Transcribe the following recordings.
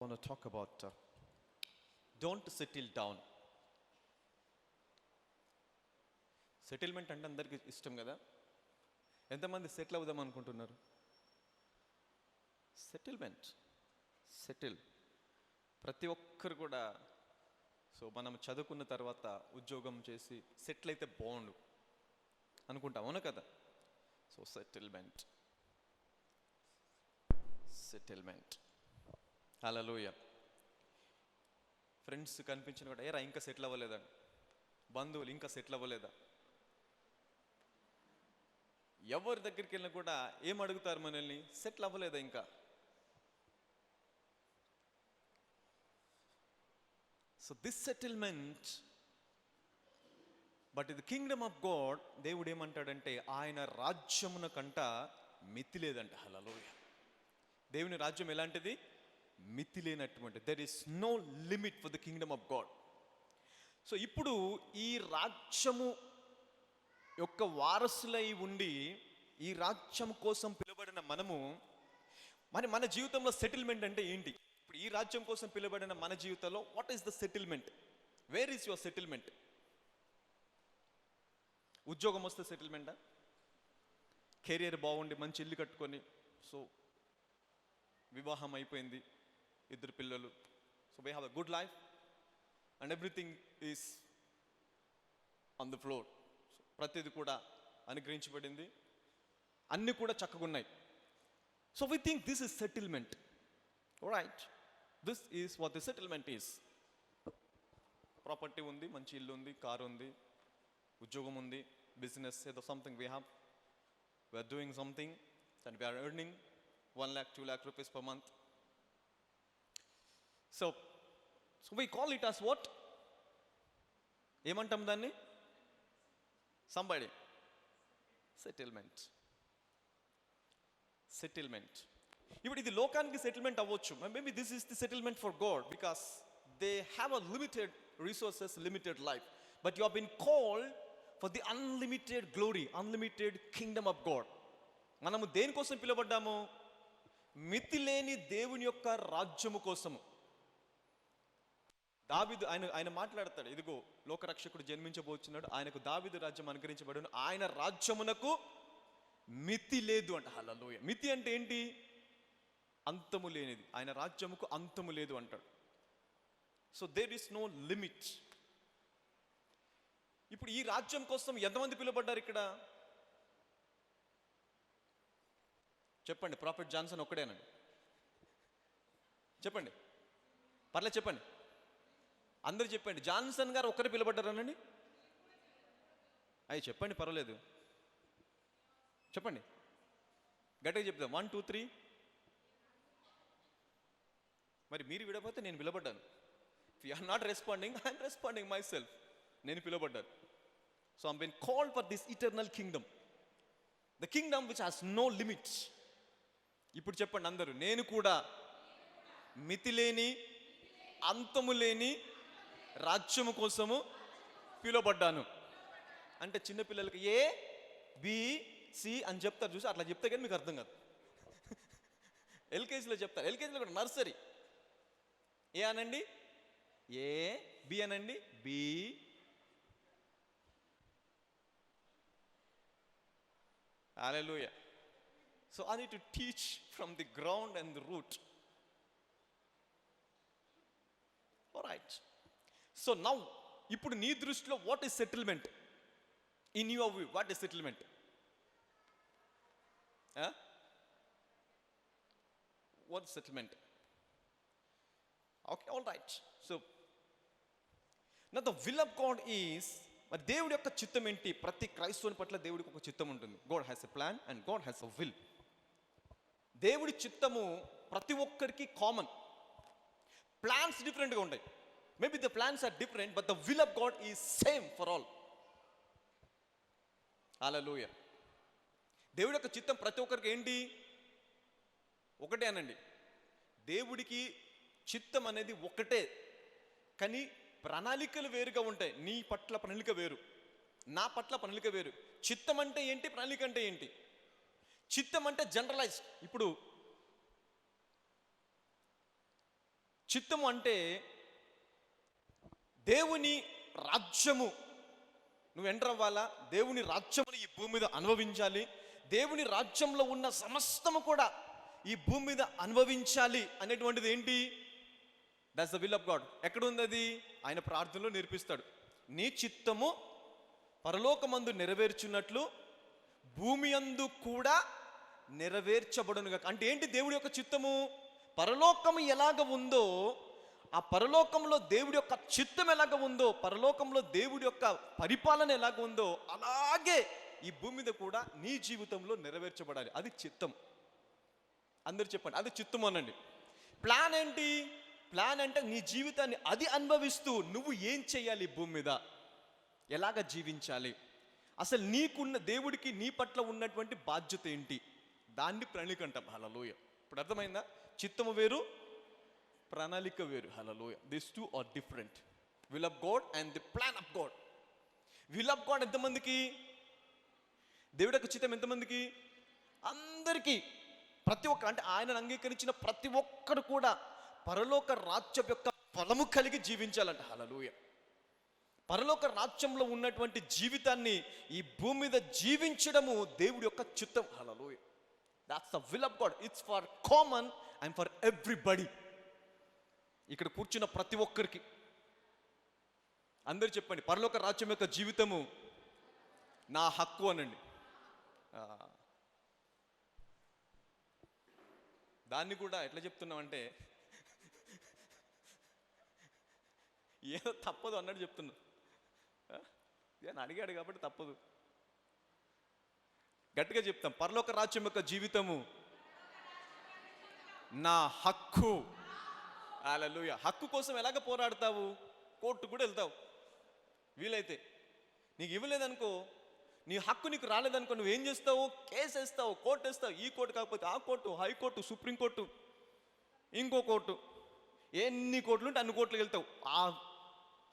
want to talk about don't settle down. Settlement అంటే అందరికీ ఇష్టం కదా. ఎంతమంది సెటిల్ అవుదాం అనుకుంటున్నారు? సెటిల్ ప్రతి ఒక్కరు కూడా. సో మనం చదువుకున్న తర్వాత ఉద్యోగం చేసి సెటిల్ అయితే బాగుండు అనుకుంటాం, అవును కదా. సో సెటిల్మెంట్ హల్లెలూయా. ఫ్రెండ్స్ కనిపించిన కూడా ఏరా ఇంకా సెటిల్ అవ్వలేదా, బంధువులు ఇంకా సెటిల్ అవ్వలేదా, ఎవరి దగ్గరికి వెళ్ళినా కూడా ఏం అడుగుతారు మనల్ని? సెటిల్ అవ్వలేదా ఇంకా? సో దిస్ సెటిల్మెంట్, బట్ ఇది కింగ్డమ్ ఆఫ్ గాడ్. దేవుడు ఏమంటాడంటే ఆయన రాజ్యమున కంట మితి లేదంట. హల్లెలూయా. దేవుని రాజ్యం ఎలాంటిది? మితి లేనటువంటి. There is no limit for the kingdom of God. So ఇప్పుడు ఈ రాజ్యము యొక్క వారసులై ఉండి ఈ రాజ్యం కోసం పిలువబడిన మనము మన జీవితంలో సెటిల్మెంట్ అంటే ఏంటి? ఇప్పుడు ఈ రాజ్యం కోసం పిలువబడిన మన జీవితంలో what is the settlement? Where is your settlement? ఉద్యోగం వస్తే సెటిల్మెంటా? కెరియర్ బాగుండి మంచి ఇల్లు కట్టుకొని, సో వివాహం అయిపోయింది, 2 పిల్లలు, so we have a good life and everything is on the floor. ప్రతిది కూడా అనుగ్రహించబడింది, అన్నీ కూడా చక్కగా ఉన్నాయి. So we think this is settlement. Right, this is what the settlement is. Property ఉంది, మంచి ఇల్లు ఉంది, కారు ఉంది, ఉద్యోగం ఉంది, బిజినెస్ ఏదో something we have, we're doing something and we're earning 1 lakh 2 lakh rupees per month. So we call it as what? ఏమంటాం దాన్ని? సంబడి. సెటిల్మెంట్. ఇప్పుడు ఇది లోకానికి సెటిల్మెంట్ అవ్వచ్చు. Maybe this is the settlement for God because they have a limited resources, limited life, but you have been called for the unlimited glory, unlimited kingdom of God. మనము దేనికోసం పిలువబడ్డాము? మితి లేని దేవుని యొక్క రాజ్యము కోసము. దావీదు ఆయన మాట్లాడతాడు, ఇదిగో లోకరక్షకుడు జన్మించబోతున్నాడు, ఆయనకు దావీదు రాజ్యం అనుగ్రహించబడును, ఆయన రాజ్యమునకు మితి లేదు అంట. హల్లెలూయా. మితి అంటే ఏంటి? అంతము లేనిది. ఆయన రాజ్యముకు అంతము లేదు అంటాడు. So there is no limit. ఇప్పుడు ఈ రాజ్యం కోసం ఎంతమంది పిలువబడ్డారు ఇక్కడ? చెప్పండి. ప్రాఫెట్ జాన్సన్ ఒక్కడేనండి? చెప్పండి, పర్లేదు చెప్పండి, అందరు చెప్పండి. జాన్సన్ గారు ఒక్కరే పిలువబడ్డారనండి? అయ్యి చెప్పండి, పర్వాలేదు చెప్పండి, గట్టిగా చెప్తాం. 1 2 3. మరి మీరు విడపోతే నేను పిలువబడ్డాను. If you are not responding, I'm responding my self. నేను పిలువబడ్డాను. So I'm been called for this eternal kingdom, the kingdom which has no limits. ఇప్పుడు చెప్పండి అందరూ, నేను కూడా మితి లేని, అంతము లేని రాజ్యము కోసము పిలువబడ్డాను. అంటే చిన్నపిల్లలకి ఏ బి సి అని చెప్తారు చూసి, అట్లా చెప్తే కానీ మీకు అర్థం కాదు. ఎల్కేజీలో చెప్తారు, ఎల్కేజీలో కూడా నర్సరీ. ఏ అనండి ఏ, బి అనండి B. Hallelujah. So I need to teach from the ground and the root. All right. So now, ఇప్పుడు నీ దృష్టిలో what is settlement? In your view, what is settlement? What is settlement? Okay, all right. So now the will of God is, మరి దేవుడి యొక్క చిత్తం ఏంటి? ప్రతి క్రైస్తవుని పట్ల దేవుడికి ఒక చిత్తం ఉంటుంది. God has a plan and God has a will. దేవుడి చిత్తము ప్రతి ఒక్కరికి కామన్. ప్లాన్స్ డిఫరెంట్గా ఉంటాయి. Maybe the plans are different, but the will of God is same for all. హల్లెలూయా. దేవుడి యొక్క చిత్తం ప్రతి ఒక్కరికి ఏంటి? ఒకటే అనండి. దేవుడికి చిత్తం అనేది ఒకటే, కానీ ప్రణాళికలు వేరుగా ఉంటాయి. నీ పట్ల ప్రణాళిక వేరు, నా పట్ల ప్రణాళిక వేరు. చిత్తం అంటే ఏంటి? ప్రణాళిక అంటే ఏంటి? చిత్తం అంటే జనరలైజ్డ్. ఇప్పుడు చిత్తము అంటే దేవుని రాజ్యము నువ్వు ఎంటర్ అవ్వాలా, దేవుని రాజ్యమును ఈ భూమి మీద అనుభవించాలి, దేవుని రాజ్యంలో ఉన్న సమస్తము కూడా ఈ భూమి మీద అనుభవించాలి అనేటువంటిది ఏంటి? That's the will of God. ఎక్కడ ఉంది అది? ఆయన ప్రార్థనలో నేర్పిస్తాడు. నీ చిత్తము పరలోకమందు నెరవేర్చున్నట్లు భూమి అందు కూడా నెరవేర్చబడునుగా. అంటే ఏంటి దేవుడి యొక్క చిత్తము? పరలోకము ఎలాగ ఉందో, ఆ పరలోకంలో దేవుడి యొక్క చిత్తం ఎలాగ ఉందో, పరలోకంలో దేవుడి యొక్క పరిపాలన ఎలాగ ఉందో, అలాగే ఈ భూమి మీద కూడా నీ జీవితంలో నెరవేర్చబడాలి. అది చిత్తం. అందరు చెప్పండి, అది చిత్తం అనండి. ప్లాన్ ఏంటి? ప్లాన్ అంటే నీ జీవితాన్ని అది అనుభవిస్తూ నువ్వు ఏం చేయాలి, ఈ భూమి మీద ఎలాగ జీవించాలి, అసలు నీకున్న దేవుడికి నీ పట్ల ఉన్నటువంటి బాధ్యత ఏంటి, దాన్ని ప్రణాళిక అంటాం. హల్లెలూయా. ఇప్పుడు అర్థమైందా? చిత్తము వేరు, ప్రణాళిక వేరు. హల్లెలూయా. This two are different. Will of God and the plan of God. Will of God ఎంతమందికి? దేవుడి యొక్క చిత్తం ఎంతమందికి? అందరికీ. ప్రతి ఒక్క, అంటే ఆయనను అంగీకరించిన ప్రతి ఒక్కరు కూడా పరలోక రాజ్యం యొక్క ఫలము కలిగి జీవించాలంట. హల్లెలూయా. పరలోక రాజ్యంలో ఉన్నటువంటి జీవితాన్ని ఈ భూమి మీద జీవించడము దేవుడి యొక్క చిత్తం. హల్లెలూయా. That's the will of God. It's for common and for everybody. ఇక్కడ కూర్చున్న ప్రతి ఒక్కరికి అందరు చెప్పండి, పరలోక రాజ్యం యొక్క జీవితము నా హక్కు అనండి. దాన్ని కూడా ఎట్లా చెప్తున్నామంటే ఏదో తప్పదు అన్నట్టు చెప్తున్నా. నేను అడిగాడు కాబట్టి తప్పదు. గట్టిగా చెప్తాం, పరలోక రాజ్యం యొక్క జీవితము నా హక్కు. హల్లెలూయా. హక్కు కోసం ఎలాగ పోరాడతావు? కోర్టు కూడా వెళ్తావు. వీలైతే నీకు ఇవ్వలేదనుకో, నీ హక్కు నీకు రాలేదనుకో, నువ్వేం చేస్తావు? కేసు వేస్తావు, కోర్టు వేస్తావు. ఈ కోర్టు కాకపోతే ఆ కోర్టు, హైకోర్టు, సుప్రీంకోర్టు, ఇంకో కోర్టు, ఎన్ని కోర్టులు ఉంటే అన్ని కోర్టులకు వెళ్తావు ఆ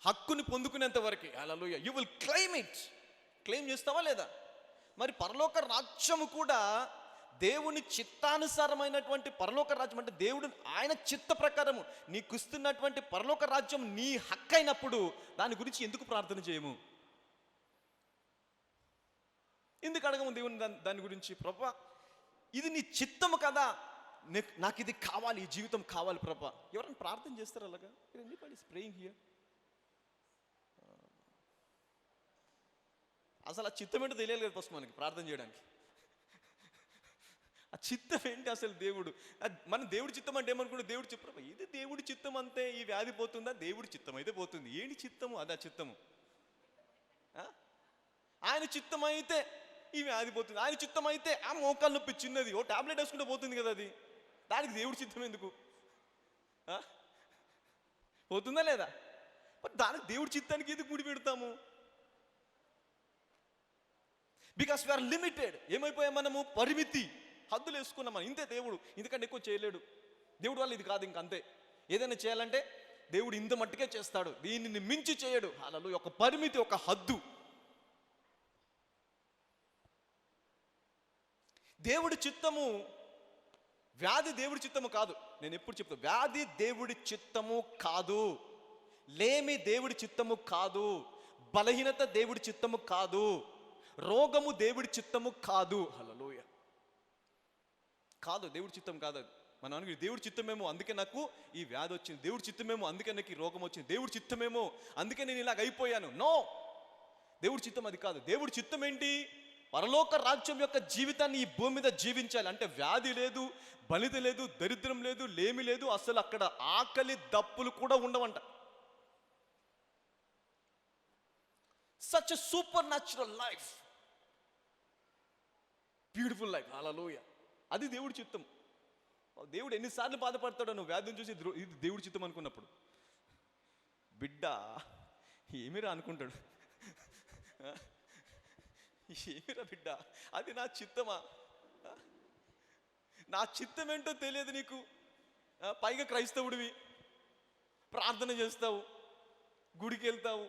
హక్కుని పొందుకునేంత వరకు. హల్లెలూయా. You will claim it. Claim చేస్తావా లేదా? మరి పరలోక రాజ్యము కూడా దేవుని చిత్తానుసారమైనటువంటి పరలోక రాజ్యం, అంటే దేవుడు ఆయన చిత్త ప్రకారము నీకు ఇస్తున్నటువంటి పరలోక రాజ్యం నీ హక్కు అయినప్పుడు దాని గురించి ఎందుకు ప్రార్థన చేయము? ఎందుకు అడగము దేవుని దాని గురించి? ప్రభా, ఇది నీ చిత్తము కదా, నాకు ఇది కావాలి, ఈ జీవితం కావాలి ప్రభా. ఎవరైనా ప్రార్థన చేస్తారు అలాగా? Anybody is praying here? అసలు ఆ చిత్తం ఏంటో తెలియాలి కదా ఫస్ట్ మనకి ప్రార్థన చేయడానికి. ఆ చిత్తం ఏంటి అసలు? దేవుడు మన దేవుడి చిత్తం అంటే ఏమనుకుంటే, దేవుడు చెప్పు ఇది దేవుడి చిత్తం అంతే, ఈ వ్యాధి పోతుందా? దేవుడి చిత్తం అయితే పోతుంది. ఏంటి చిత్తము? అదా చిత్తము. ఆయన చిత్తం అయితే ఈ వ్యాధి పోతుంది, ఆయన చిత్తం అయితే ఆ మోకాలు నొప్పి చిన్నది, ఓ టాబ్లెట్ వేసుకుంటే పోతుంది కదా, అది దానికి దేవుడి చిత్తం ఎందుకు? పోతుందా లేదా? దానికి దేవుడి చిత్తానికి ఎందుకు ముడి పెడతాము? Because we are limited. ఏమైపోయాం మనము? పరిమితి, హద్దులు వేసుకున్నాం మనం. ఇంతే దేవుడు, ఇంతకంటే ఎక్కువ చేయలేడు. దేవుడు వల్ల ఇది కాదు, ఇంక అంతే. ఏదైనా చేయాలంటే దేవుడు ఇంత మట్టుకే చేస్తాడు, దీనిని మించి చేయడు. హల్లెలూయా. ఒక పరిమితి, ఒక హద్దు. దేవుడి చిత్తము, వ్యాధి దేవుడి చిత్తము కాదు. నేను ఎప్పుడు చెప్తా, వ్యాధి దేవుడి చిత్తము కాదు, లేమి దేవుడి చిత్తము కాదు, బలహీనత దేవుడి చిత్తము కాదు, రోగము దేవుడి చిత్తము కాదు. హల్లెలూయా. కాదు, దేవుడి చిత్తం కాదు అది. మనం అనుకుని దేవుడి చిత్తమేమో అందుకే నాకు ఈ వ్యాధి వచ్చింది, దేవుడి చిత్తమేమో అందుకే నాకు ఈ రోగం వచ్చింది, దేవుడి చిత్తమేమో అందుకే నేను ఇలాగ అయిపోయాను. నో, దేవుడి చిత్తం అది కాదు. దేవుడి చిత్తం ఏంటి? పరలోక రాజ్యం యొక్క జీవితాన్ని ఈ భూమి మీద జీవించాలి. అంటే వ్యాధి లేదు, బలిత లేదు, దరిద్రం లేదు, లేమి లేదు, అసలు అక్కడ ఆకలి దప్పులు కూడా ఉండవంట. Such a super natural life, beautiful life. హల్లెలూయా. అది దేవుడి చిత్తం. దేవుడు ఎన్నిసార్లు బాధపడతాడో నువ్వు వ్యాధిని చూసి ఇది దేవుడి చిత్తం అనుకున్నప్పుడు. బిడ్డ ఏమిరా అనుకుంటాడు, ఏమిరా బిడ్డ, అది నా చిత్తమా? నా చిత్తం ఏంటో తెలియదు నీకు. పైగా క్రైస్తవుడివి, ప్రార్థన చేస్తావు, గుడికి వెళ్తావు,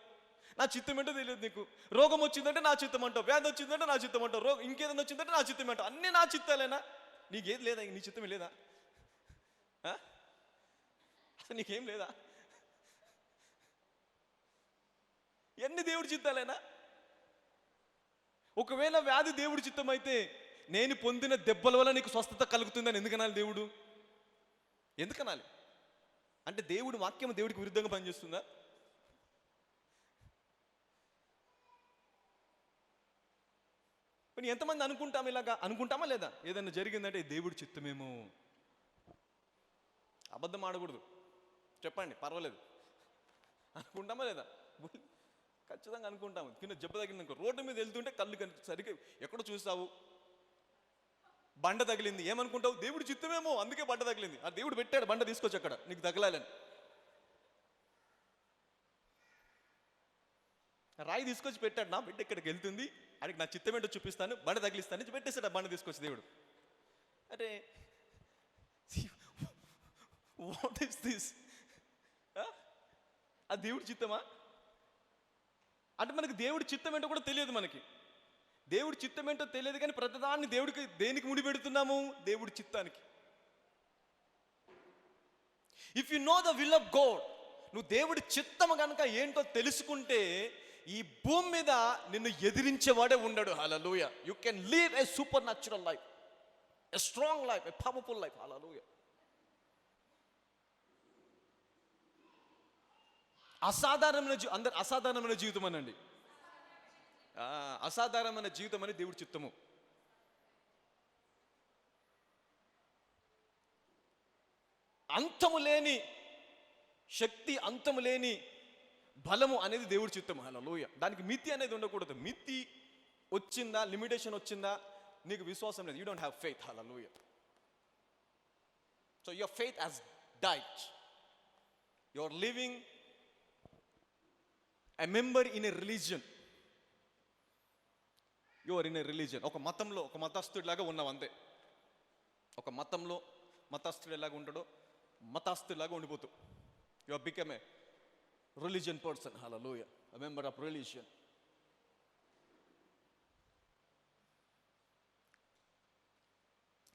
నా చిత్తం ఏంటో తెలియదు నీకు. రోగం వచ్చిందంటే నా చిత్తం అంటావు, వ్యాధి వచ్చిందంటే నా చిత్తం అంటావు, ఇంకేదైనా వచ్చిందంటే నా చిత్తం అంటావు. అన్నీ నా చిత్తాలేనా? నీకేది లేదా? నీ చిత్తమే లేదా? అసలు నీకేం లేదా? ఎన్ని దేవుడి చిత్తాలేనా? ఒకవేళ వ్యాధి దేవుడి చిత్తం అయితే నేను పొందిన దెబ్బల వల్ల నీకు స్వస్థత కలుగుతుందని ఎందుకనాలి దేవుడు? ఎందుకనాలి? అంటే దేవుడి వాక్యం దేవుడికి విరుద్ధంగా పనిచేస్తుందా? కానీ ఎంతమంది అనుకుంటాం ఇలాగా? అనుకుంటామా లేదా? ఏదైనా జరిగిందంటే దేవుడి చిత్తమేమో. అబద్ధం ఆడకూడదు, చెప్పండి, పర్వాలేదు. అనుకుంటామా లేదా? ఖచ్చితంగా అనుకుంటాము. కింద జబ్బ తగిలింది, రోడ్డు మీద వెళ్తుంటే కళ్ళు సరిగ్గా ఎక్కడో చూస్తావు, బండ తగిలింది, ఏమనుకుంటావు? దేవుడి చిత్తమేమో, అందుకే బండ తగిలింది. ఆ దేవుడు పెట్టాడు బండ, తీసుకొచ్చి అక్కడ నీకు తగలాలని. రాయి తీసుకొచ్చి పెట్టాడు, నా బిడ్డ ఇక్కడికి వెళ్తుంది, అడిగి నా చిత్తం ఏంటో చూపిస్తాను, బండ తగిలిస్తాను పెట్టేశాడు. ఆ బండ తీసుకొచ్చి దేవుడు. అంటే వాట్ ఈస్ దిస్? ఆ దేవుడి చిత్తమా? అంటే మనకి దేవుడి చిత్తం ఏంటో కూడా తెలియదు. మనకి దేవుడి చిత్తం ఏంటో తెలియదు, కానీ ప్రతిదాన్ని దేవుడికి దేనికి ముడి పెడుతున్నాము? దేవుడి చిత్తానికి. If you know the will of God, నువ్వు దేవుడి చిత్తము కనుక ఏంటో తెలుసుకుంటే ఈ భూమి మీద నిన్ను ఎదిరించేవాడే ఉండడు. హల్లెలూయా. You can live a super natural life, a strong life, a powerful life. హల్లెలూయా. అసాధారణమైన జీవితం అనండి. అసాధారణమైన జీవితం అని దేవుడి చిత్తము. అంతము లేని శక్తి, అంతము లేని బలము అనేది దేవుడి చిత్తము. హల్లెలూయా. దానికి మితి అనేది ఉండకూడదు. మితి వచ్చిందా, లిమిటేషన్ వచ్చిందా, నీకు విశ్వాసం లేదు. You don't have faith. Hallelujah. So your faith has died. You are living a member in a religion. You are in a religion. ఒక మతంలో ఒక మతస్థుడిలాగా ఉన్నావు అంతే. ఒక మతంలో మతస్థుడు ఎలాగా ఉంటాడో మతస్థుడిలాగా ఉండిపోతూ. You have become a religion person. Hallelujah. A member of religion.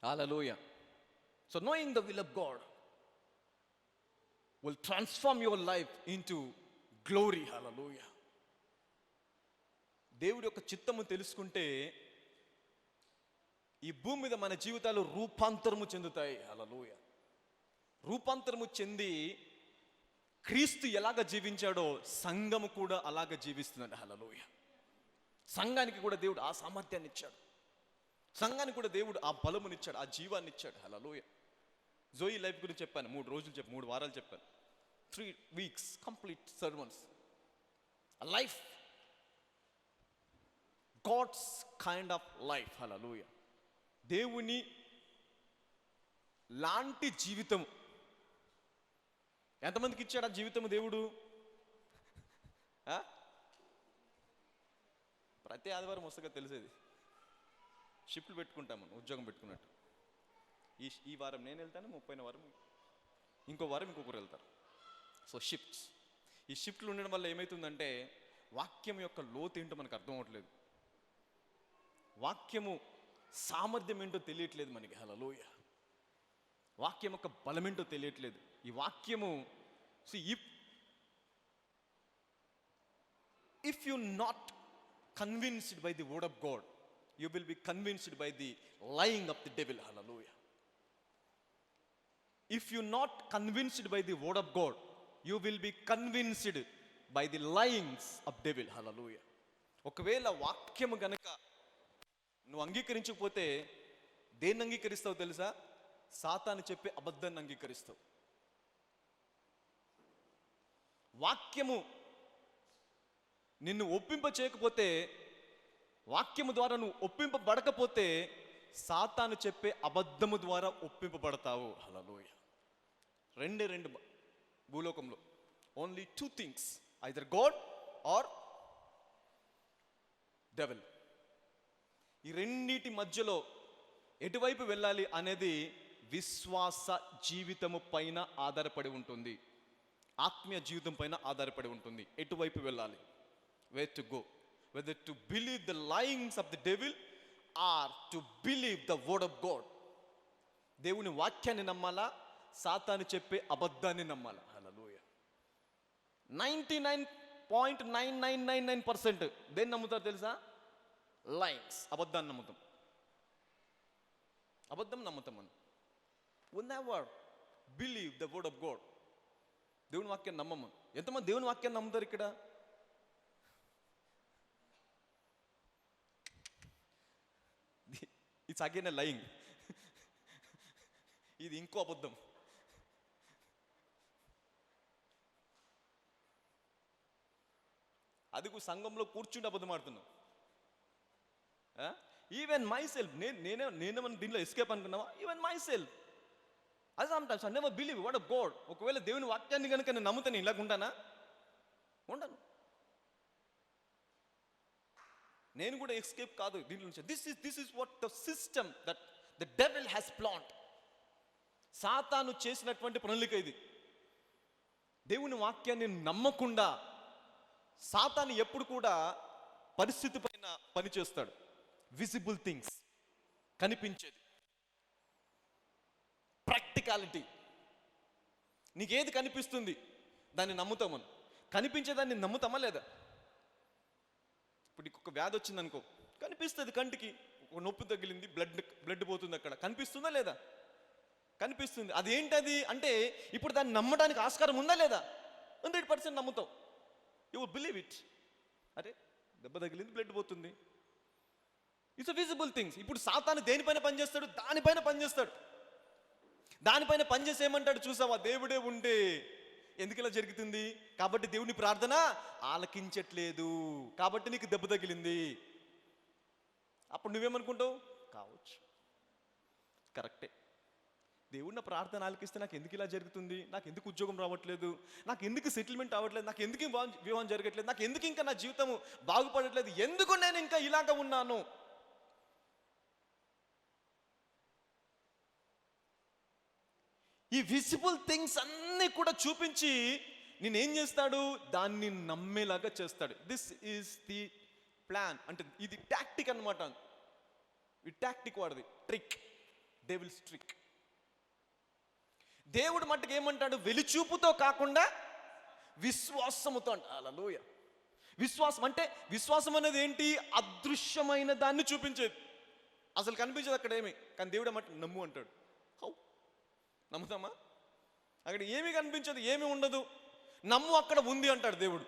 Hallelujah. So knowing the will of God will transform your life into glory. హల్లెలూయా. దేవుడి యొక్క చిత్తము తెలుసుకుంటే ఈ భూమి మీద మన జీవితాలు రూపాంతరము చెందుతాయి. హల్లెలూయా. రూపాంతరము చెంది క్రీస్తు ఎలాగ జీవించాడో సంఘము కూడా అలాగ జీవిస్తుందండి. హల్లెలూయా. సంఘానికి కూడా దేవుడు ఆ సామర్థ్యాన్ని ఇచ్చాడు. సంఘానికి కూడా దేవుడు ఆ బలమునిచ్చాడు, ఆ జీవాన్ని ఇచ్చాడు. హల్లెలూయా. జోయి లైఫ్ గురించి చెప్పాను, 3 వారాలు చెప్పాను. 3 weeks complete sermons. A life, God's kind of life. Hallelujah. దేవుని లాంటి జీవితం ఎంతమందికి ఇచ్చాడు ఆ జీవితం దేవుడు? ప్రతి ఆదివారం వస్తగా తెలిసేది. షిఫ్ట్లు పెట్టుకుంటాము, ఉద్యోగం పెట్టుకున్నట్టు. ఈ వారం నేను వెళ్తాను, 30వ వారం ఇంకో వారం ఇంకొకరు వెళ్తారు. So shifts. ఈ షిఫ్ట్లు ఉండడం వల్ల ఏమవుతుందంటే వాక్యం యొక్క లోతు ఏంటో మనకు అర్థం అవ్వట్లేదు. వాక్యము సామర్థ్యం ఏంటో తెలియట్లేదు మనకి. హల్లెలూయా. వాక్యం యొక్క బలం ఏంటో తెలియట్లేదు. ఈ వాక్యము if you not convinced by the word of God, you will be convinced by the lying of the devil. Hallelujah. If you not convinced by the word of God, you will be convinced by the lyings of devil. Hallelujah. ఒకవేళ వాక్యము గనక నువ్వు అంగీకరించకపోతే దేన్ని అంగీకరిస్తావు తెలుసా? సాతాను చెప్పే అబద్ధాన్ని అంగీకరిస్తావు. వాక్యము నిన్ను ఒప్పింప చేయకపోతే, వాక్యము ద్వారా నువ్వు ఒప్పింపబడకపోతే సాతాను చెప్పే అబద్ధము ద్వారా ఒప్పింపబడతావు. హల్లెలూయా. రెండు భూలోకంలో only 2 things, either God or devil. ఈ రెండింటి మధ్యలో ఎటువైపు వెళ్ళాలి అనేది విశ్వాస జీవితము పైన ఆధారపడి ఉంటుంది, ఆత్మీయ జీవితం పైన ఆధారపడి ఉంటుంది. ఎటువైపు వెళ్ళాలి? where to go, whether to believe the lyings of the devil or to believe the word of God. దేవుని వాక్యాన్ని నమ్మాలా, సాతాను చెప్పే అబద్ధాన్ని నమ్మాలి. హల్లెలూయా. 99.9999% దేన్ని నమ్ముతారు తెలుసా? లైన్స్, అబద్ధాన్ని నమ్ముతాం. అబద్ధం నమ్ముతాం మనం. We never believe the word of God. దేవుని వాక్యాన్ని నమ్మము. ఎంతమంది దేవుని వాక్యాన్ని నమ్ముతారు ఇక్కడ? It's again a lying. ఇది ఇంకో అబద్ధం. అది సంఘంలో కూర్చుంటే అబద్ధం ఆడుతున్నాం. ఈవెన్ మై సెల్ఫ్, నేనేమన్నా దీనిలో ఎస్కేప్ అనుకున్నావా? ఈవెన్ మై సెల్ఫ్ అది sometimes I never believe what of God. ఒకవేళ దేవుని వాక్యాన్ని కనుక నేను నమ్ముతాను, ఇలాగ ఉంటానా? ఉండను. నేను కూడా ఎస్కేప్ కాదు దీంట్లో నుంచి. This is what the system that the devil has planned. సాతాను చేసినటువంటి ప్రణాళిక ఇది. దేవుని వాక్యాన్ని నమ్మకుండా సాతాను ఎప్పుడు కూడా పరిస్థితి పైన పనిచేస్తాడు. విజిబుల్ థింగ్స్, కనిపించేది, ప్రాక్టికాలిటీ. నీకేది కనిపిస్తుంది దాన్ని నమ్ముతామని. కనిపించేదాన్ని నమ్ముతామా లేదా? ఇప్పుడు నీకు ఒక వ్యాధి వచ్చింది అనుకో, కనిపిస్తుంది కంటికి. ఒక నొప్పి తగిలింది, బ్లడ్ పోతుంది, అక్కడ కనిపిస్తుందా లేదా? కనిపిస్తుంది. అదేంటది అంటే ఇప్పుడు దాన్ని నమ్మడానికి ఆస్కారం ఉందా లేదా? 100% నమ్ముతావు. You will believe it. అరే దెబ్బ తగిలింది, బ్లడ్ పోతుంది, ఇట్స్ విజిబుల్ థింగ్స్. ఇప్పుడు సాతాను దేనిపైన పనిచేస్తాడు? దానిపైన పనిచేస్తాడు. దానిపైన పనిచేసి ఏమంటాడు చూసావా? దేవుడే ఉంటే ఎందుకు ఇలా జరుగుతుంది? కాబట్టి దేవుని ప్రార్థన ఆలకించట్లేదు, కాబట్టి నీకు దెబ్బ తగిలింది. అప్పుడు నువ్వేమనుకుంటావు? కావచ్చు, కరెక్టే. దేవుడు నా ప్రార్థన ఆలకిస్తే నాకు ఎందుకు ఇలా జరుగుతుంది? నాకు ఎందుకు ఉద్యోగం రావట్లేదు? నాకు ఎందుకు సెటిల్మెంట్ అవ్వట్లేదు? నాకు ఎందుకు వివాహం జరగట్లేదు? నాకు ఎందుకు ఇంకా నా జీవితం బాగుపడట్లేదు? ఎందుకు నేను ఇంకా ఇలాగ ఉన్నాను? ఈ విజిబుల్ థింగ్స్ అన్నీ కూడా చూపించి నేనేం చేస్తాడు? దాన్ని నమ్మేలాగా చేస్తాడు. This is the plan. అంటే ఇది టాక్టిక్ అన్నమాట. ఈ టాక్టిక్ వాడిది, ట్రిక్, డెవిల్స్ ట్రిక్. దేవుడు మట్టుకు ఏమంటాడు? వెలిచూపుతో కాకుండా విశ్వాసముతో అంట. హల్లెలూయా. విశ్వాసం అంటే, విశ్వాసం అనేది ఏంటి? అదృశ్యమైన దాన్ని చూపించేది. అసలు కనిపించదు అక్కడ ఏమి, కానీ దేవుడు ఏమంటాడు? నమ్ము అంటాడు. హౌ నమ్ముతామా? అక్కడ ఏమీ కనిపించదు, ఏమీ ఉండదు. నమ్ము, అక్కడ ఉంది అంటాడు దేవుడు.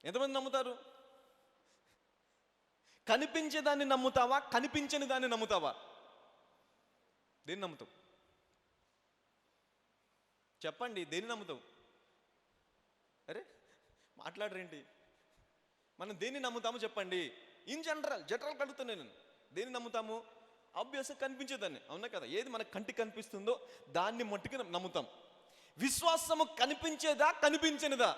ఎంతమంది నమ్ముతారు? కనిపించే దాన్ని నమ్ముతావా? కనిపించని దాన్ని నమ్ముతావా? దేన్ని నమ్ముతావు? చెప్పండి, దేన్ని నమ్ముతావు? అరే మాట్లాడరేంటి? మనం దేన్ని నమ్ముతామో చెప్పండి. ఇన్ జనరల్ కడుగుతాను నేను. దేన్ని నమ్ముతాము? ఆబ్వియస్గా కనిపించేదాన్ని, అవునా కదా? ఏది మనకు కంటికి కనిపిస్తుందో దాన్ని మట్టుకు నమ్ముతాం. విశ్వాసము కనిపించేదా, కనిపించనిదా?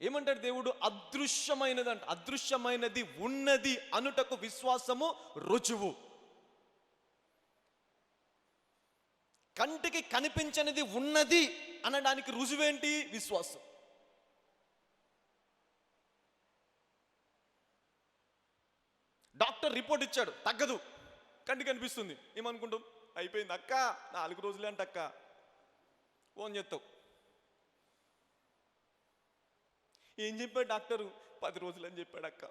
ఏమంటాడు దేవుడు? అదృశ్యమైనది అంట. అదృశ్యమైనది ఉన్నది అనుటకు విశ్వాసము రుజువు. కంటికి కనిపించనిది ఉన్నది అనడానికి రుజువేంటి? విశ్వాసం. డాక్టర్ రిపోర్ట్ ఇచ్చాడు, తగ్గదు, కంటికి కనిపిస్తుంది. ఏమనుకుంటాం? అయిపోయింది అక్క, 4 రోజులే అంట అక్క. ఫోన్ చేస్తావు. ఏం చెప్పాడు డాక్టరు? 10 రోజులు అని చెప్పాడు అక్క.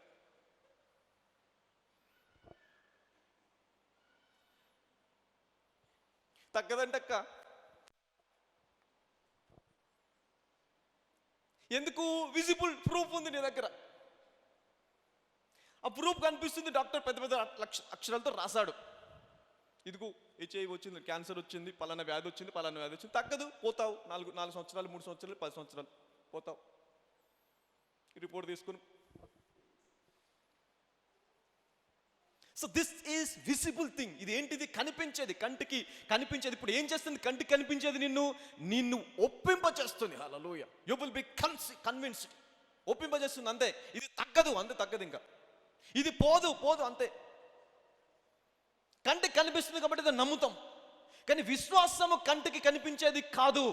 తగ్గదంటక్క. ఎందుకు? విజిబుల్ ప్రూఫ్ ఉంది నీ దగ్గర. ఆ ప్రూఫ్ కనిపిస్తుంది. డాక్టర్ పెద్ద పెద్ద అక్షరాలతో రాశాడు, ఇదిగో హెచ్ఐవి వచ్చింది, క్యాన్సర్ వచ్చింది, పలానా వ్యాధి వచ్చింది, పలానా వ్యాధి వచ్చింది. తగ్గదు, పోతావు. 4 సంవత్సరాలు, 3 సంవత్సరాలు, 10 సంవత్సరాలు పోతావు. రిపోర్ట్ తీసుకుని. So this is visible thing. ఇది ఏంటిది? కనిపించేది, కంటికి కనిపించేది. ఇప్పుడు ఏం చేస్తుంది? కంటికి కనిపించేది నిన్ను ఒప్పింపచేస్తుంది. హల్లెలూయా. You will be convinced. ఒప్పింపజేస్తుంది అంతే. ఇది తగ్గదు, అంతే, తగ్గదు. ఇంకా ఇది పోదు అంతే. కంటికి కనిపిస్తుంది కాబట్టి ఇది నమ్ముతాం. కానీ విశ్వాసము కంటికి కనిపించేది కాదు,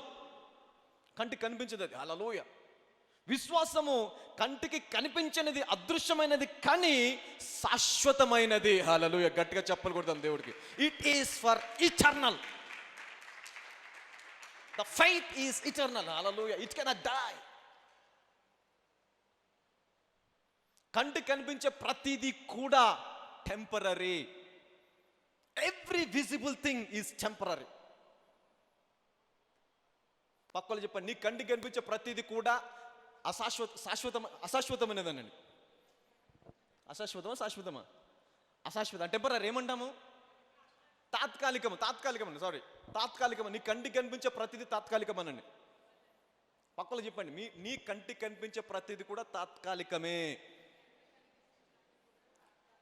కంటికి కనిపించేది అది. హల్లెలూయా. విశ్వాసము కంటికి కనిపించనిది, అదృశ్యమైనది, కానీ శాశ్వతమైనది. హల్లెలూయా. గట్టిగా చెప్పలు కొడతాం దేవుడికి. It is for eternal. The faith is eternal. Hallelujah. It cannot die. కంటికి కనిపించే ప్రతిదీ కూడా temporary. Every visible thing is temporary. పక్కలు చెప్పండి, నీ కంటికి కనిపించే ప్రతిదీ కూడా అశాశ్వతమైనదనండి. శాశ్వతమా? అశాశ్వతం. టెంపరరీ ఏమంటాము? తాత్కాలికమని. తాత్కాలికం. నీ కంటికి కనిపించే ప్రతిదీ తాత్కాలికమనండి. పక్కలు చెప్పండి, నీ కంటికి కనిపించే ప్రతిదీ కూడా తాత్కాలికమే.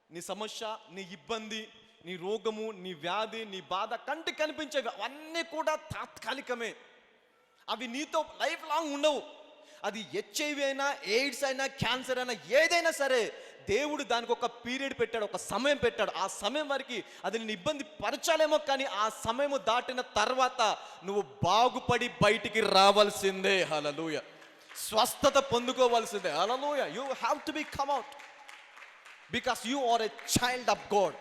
నీ సమస్య, నీ ఇబ్బంది, నీ రోగము, నీ వ్యాధి, నీ బాధ, కంటికి కనిపించేవి అవన్నీ కూడా తాత్కాలికమే. అవి నీతో లైఫ్ లాంగ్ ఉండవు. అది హెచ్ఐవి అయినా, ఎయిడ్స్ అయినా, క్యాన్సర్ అయినా, ఏదైనా సరే దేవుడు దానికి ఒక పీరియడ్ పెట్టాడు, ఒక సమయం పెట్టాడు. ఆ సమయం వరకు అది నేను ఇబ్బంది పరచాలేమో, కానీ ఆ సమయం దాటిన తర్వాత నువ్వు బాగుపడి బయటికి రావాల్సిందే. హల్లెలూయా. స్వస్థత పొందుకోవాల్సిందే. హల్లెలూయా. You have to be come out because you are a child of God.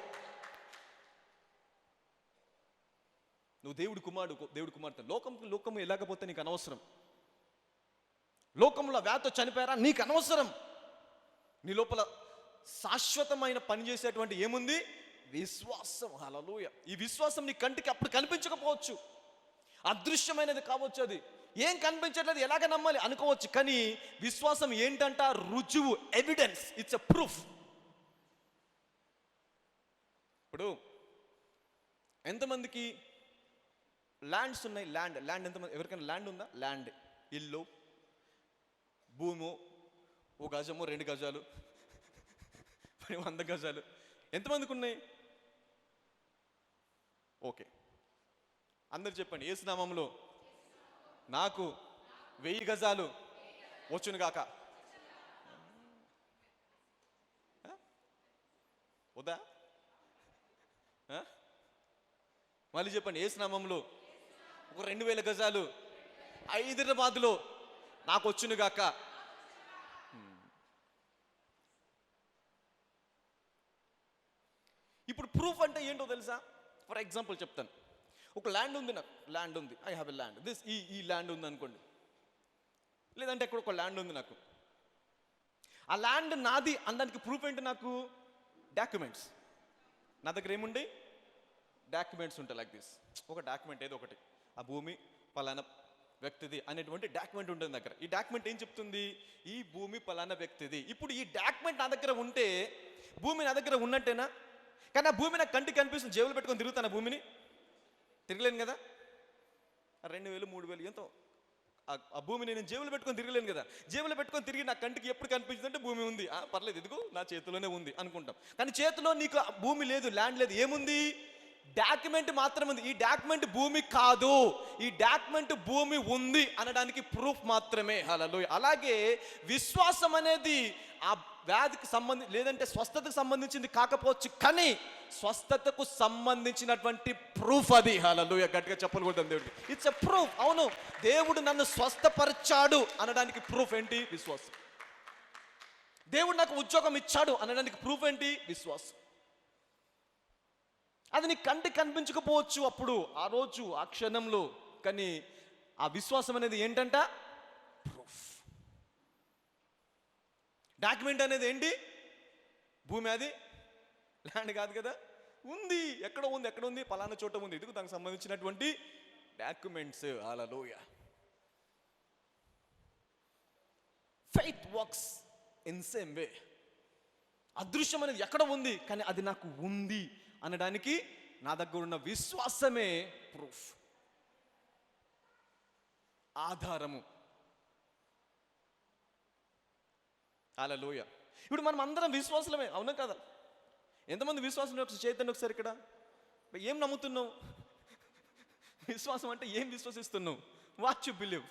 నువ్వు దేవుడి కుమార్తె. లోకము ఎలాగపోతే నీకు అనవసరం. లోకంలో వ్యాధితో చనిపోయారా, నీకు అనవసరం. నీ లోపల శాశ్వతమైన పని చేసేటువంటి ఏముంది? విశ్వాసం. హల్లెలూయా. ఈ విశ్వాసం నీ కంటికి అప్పుడు కనిపించకపోవచ్చు, అదృశ్యమైనది కావచ్చు. అది ఏం కనిపించట్లేదు, ఎలాగ నమ్మాలి అనుకోవచ్చు. కానీ విశ్వాసం ఏంటంట? రుజువు, ఎవిడెన్స్. It's a proof. ఇప్పుడు ఎంతమందికి ల్యాండ్స్ ఉన్నాయి? ల్యాండ్ ఎంతమంది, ఎవరికైనా ల్యాండ్ ఉందా? ల్యాండ్, ఇల్లు, భూము, 1 గజము, 2 గజాలు, 100 గజాలు, ఎంతమందికి ఉన్నాయి? ఓకే, అందరు చెప్పండి. యేసు నామములో నాకు 1000 గజాలు వచ్చును గాక. వద్దా? మళ్ళీ చెప్పండి. యేసు నామములో ఒక 2000 గజాలు హైదరాబాద్లో నాకు వచ్చును గాక. ఇప్పుడు ప్రూఫ్ అంటే ఏంటో తెలుసా? ఫర్ ఎగ్జాంపుల్ చెప్తాను. ఒక ల్యాండ్ ఉంది, నాకు ల్యాండ్ ఉంది. I have a land. ఈ ల్యాండ్ ఉంది అనుకోండి. లేదంటే ఎక్కడ ఒక ల్యాండ్ ఉంది నాకు. ఆ ల్యాండ్ నాది అనడానికి ప్రూఫ్ ఏంటి? నాకు డాక్యుమెంట్స్. నా దగ్గర ఏముండే డాక్యుమెంట్స్ ఉంటాయి. Like this. ఒక డాక్యుమెంట్ ఏదో ఒకటి, ఆ భూమి పలానా వ్యక్తిది అనేటువంటి డాక్యుమెంట్ ఉంటుంది దగ్గర. ఈ డాక్యుమెంట్ ఏం చెప్తుంది? ఈ భూమి పలానా వ్యక్తిది. ఇప్పుడు ఈ డాక్యుమెంట్ నా దగ్గర ఉంటే భూమి నా దగ్గర ఉన్నట్టేనా? కానీ ఆ భూమి నాకు కంటికి కనిపిస్తుంది. జేబులు పెట్టుకొని తిరుగుతాను, ఆ భూమిని తిరగలేను కదా. 2000, 3000 ఎంతో ఆ భూమిని నేను జేబులు పెట్టుకొని తిరగలేను కదా. జేబులు పెట్టుకొని తిరిగి నా కంటికి ఎప్పుడు కనిపించింది అంటే భూమి ఉంది, పర్లేదు, ఇదిగో నా చేతిలోనే ఉంది అనుకుంటాం. కానీ చేతిలో నీకు భూమి లేదు, ల్యాండ్ లేదు. ఏముంది? డాక్యుమెంట్ మాత్రమే ఉంది. ఈ డాక్యుమెంట్ భూమి కాదు, ఈ డాక్యుమెంట్ భూమి ఉంది అనడానికి ప్రూఫ్ మాత్రమే. హల్లెలూయా. అలాగే విశ్వాసం అనేది ఆ వ్యాధికి సంబంధించి లేదంటే స్వస్థతకు సంబంధించింది కాకపోవచ్చు, కానీ స్వస్థతకు సంబంధించినటువంటి ప్రూఫ్ అది. హల్లెలూయా. గట్టిగా చెప్పలు కొడతాం దేవుడికి. It's a proof. అవును, దేవుడు నన్ను స్వస్థపరిచాడు అనడానికి ప్రూఫ్ ఏంటి? విశ్వాసం. దేవుడు నాకు ఉద్యోగం ఇచ్చాడు అనడానికి ప్రూఫ్ ఏంటి? విశ్వాసం. అది నీ కంటికి కనిపించకపోవచ్చు అప్పుడు, ఆ రోజు, ఆ క్షణంలో, కానీ ఆ విశ్వాసం అనేది ఏంటంట? ప్రూఫ్. డాక్యుమెంట్ అనేది ఏంటి? భూమి, అది ల్యాండ్ కాదు కదా. ఉంది, ఎక్కడ ఉంది? పలానా చోట ఉంది. ఇదిగో దానికి సంబంధించినటువంటి documents. Hallelujah. Faith works in same way. అదృశ్యం అనేది ఎక్కడ ఉంది, కానీ అది నాకు ఉంది అనడానికి నా దగ్గర ఉన్న విశ్వాసమే ప్రూఫ్, ఆధారము. హల్లెలూయా. ఇప్పుడు మనం అందరం విశ్వాసులమే, అవునా కదా? ఎంతమంది విశ్వాసం చేతండి ఒకసారి ఇక్కడ. ఏం నమ్ముతున్నావు? విశ్వాసం అంటే ఏం విశ్వసిస్తున్నావు? What you believe.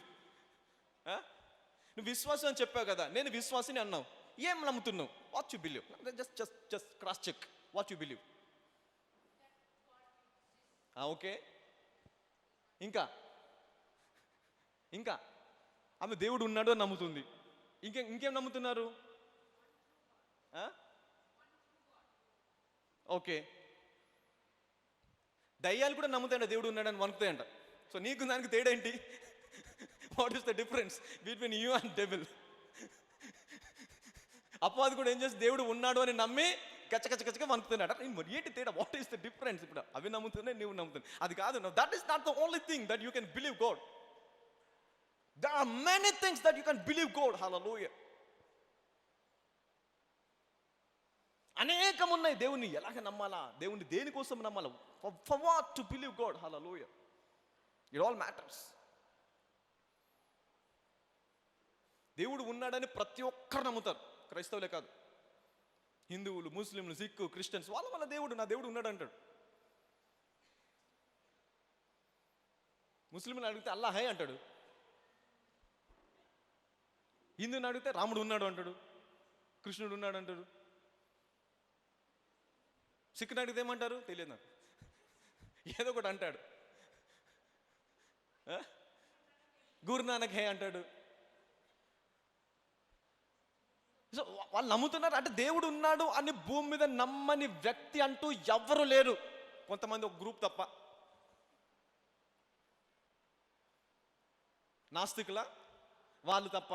నువ్వు విశ్వాసం అని చెప్పావు కదా, నేను విశ్వాసిని అన్నావు. ఏం నమ్ముతున్నావు? What you believe. Just cross check what you believe. Okay, ఇంకా ఆమె దేవుడు ఉన్నాడు అని నమ్ముతుంది. ఇంకేం నమ్ముతున్నారు? ఓకే, దయ్యాలు కూడా నమ్ముతాయంట దేవుడు ఉన్నాడని వణుకుతాయంట. సో నీకు దానికి తేడా ఏంటి? What is the difference between you and devil? అపవాది కూడా ఏం చేసి దేవుడు ఉన్నాడు అని నమ్మి కచ్చకచ్చగా వణుకుతున్నాడు. ఏంటి తేడా? What is the difference? ఇప్పుడు అవి నమ్ముతున్నాయి, నువ్వు నమ్ముతున్నాయి. అది కాదు. That is not the only thing that you can believe God. There are many things that you can believe God. హల్లెలూయా. అనేకం ఉన్నాయి. దేవుణ్ణి ఎలాగ నమ్మాలా, దేవుణ్ణి దేనికోసం నమ్మాలా, for what to believe God. హల్లెలూయా. It all matters. దేవుడు ఉన్నాడని ప్రతి ఒక్కరు నమ్ముతారు, క్రైస్తవులే కాదు. హిందువులు, ముస్లింలు, సిక్కు, క్రిస్టియన్స్ వాళ్ళ దేవుడు, నా దేవుడు ఉన్నాడు అంటాడు. ముస్లింని అడిగితే అల్లా హై అంటాడు, హిందువుని అడిగితే రాముడు ఉన్నాడు అంటాడు, కృష్ణుడు ఉన్నాడు అంటాడు. సిక్కుని అడిగితే ఏమంటారు తెలియదు నాకు, ఏదో ఒకటి అంటాడు. గురునానక్ హై అంటాడు. సో వాళ్ళు నమ్ముతున్నారు. అంటే దేవుడు ఉన్నాడు అని భూమి మీద నమ్మని వ్యక్తి అంటూ ఎవ్వరు లేరు, కొంతమంది ఒక గ్రూప్ తప్ప. నాస్తికుల వాళ్ళు తప్ప.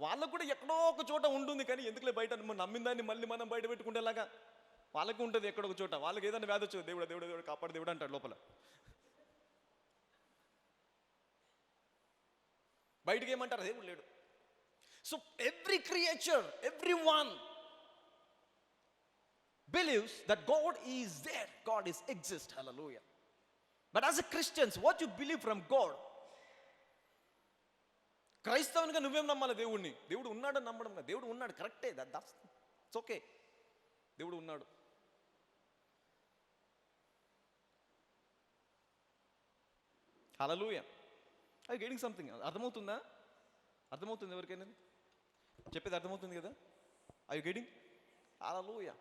వాళ్ళకు కూడా ఎక్కడో ఒక చోట ఉంటుంది, కానీ ఎందుకులే బయట నమ్మిన దాన్ని మళ్ళీ మనం బయట పెట్టుకుంటేలాగా వాళ్ళకి ఉంటుంది ఎక్కడో ఒక చోట. వాళ్ళకి ఏదైనా వ్యాధి వచ్చి దేవుడు దేవుడు దేవుడు కాపాడు దేవుడు అంటాడు లోపల. బయటకి ఏమంటారు? దేవుడు లేడు. So every creature, everyone believes that God is there, God is exist. Hallelujah. But as a Christians, what you believe from God? క్రైస్తవునిగా నువ్వేం నమ్మాలి? దేవుడిని. దేవుడు ఉన్నాడని నమ్మడం. దేవుడు ఉన్నాడు, కరెక్టే, దట్స్ ఇట్స్ ఓకే. దేవుడు ఉన్నాడు. హల్లెలూయా. I getting something? అర్థమవుతుందా? అర్థమవుతుంది ఎవరికైనా? చెప్పేది అర్థమవుతుంది కదా? I you getting? హల్లెలూయా.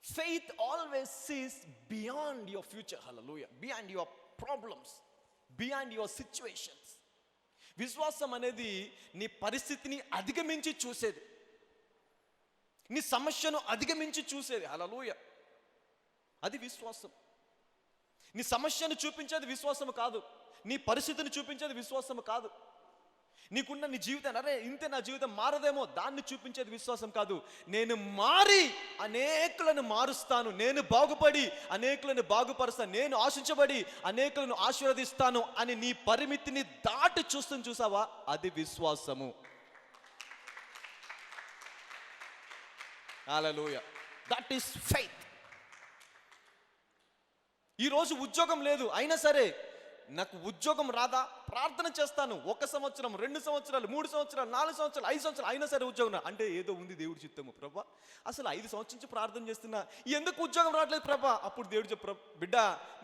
Faith always sees beyond your future. Hallelujah. Beyond your problems, beyond your situations. విశ్వాసం అనేది నీ పరిస్థితిని అధిగమించి చూసేది, నీ సమస్యను అధిగమించి చూసేది. హల్లెలూయా. అది విశ్వాసం. నీ సమస్యను చూపించేది విశ్వాసము కాదు, నీ పరిస్థితిని చూపించేది విశ్వాసము కాదు, నీకున్న నీ జీవితాన్ని అరే ఇంతే నా జీవితం మారదేమో దాన్ని చూపించేది విశ్వాసం కాదు. నేను మారి అనేకులను మారుస్తాను, నేను బాగుపడి అనేకులను బాగుపరుస్తాను, నేను ఆశించబడి అనేకులను ఆశీర్వదిస్తాను అని నీ పరిమితిని దాటి చూస్తుంది చూసావా, అది విశ్వాసము. హల్లెలూయా. That is faith. ఈరోజు ఉద్యోగం లేదు, అయినా సరే నాకు ఉద్యోగం రాదా, ప్రార్థన చేస్తాను. 1 సంవత్సరం, 2 సంవత్సరాలు, 3 సంవత్సరాలు, 4 సంవత్సరాలు, 5 సంవత్సరాలు అయినా సరే ఉద్యోగం అంటే ఏదో ఉంది దేవుడి చిత్తము. ప్రభా అసలు 5 సంవత్సరం నుంచి ప్రార్థన చేస్తున్నా, ఎందుకు ఉద్యోగం రావట్లేదు ప్రభా? అప్పుడు దేవుడు చెప్పు, బిడ్డ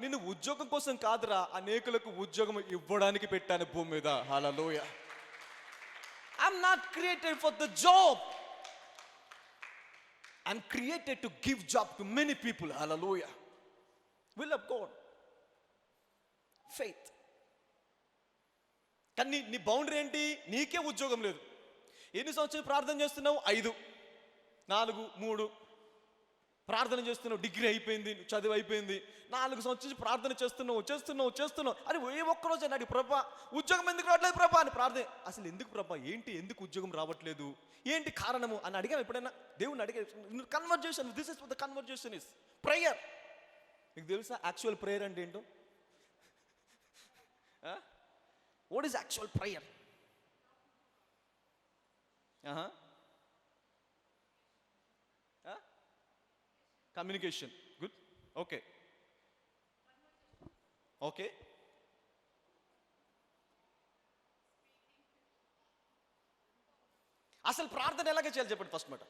నిన్ను ఉద్యోగం కోసం కాదురా, అనేకులకు ఉద్యోగం ఇవ్వడానికి పెట్టాను భూమి మీద. హల్లెలూయా. I'm not created for the job, I'm created to give job to many people. హల్లెలూయా. Will of God, faith. కానీ నీ బౌండరీ ఏంటి? నీకే ఉద్యోగం లేదు. ఎన్ని సంవత్సరాలు ప్రార్థన చేస్తున్నావు? 5, 4, 3 ప్రార్థన చేస్తున్నావు. డిగ్రీ అయిపోయింది, చదువు అయిపోయింది, 4 సంవత్సరాలు ప్రార్థన చేస్తున్నావు అని ఏ ఒక్కరోజు అన్నాడు ప్రభా ఉద్యోగం ఎందుకు రావట్లేదు ప్రభా అని ప్రార్థన. అసలు ఎందుకు ప్రభా, ఏంటి, ఎందుకు ఉద్యోగం రావట్లేదు, ఏంటి కారణము అని అడిగాను ఎప్పుడైనా? దేవుని అడిగా. Conversation, this is the conversation is prayer. మీకు తెలుసా యాక్చువల్ ప్రేయర్ అంటే ఏంటో? What is actual prayer? Communication. Good. Okay. అసలు ప్రార్థన ఎలాగ చేయాలి చెప్పండి ఫస్ట్ మాట.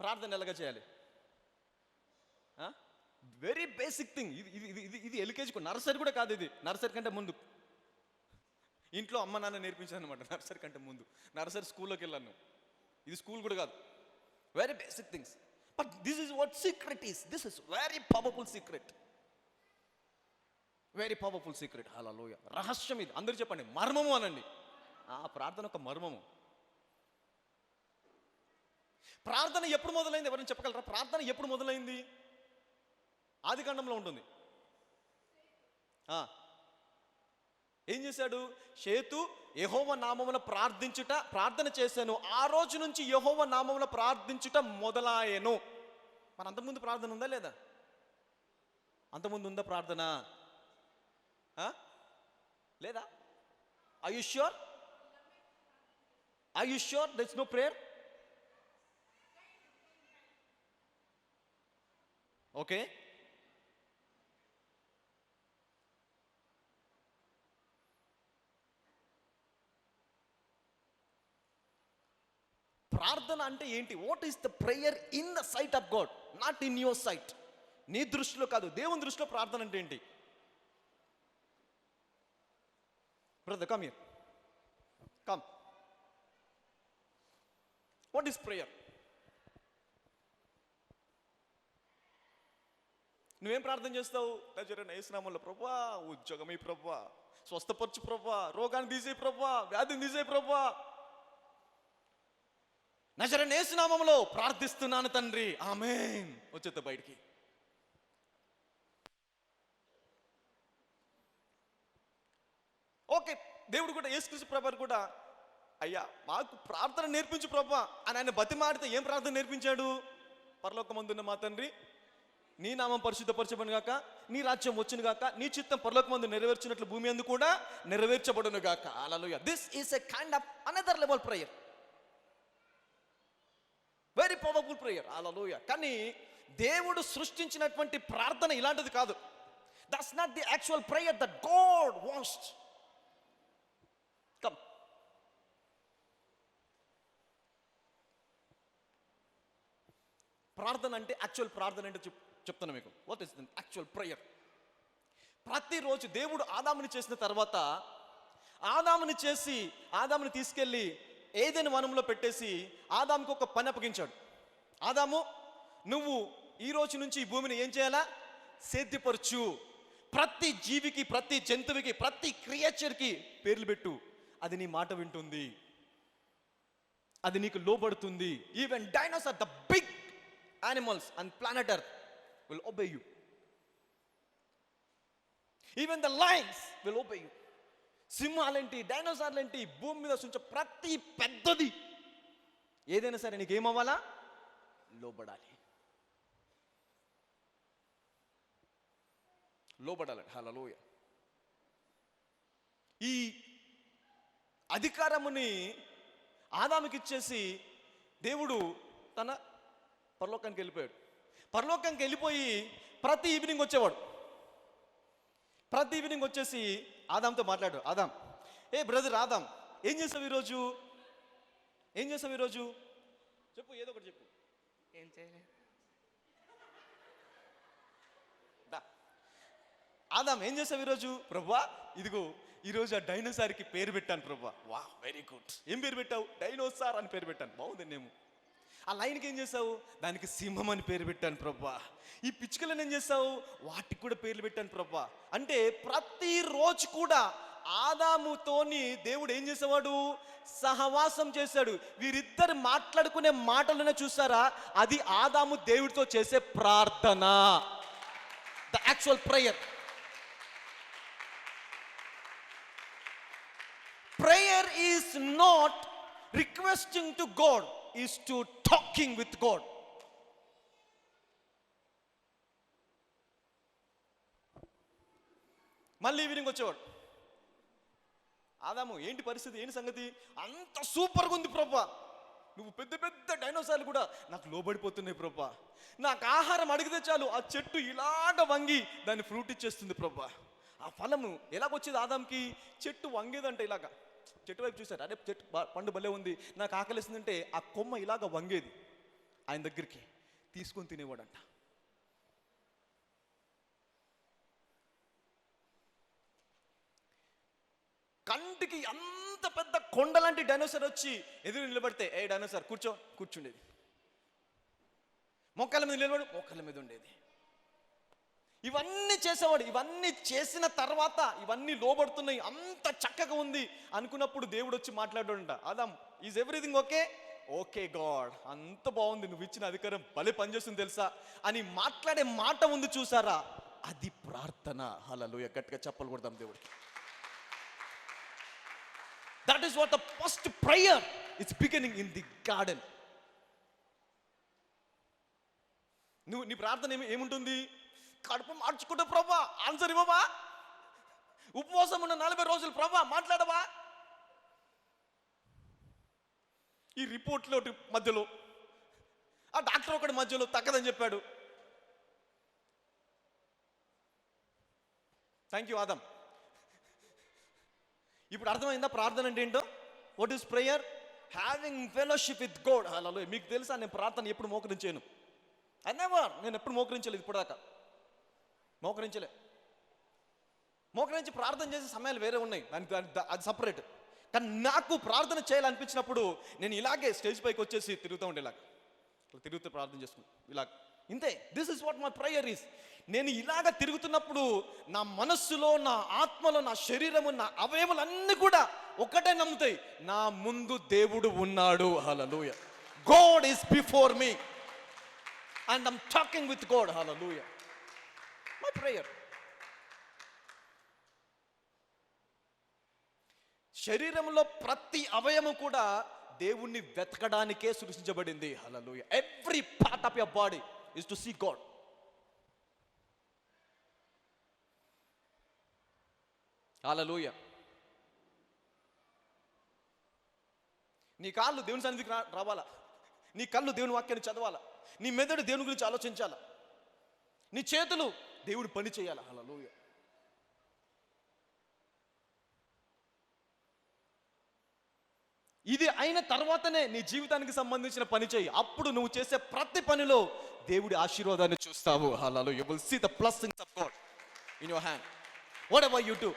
ప్రార్థన ఎలాగ చేయాలి? Very basic thing. ఇది ఎల్కేజీ, నర్సరీ కూడా కాదు. ఇది నర్సరీ కంటే ముందు ఇంట్లో అమ్మ నాన్న నేర్పించాను అనమాట. నర్సరీ కంటే ముందు, నర్సరీ స్కూల్లోకి వెళ్ళాను. ఇది స్కూల్ కూడా కాదు. Very basic things. But this is what secret is. This is very powerful secret. Very powerful secret. హల్లెలూయా. రహస్యం ఇది. అందరూ చెప్పండి, మర్మము అనండి. ఆ ప్రార్థన ఒక మర్మము. ప్రార్థన ఎప్పుడు మొదలైంది? ఎవరైనా చెప్పగలరా? ప్రార్థన ఎప్పుడు మొదలైంది? ఆదికాండంలో ఉంటుంది. ఆ, ఏం చేశాడు? షేతు యెహోవా నామమున ప్రార్థన చేశాను, ఆ రోజు నుంచి యెహోవా నామమున ప్రార్థించుట మొదలాయెను. మరి అంతకుముందు ప్రార్థన ఉందా లేదా? అంతకుముందు ఉందా ప్రార్థన? లేదా? Are you sure? Are you sure there's no prayer? Okay. ప్రార్థన అంటే ఏంటి? What is the prayer in the sight of God, not in your sight. నీ దృష్టిలో కాదు, దేవుని దృష్టిలో ప్రార్థన అంటే ఏంటి? Brother come here, come. What is prayer? నువ్వేం ప్రార్థన చేస్తావు? నజరేయుడైన యేసు నామములో ప్రభువా ఉద్యోగం ఇయ్యి ప్రభువా, స్వస్థపరచు ప్రభువా, రోగాన్ని తీసేయి ప్రభువా, వ్యాధిని తీసేయి ప్రభువా. నజరేయుడైన యేసు నామములో ప్రార్థిస్తున్నాను తండ్రి, ఆమేన్. వచ్చేద్దా బయటికి. ఓకే, దేవుడు కూడా యేసుక్రీస్తు ప్రభువు కూడా అయ్యా మాకు ప్రార్థన నేర్పించు ప్రభువా అని ఆయన బతిమాడితే ఏం ప్రార్థన నేర్పించాడు? పరలోకమందున్న మా తండ్రి, నీ నామం పరిశుద్ధపరచబడును గాక, నీ రాజ్యం వచ్చును గాక, నీ చిత్తం పరలోకమందు నెరవేర్చినట్లు భూమి యందు కూడా నెరవేర్చబడును గాక. హల్లెలూయా. This is a kind of another level prayer, very powerful prayer. హల్లెలూయా. కానీ దేవుడు సృష్టించినటువంటి ప్రార్థన ఇలాంటిది కాదు. That's not the actual prayer that God wants. Come. ప్రార్థన అంటే, యాక్చువల్ ప్రార్థన అంటే చెప్తాను మీకు. What is the actual prayer? ప్రతిరోజు దేవుడు ఆదాముని చేసిన తర్వాత, ఆదాముని తీసుకెళ్ళి ఏదైనా వనంలో పెట్టేసి ఆదాముకు ఒక పని అప్పగించాడు. ఆదాము, నువ్వు ఈ రోజు నుంచి ఈ భూమిని ఏం చేయాలా? సేద్యపరచు. ప్రతి జీవికి, ప్రతి జంతువుకి, ప్రతి క్రియేచర్కి పేర్లు పెట్టు. అది నీ మాట వింటుంది, అది నీకు లోబడుతుంది. Even dinosaur, the big animals on planet earth will obey you. Even the lions will obey you. సింహాలేంటి, డైనోసార్లేంటి, భూమి మీద ఉంచే ప్రతి పెద్దది ఏదైనా సరే నీకు ఏమవ్వాలా? లోబడాలి. హల్లెలూయా. ఈ అధికారముని ఆదాముకి ఇచ్చేసి దేవుడు తన పరలోకానికి వెళ్ళిపోయాడు. పరలోకానికి వెళ్ళిపోయి ప్రతి ఈవినింగ్ వచ్చేవాడు. ప్రతి ఈవినింగ్ వచ్చేసి ఆదాంతో మాట్లాడు. ఆదాం, ఏ బ్రదర్ ఆదాం, ఏం చేసావు ఈరోజు? ఏం చేసావు ఈరోజు? చెప్పు, ఏదో ఒకటి చెప్పు. ఏం చేయలేదు. ఆదాం, ఏం చేసావు ఈరోజు? ప్రభువా, ఇదిగో ఈరోజు ఆ డైనోసార్కి పేరు పెట్టాను ప్రభువా. వా, వెరీ గుడ్. ఏం పేరు పెట్టావు? డైనోసార్ అని పేరు పెట్టాను. బాగుంది నేము. ఆ లైన్కి ఏం చేసావు? దానికి సింహం అని పేరు పెట్టాను ప్రభువా. ఈ పిచ్చుకలను ఏం చేసావు? వాటికి కూడా పేర్లు పెట్టాను ప్రభువా. అంటే ప్రతిరోజు కూడా ఆదాముతోని దేవుడు ఏం చేసేవాడు? సహవాసం చేశాడు. వీరిద్దరు మాట్లాడుకునే మాటలను చూసారా? అది ఆదాము దేవుడితో చేసే ప్రార్థన, the actual prayer. Prayer is not requesting to God, is to talking with God. మళ్ళీ ఈవినింగ్ వచ్చేవాడు. ఆదాము, ఏంటి పరిస్థితి, ఏంటి సంగతి? అంత సూపర్గా ఉంది ప్రభా, నువ్వు పెద్ద పెద్ద డైనోసార్లు కూడా నాకు లోబడిపోతున్నాయి ప్రభా. నాకు ఆహారం అడిగితే చాలు ఆ చెట్టు ఇలాగ వంగి దాన్ని ఫ్రూట్ ఇచ్చేస్తుంది ప్రభా. ఆ ఫలము ఎలాగొచ్చేది ఆదాంకి? చెట్టు వంగేదంట ఇలాగా. చెట్టు వైపు చూశారు, అదే చెట్టు పండు భలే ఉంది, నాకు ఆకలిస్తుందంటే ఆ కొమ్మ ఇలాగ వంగేది, ఆయన దగ్గరికి తీసుకొని తినేవాడంట. కంటికి అంత పెద్ద కొండలాంటి డైనోసార్ వచ్చి ఎదురు నిలబడితే, ఏ డైనోసార్ కూర్చో, కూర్చుండేది. మొక్కల మీద నిలబడి, మొక్కల మీద ఉండేది. ఇవన్నీ చేసేవాడు. ఇవన్నీ చేసిన తర్వాత ఇవన్నీ లోబడుతున్నాయి, అంత చక్కగా ఉంది అనుకున్నప్పుడు దేవుడు వచ్చి మాట్లాడాడంట. Adam, is everything okay? Okay God, అంత బాగుంది, నువ్వు ఇచ్చిన అధికారం భలే పనిచేస్తుంది తెలుసా అని మాట్లాడే మాట ఉంది చూసారా? అది ప్రార్థన. హల్లెలూయా, గట్టిగా చప్పలు కొడదాం దేవుడికి. That is what the first prayer it's beginning in the garden. నీ ప్రార్థన ఏముంటుంది? కడుపు మార్చుకుంటే ప్రభా ఆన్సర్ ఇవ్వవా? ఉపవాసం ఉన్న 40 రోజులు ప్రభా మాట్లాడవా? ఈ రిపోర్ట్లో మధ్యలో ఆ డాక్టర్ ఒకటి మధ్యలో తగ్గదని చెప్పాడు. Thank you Adam. ఇప్పుడు అర్థమైందా ప్రార్థన అంటే ఏంటో? What is prayer? Having fellowship with God. హల్లెలూయా. మీకు తెలుసా నేను ప్రార్థన ఎప్పుడు మోకరించాను? నేను ఎప్పుడు మోకరించలేదు, ఇప్పుడు దాకా మోకరించి ప్రార్థన చేసే సమయాలు వేరే ఉన్నాయి, అది సపరేట్. కానీ నాకు ప్రార్థన చేయాలనిపించినప్పుడు నేను ఇలాగే స్టేజ్ పైకి వచ్చేసి తిరుగుతూ ఉండే, ఇలాగ తిరుగుతూ ప్రార్థన చేసుకుంటాను, ఇలాగ ఇంతే. This is what my prayer is. నేను ఇలాగ తిరుగుతున్నప్పుడు నా మనస్సులో, నా ఆత్మలో, నా శరీరము, నా అవయవాలన్నీ కూడా ఒకటే నమ్ముతాయి, నా ముందు దేవుడు ఉన్నాడు. హల్లెలూయా. God is before me and I'm talking with God. Hallelujah. My prayer. శరీరంలో ప్రతి అవయవం కూడా దేవుణ్ణి వెతకడానికే సృష్టించబడింది. హల్లెలూయా. Every part of your body is to see God. హల్లెలూయా. నీ కాళ్ళు దేవుని సన్నిధికి రావాలా, నీ కళ్ళు దేవుని వాక్యాన్ని చదవాలా, నీ మెదడు దేవుని గురించి ఆలోచించాలా, నీ చేతులు దేవుడు పని చేయాలా. హల్లెలూయా. ఇది అయిన తర్వాతనే నీ జీవితానికి సంబంధించిన పని చేయి. అప్పుడు నువ్వు చేసే ప్రతి పనిలో దేవుడి ఆశీర్వాదాన్ని చూస్తావు. హల్లెలూయా. You will see the blessings of God in your hand whatever you do.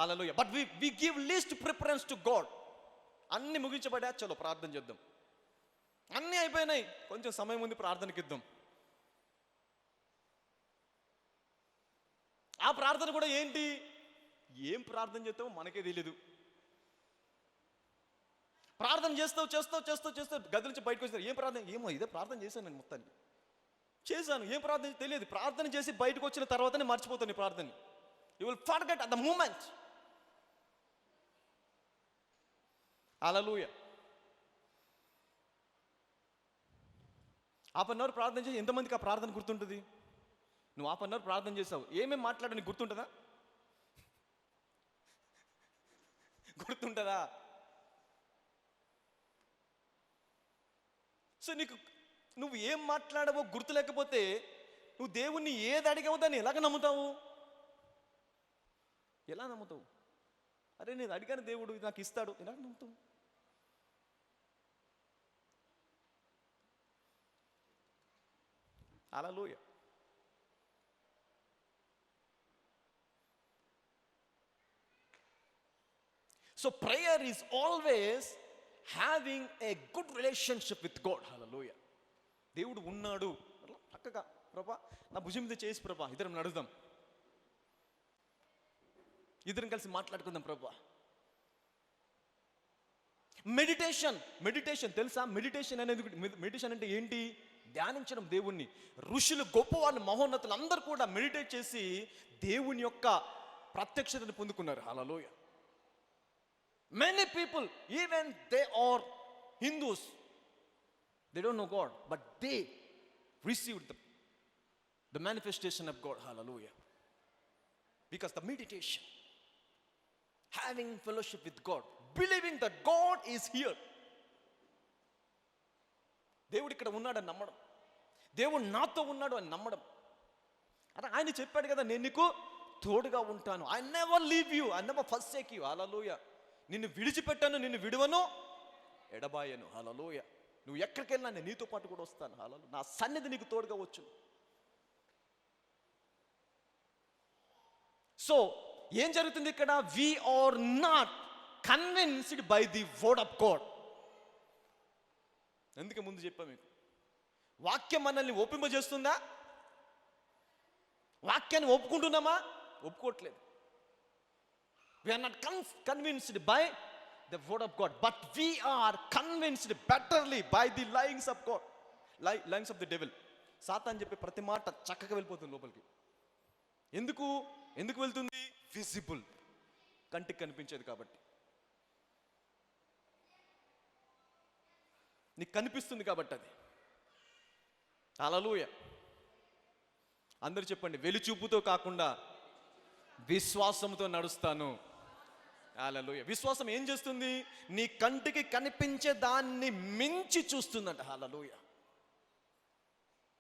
Hallelujah. But we give least preference to God. అన్ని ముగించబడా, చలో ప్రార్థన చేద్దాం. అన్నీ అయిపోయినాయి, కొంచెం సమయం ఉంది, ప్రార్థనకి ఇద్దాం. ఆ ప్రార్థన కూడా ఏంటి, ఏం ప్రార్థన చేస్తావో మనకే తెలియదు. ప్రార్థన చేస్తావు గది నుంచి బయటకు వస్తారు, ఏం ప్రార్థన, ఏమో ఇదే ప్రార్థన చేశాను నేను, మొత్తాన్ని చేశాను, ఏం ప్రార్థన తెలియదు. ప్రార్థన చేసి బయటకు వచ్చిన తర్వాతనే మర్చిపోతాను ఈ ప్రార్థన. You will forget at the moment. Hallelujah. Half ప్రార్థన చేసి ఎంతమందికి ఆ ప్రార్థన గుర్తుంటుంది? నువ్వు హాఫ్ ప్రార్థన చేసావు, ఏమేమి మాట్లాడ నీకు గుర్తుంటుందా? గుర్తుంటుందా? సో నువ్వు ఏం మాట్లాడవో గుర్తు లేకపోతే నువ్వు దేవుణ్ణి ఏది అడిగావో దాన్ని ఎలాగ నమ్ముతావు? ఎలా నమ్ముతావు? అరే నేను అడిగాను, దేవుడు నాకు ఇస్తాడు, ఎలా నమ్ముతావు? హల్లెలూయా. So prayer is always having a good relationship with God. Hallelujah. దేవుడు ఉన్నాడు, చక్కగా ప్రభా నా భుజం మీద చేసి ప్రభా ఇద్దరం నడుద్దాం, ఇద్దరం కలిసి మాట్లాడుకుందాం ప్రభా. మెడిటేషన్ తెలుసా? మెడిటేషన్ అంటే ఏంటి? ధ్యానించడం దేవుణ్ణి. ఋషులు, గొప్పవాళ్ళు, మహోన్నతులు అందరూ కూడా మెడిటేట్ చేసి దేవుని యొక్క ప్రత్యక్షతను పొందుకున్నారు. హల్లెలూయా. Many people, even they are Hindus, they don't know God, but they received the manifestation of God. Hallelujah. Because the meditation, having fellowship with God, believing that God is here. దేవుడు ఇక్కడ ఉన్నాడని నమ్మడం, దేవుడు నాతో ఉన్నాడు అని నమ్మడం. అదే ఆయన చెప్పాడు కదా, నేను నీకు తోడుగా ఉంటాను. I never leave you, I never forsake you. హల్లెలూయా. నిన్ను విడిచిపెట్టాను, నిన్ను విడువను, ఎడబాయను. హల్లెలూయా. నువ్వు ఎక్కడికి వెళ్ళినా నేను నీతో పాటు కూడా వస్తాను. హల్లెలూయా. నా సన్నిధి నీకు తోడుగా వచ్చు. సో ఏం జరుగుతుంది ఇక్కడ? We are not convinced by the word of God. ఎందుకు ముందు చెప్పా మీకు, వాక్యం మనల్ని ఒప్పింపజేస్తుందా? వాక్యాన్ని ఒప్పుకుంటున్నామా? ఒప్పుకోవట్లేదు. We are not convinced by the word of God, but we are convinced betterly by the lyings of God. Lungs of the devil. సాతాను చెప్పే ప్రతి మాట చక్కగా వెళ్ళిపోతుంది లోపలికి. ఎందుకు ఎందుకు వెళ్తుంది? విజిబుల్, కంటికి కనిపించేది కాబట్టి. నీకు కనిపిస్తుంది కాబట్టి అది. హల్లెలూయా. అందరూ చెప్పండి, వెలిచూపుతో కాకుండా విశ్వాసంతో నడుస్తాను. హల్లెలూయా. విశ్వాసం ఏం చేస్తుంది? నీ కంటికి కనిపించే దాన్ని మించి చూస్తుందంట. హల్లెలూయా.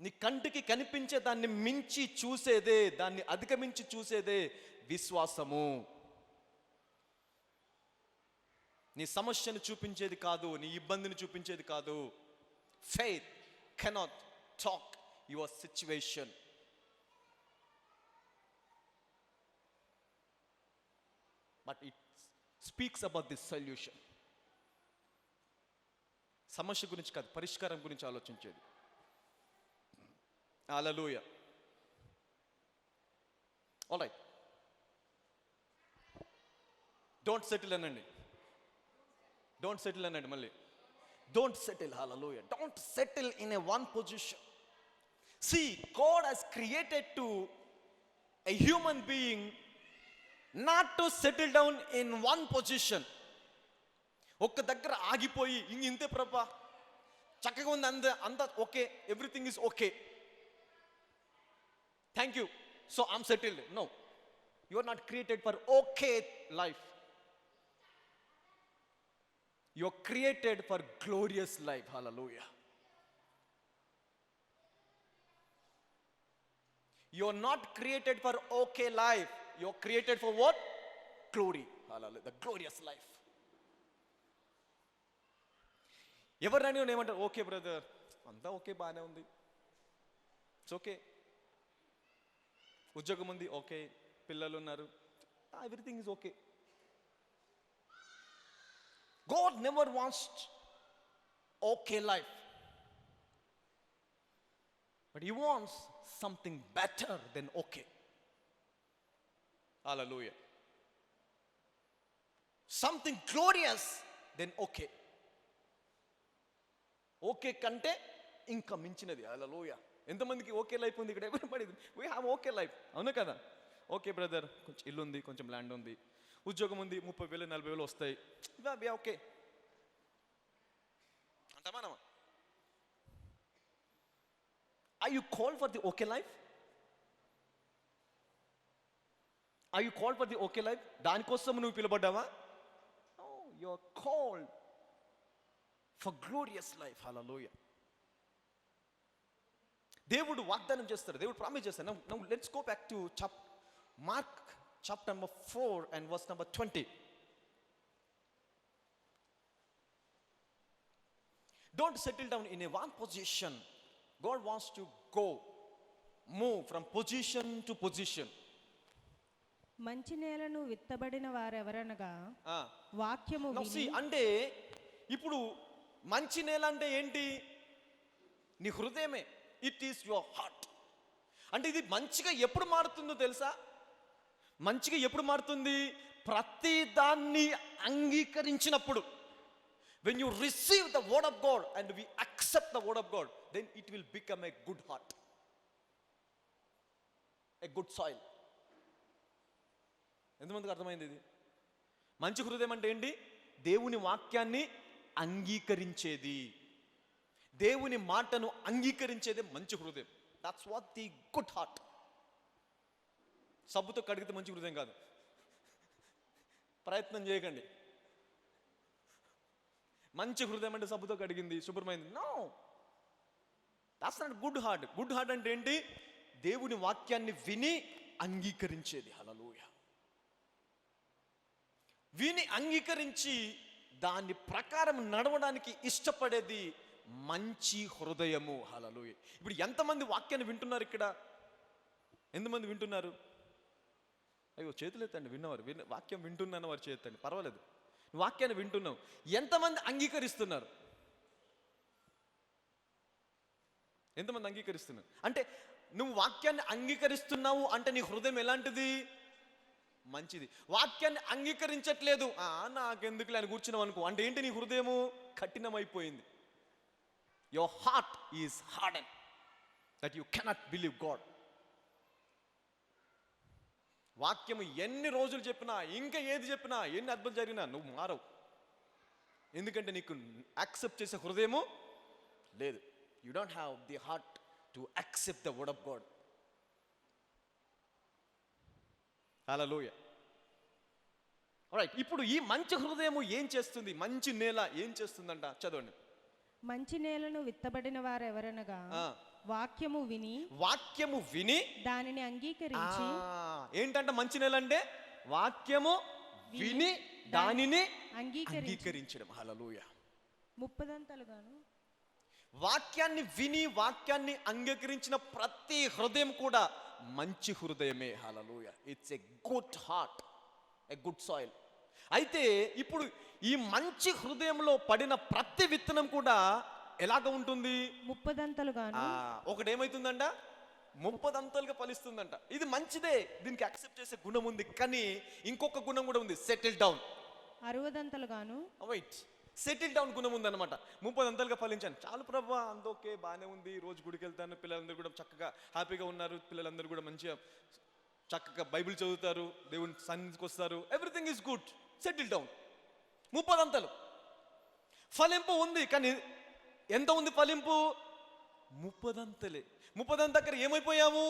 నీ కంటికి కనిపించే దాన్ని మించి చూసేదే, దాన్ని అధిగమించి చూసేదే విశ్వాసము. నీ సమస్యను చూపించేది కాదు, నీ ఇబ్బందిని చూపించేది కాదు. Faith cannot talk your situation. But it speaks about the solution. సమస్య గురించి కాదు, పరిష్కారం గురించి ఆలోచించేది. హల్లెలూయా. ఆల్రైట్, డోంట్ సెటిల్ అనండి. డోంట్ సెటిల్ అనండి మళ్ళీ. Don't settle. Hallelujah. Don't settle in a one position. See, God has created to a human being not to settle down in one position. ఒక్క దగ్గర ఆగిపోయి ఇంతే ప్రభా, చక్కగా ఉంది, అంత okay, everything is okay, thank you, so I'm settled. No, you are not created for okay life. You are created for glorious life. Hallelujah. You are not created for okay life. You are created for what? Glory. Hallelujah. The glorious life. ఎవరైనా ఏమంటారు? Okay brother, అంతా okay, బాగానే ఉంది, it's okay, ఉద్యోగం ఉంది, okay, పిల్లలు ఉన్నారు, everything is okay. God never wants okay life, but He wants something better than okay. Hallelujah. Something glorious than okay. Okay కంటే ఇంకా మించినది. హల్లెలూయా. ఎంతమందికి ఓకే లైఫ్ ఉంది ఇక్కడ? Everybody we have okay life, అవును కదా? ఓకే బ్రదర్, కొంచెం ఇల్లు ఉంది, కొంచెం ల్యాండ్ ఉంది, ఉద్యోగం ఉంది, 30,000 40,000 వస్తాయి, ఓకే అంటామా? Are you called for the okay life? Are you called for the okay life? దానికోసం నువ్వు పిలువబడ్డావా? No, you are called for glorious life. Hallelujah. దేవుడు వాగ్దానం చేస్తాడు, దేవుడు ప్రామిస్ చేస్తాడు. Now let's go back to Mark chapter number 4 and verse number 20. Don't settle down in a one position. God wants to move from position to position. మంచి నేలను విత్తబడిన వారెవరనగా వాక్యము విని. అంటే ఇప్పుడు మంచి నేల అంటే ఏంటి? నీ హృదయమే. It is your heart. అంటే ఇది మంచిగా ఎప్పుడు మారుతుందో తెలుసా? మంచిగా ఎప్పుడు మారుతుంది? ప్రతి దాన్ని అంగీకరించినప్పుడు. When you receive the word of God and we accept the word of God, then it will become a good heart, a good soil. ఎంతమందికి అర్థమైంది ఇది? మంచి హృదయం అంటే ఏంటి? దేవుని వాక్యాన్ని అంగీకరించేది, దేవుని మాటను అంగీకరించేదే మంచి హృదయం. That's what the good heart. సబ్బుతో కడిగితే మంచి హృదయం కాదు, ప్రయత్నం చేయకండి. మంచి హృదయం అంటే సబ్బుతో కడిగింది, శుభ్రమైంది. No, that's not good heart. Good heart అంటే ఏంటి? దేవుని వాక్యాన్ని విని అంగీకరించేది. హల్లెలూయా. విని అంగీకరించి దాని ప్రకారం నడవడానికి ఇష్టపడేది మంచి హృదయము. హల్లెలూయా. ఇప్పుడు ఎంతమంది వాక్యాన్ని వింటున్నారు ఇక్కడ? ఎంతమంది వింటున్నారు? అయ్యో చేతులు ఎత్తండి విన్నవారు. వాక్యం వింటున్నాను వారు చేతండి, పర్వాలేదు. వాక్యాన్ని వింటున్నావు. ఎంతమంది అంగీకరిస్తున్నారు? ఎంతమంది అంగీకరిస్తున్నారు? అంటే నువ్వు వాక్యాన్ని అంగీకరిస్తున్నావు అంటే నీ హృదయం ఎలాంటిది? మంచిది. వాక్యాన్ని అంగీకరించట్లేదు, నాకెందుకులే అని కూర్చున్నావు అనుకో, అంటే ఏంటి? నీ హృదయము కఠినమైపోయింది. Your heart is harden that you cannot believe God. వాక్యము ఎన్ని రోజులు చెప్పినా, ఇంకా ఏది చెప్పినా, ఎన్ని అద్భుతం జరిగినా నువ్వు మారవు. ఎందుకంటే నీకు యాక్సెప్ట్ చేసే హృదయము లేదు. You don't have the heart to accept the word of God. Hallelujah. Right, ఇప్పుడు ఈ మంచి హృదయము ఏం చేస్తుంది? మంచి నేల ఏం చేస్తుందంట? చదవండి. మంచి నేలను విత్తబడిన వారెవరనగా వాక్యము విని దానిని అంగీకరించి. ఏంటంటే మంచి నేల అంటే వాక్యము విని దానిని అంగీకరించడం. హల్లెలూయా. 30 వాక్యాన్ని విని వాక్యాన్ని అంగీకరించిన ప్రతి హృదయం కూడా మంచి హృదయమే. హల్లెలూయా. It's a good heart, a good soil. అయితే ఇప్పుడు ఈ మంచి హృదయంలో పడిన ప్రతి విత్తనం కూడా ఎలాగ ఉంటుంది? 30 ఒకటి ఏమైతుందంట? 30 ఫలిస్తుందంట. ఇది మంచిదే, దీనికి యాక్సెప్ట్ చేసే గుణం ఉంది. కానీ ఇంకొక గుణం కూడా ఉంది, settle down. 60 weight, settle down గుణం ఉందన్నమాట. 30 ఫలించాను, చాలు ప్రభా, అంత ఓకే, బాగానే ఉంది, రోజు గుడికి వెళ్తాను, పిల్లలందరూ కూడా చక్కగా హ్యాపీగా ఉన్నారు, పిల్లలందరూ కూడా మంచిగా చక్కగా బైబిల్ చదువుతారు, దేవుని సన్నిధికి వస్తారు, everything is good. Settle down. 30 ఫలింపు ఉంది, కానీ ఎంత ఉంది ఫలింపు? 30. 30 దగ్గర ఏమైపోయాము?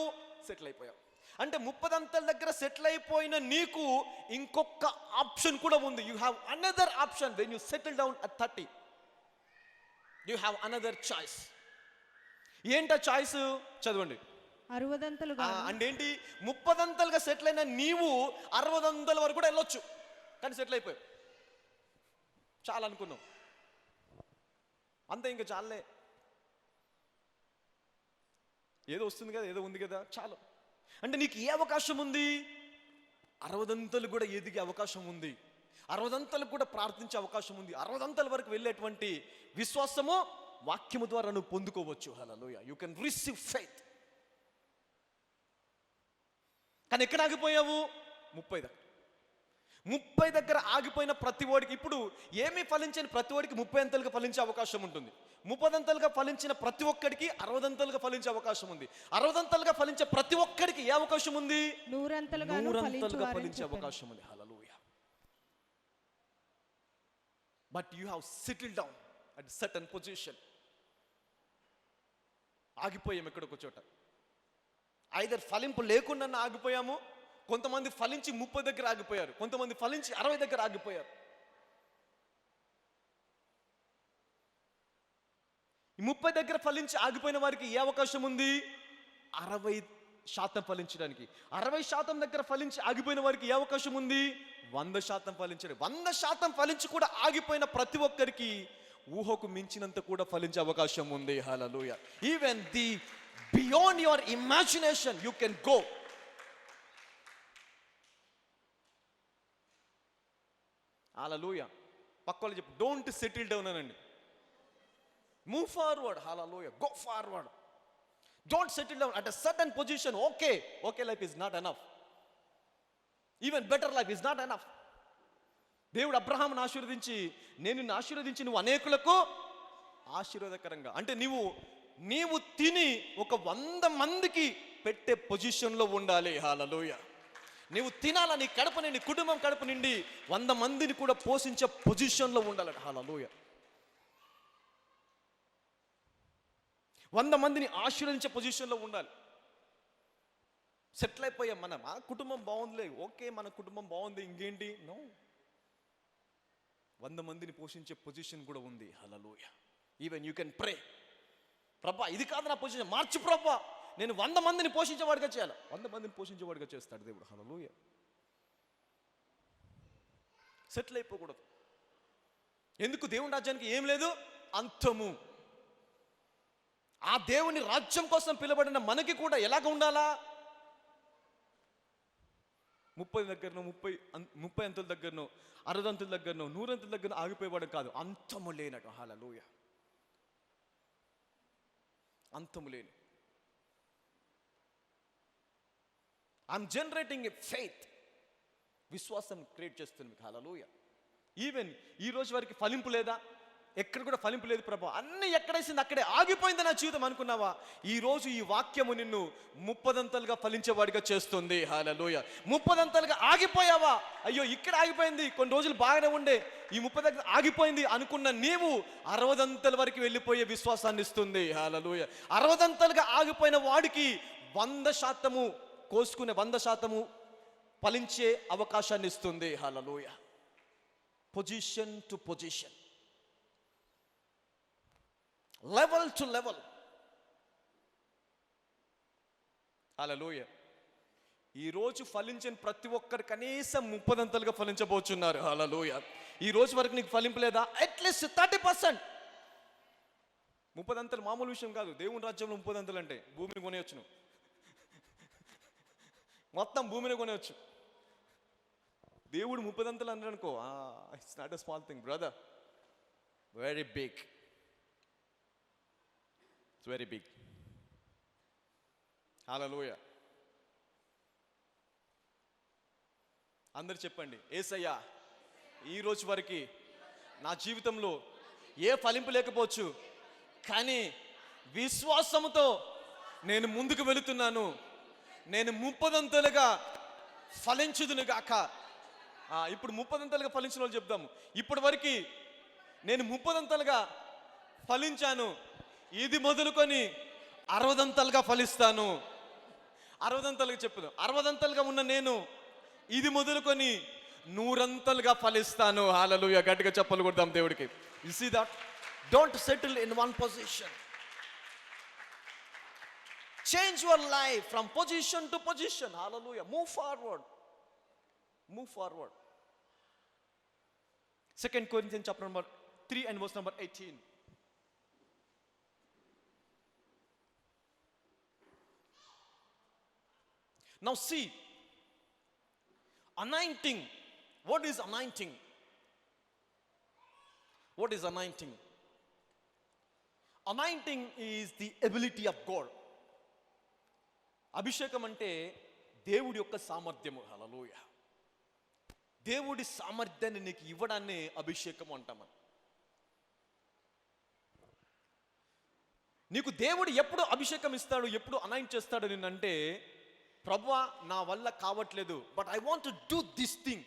సెటిల్ అయిపోయాము. అంటే 30 దగ్గర సెటిల్ అయిపోయిన నీకు ఇంకొక ఆప్షన్ కూడా ఉంది. You have another option. When you settle down at 30, you have another choice. ఏంటా చాయిస్? చదవండి. 60 అంటే ఏంటి? 30 సెటిల్ అయిన నీవు 60 వరకు కూడా వెళ్ళొచ్చు, కానీ సెటిల్ అయిపోయావు. చాలా అనుకున్నావు, అంతే, ఇంకా చాలే, ఏదో వస్తుంది కదా, ఏదో ఉంది కదా, చాలు. అంటే నీకు ఏ అవకాశం ఉంది? 60 కూడా ఎదిగే అవకాశం ఉంది, 60 కూడా ప్రార్థించే అవకాశం ఉంది, 60 వరకు వెళ్ళేటువంటి విశ్వాసము వాక్యము ద్వారా నువ్వు పొందుకోవచ్చు. హల్లెలూయా. You can receive faith. కానీ ఎక్కడ ఆగిపోయావు? 30 దగ్గర ఆగిపోయిన ప్రతి వాడికి ఇప్పుడు ఏమీ ఫలించని ప్రతి వాడికి 30 ఫలించే అవకాశం ఉంటుంది. 30 ఫలించిన ప్రతి ఒక్కడికి 60 ఫలించే అవకాశం ఉంది. 60 ఫలించే ప్రతి ఒక్కడికి ఏ అవకాశం ఉంది? 100 ఫలించే అవకాశం ఉంది. హల్లెలూయా. But you have settled down at certain position. ఆగిపోయాం ఎక్కడికో చోట. ఐదర్ ఫలింపు లేకుండా ఆగిపోయాము, కొంతమంది ఫలించి 30 దగ్గర ఆగిపోయారు, కొంతమంది ఫలించి 60 దగ్గర ఆగిపోయారు. ఈ 30 దగ్గర ఫలించి ఆగిపోయిన వారికి ఏ అవకాశం ఉంది? 60% ఫలించడానికి. 60% దగ్గర ఫలించి ఆగిపోయిన వారికి ఏ అవకాశం ఉంది? 100% ఫలించడానికి. 100% ఫలించి కూడా ఆగిపోయిన ప్రతి ఒక్కరికి ఊహకు మించినంత కూడా ఫలించే అవకాశం ఉంది. హల్లెలూయా. Even the beyond your imagination you can go. హల్లెలూయా. పక్కలో చెప్పు, డోంట్ సెటిల్ డౌన్ అనండి. Move forward. హల్లెలూయా. Go forward. Don't settle down at a certain position. Okay life is not enough. Even better life is not enough. దేవుడు అబ్రహామును ఆశీర్వదించి, నేను నిన్ను ఆశీర్వదించి నువ్వు అనేకులకు ఆశీర్వాదకరంగా, అంటే నీవు తిని ఒక 100 మందికి పెట్టే పొజిషన్లో ఉండాలి. హల్లెలూయా. నీవు తినాలా, నీ కడుపు నిండి, కుటుంబం కడుపు నిండి 100 మందిని కూడా పోషించే పొజిషన్లో ఉండాలి. హల్లెలూయా. 100 మందిని ఆశీర్వదించే పొజిషన్లో ఉండాలి. సెటిల్ అయిపోయాం మనం, ఆ కుటుంబం బాగుందిలే, ఓకే మన కుటుంబం బాగుంది, ఇంకేంటి? నో, 100 మందిని పోషించే పొజిషన్ కూడా ఉంది. హల్లెలూయా. ఈవెన్ యూ కెన్ ప్రే, ప్రభా ఇది కాదు నా పొజిషన్, మార్చు ప్రభా, నేను 100 మందిని పోషించేవాడిగా చేయాలి. 100 మందిని పోషించేవాడిగా చేస్తాడు దేవుడు. హల్లెలూయా. సెటిల్ అయిపోకూడదు. ఎందుకు? దేవుని రాజ్యానికి ఏం లేదు, అంతము. ఆ దేవుని రాజ్యం కోసం పిలబడిన మనకి కూడా ఎలాగ ఉండాలా? 30 దగ్గరనో 30 అంతుల దగ్గరనో 60 అంతుల దగ్గరనో 100 అంతుల దగ్గర ఆగిపోయేవాడు కాదు, అంతము లేనట్టు. హల్లెలూయా. అంతము లేని. I'm generating a faith. విశ్వాసం క్రియేట్ చేస్తుంది మీకు. హల్లెలూయా. ఈవెన్ ఈ రోజు వరకు ఫలింపు లేదా? ఎక్కడ కూడా ఫలింపు లేదు ప్రభా, అన్ని ఎక్కడేసింది అక్కడే ఆగిపోయింది నా జీవితం అనుకున్నావా? ఈ రోజు ఈ వాక్యము నిన్ను ముప్పదంతలుగా ఫలించేవాడిగా చేస్తుంది. హల్లెలూయా. ముప్పదంతలుగా ఆగిపోయావా? అయ్యో ఇక్కడ ఆగిపోయింది, కొన్ని రోజులు బాగానే ఉండే, ఈ 30 దగ్గర ఆగిపోయింది అనుకున్న నీవు 60 వరకు వెళ్ళిపోయే విశ్వాసాన్ని ఇస్తుంది. హల్లెలూయా. 60 ఆగిపోయిన వాడికి 100% కోసుకునే 100% ఫలించే అవకాశాన్ని ఇస్తుంది. హల్లెలూయా. Position to position, level to level. హల్లెలూయా. ఈరోజు ఫలించిన ప్రతి ఒక్కరు కనీసం 30 ఫలించబోతున్నారు. హల్లెలూయా. ఈ రోజు వరకు నీకు ఫలింపు లేదా? అట్లీస్ట్ 30%. 30 మామూలు విషయం కాదు. దేవుని రాజ్యంలో 30 అంటే భూమిని కొనేయచ్చు, నువ్వు మొత్తం భూమిని కొనేయచ్చు. దేవుడు 30 అన్నాడు అనుకో, it's not a small thing brother, very big. It's very big. హల్లెలూయా. అందరు చెప్పండి, యేసయ్యా ఈ రోజు వరకు నా జీవితంలో ఏ ఫలింపు లేకపోవచ్చు, కానీ విశ్వాసంతో నేను ముందుకు వెళుతున్నాను. నేను 30 ఫలించుదును గాక. ఇప్పుడు 30 ఫలించిన వాళ్ళు చెప్దాము. ఇప్పటి వరకు నేను 30 ఫలించాను, ఇది మొదలుకొని 60 ఫలిస్తాను. 60 చెప్పుదాం. 60 ఉన్న నేను ఇది మొదలుకొని 100 ఫలిస్తాను. హల్లెలూయా. గట్టిగా చెప్పలు కొడదాం దేవుడికి. You see that? Don't settle in one position. Change your life from position to position. Hallelujah. Move forward. Move forward. 2 Corinthians chapter number 3 and verse number 18. Now see, anointing. What is anointing? What is anointing? Anointing is the ability of God. అభిషేకం అంటే దేవుడి యొక్క సామర్థ్యము. హల్లెలూయా. దేవుడి సామర్థ్యాన్ని నీకు ఇవ్వడాన్ని అభిషేకం అంటాం. నీకు దేవుడు ఎప్పుడు అభిషేకం ఇస్తాడు, ఎప్పుడు అనాయింట్ చేస్తాడు నిన్నంటే, ప్రభువా నా వల్ల కావట్లేదు, but I want to do this thing,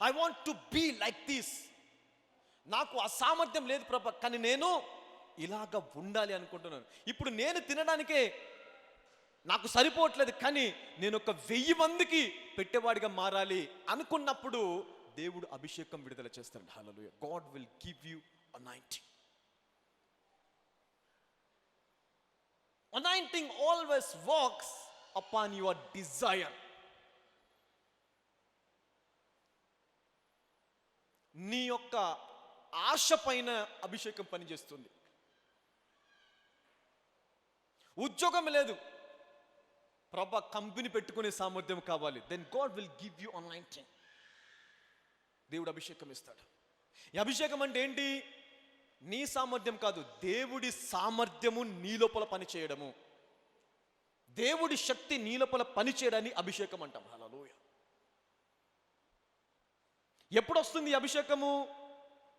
I want to be like this. నాకు ఆ సామర్థ్యం లేదు ప్రభా, కానీ నేను ఇలాగ ఉండాలి అనుకుంటున్నాను. ఇప్పుడు నేను తినడానికే నాకు సరిపోవట్లేదు, కానీ నేను ఒక 1000 మందికి పెట్టేవాడిగా మారాలి అనుకున్నప్పుడు దేవుడు అభిషేకం విడుదల చేస్తాడు. హల్లెలూయా. God will give you anointing. Anointing always works upon your desire. నీ యొక్క ఆశ పైన అభిషేకం పనిచేస్తుంది. ఉద్యోగం లేదు ప్రభా, కంపెనీ పెట్టుకునే సామర్థ్యం కావాలి, then God will give you anointing. దేవుడు అభిషేకం ఇస్తాడు. ఈ అభిషేకం అంటే ఏంటి? నీ సామర్థ్యం కాదు, దేవుడి సామర్థ్యము నీ లోపల పనిచేయడము, దేవుడి శక్తి నీ లోపల పనిచేయడాన్ని అభిషేకం అంటాం. హల్లెలూయా. ఎప్పుడు వస్తుంది ఈ అభిషేకము?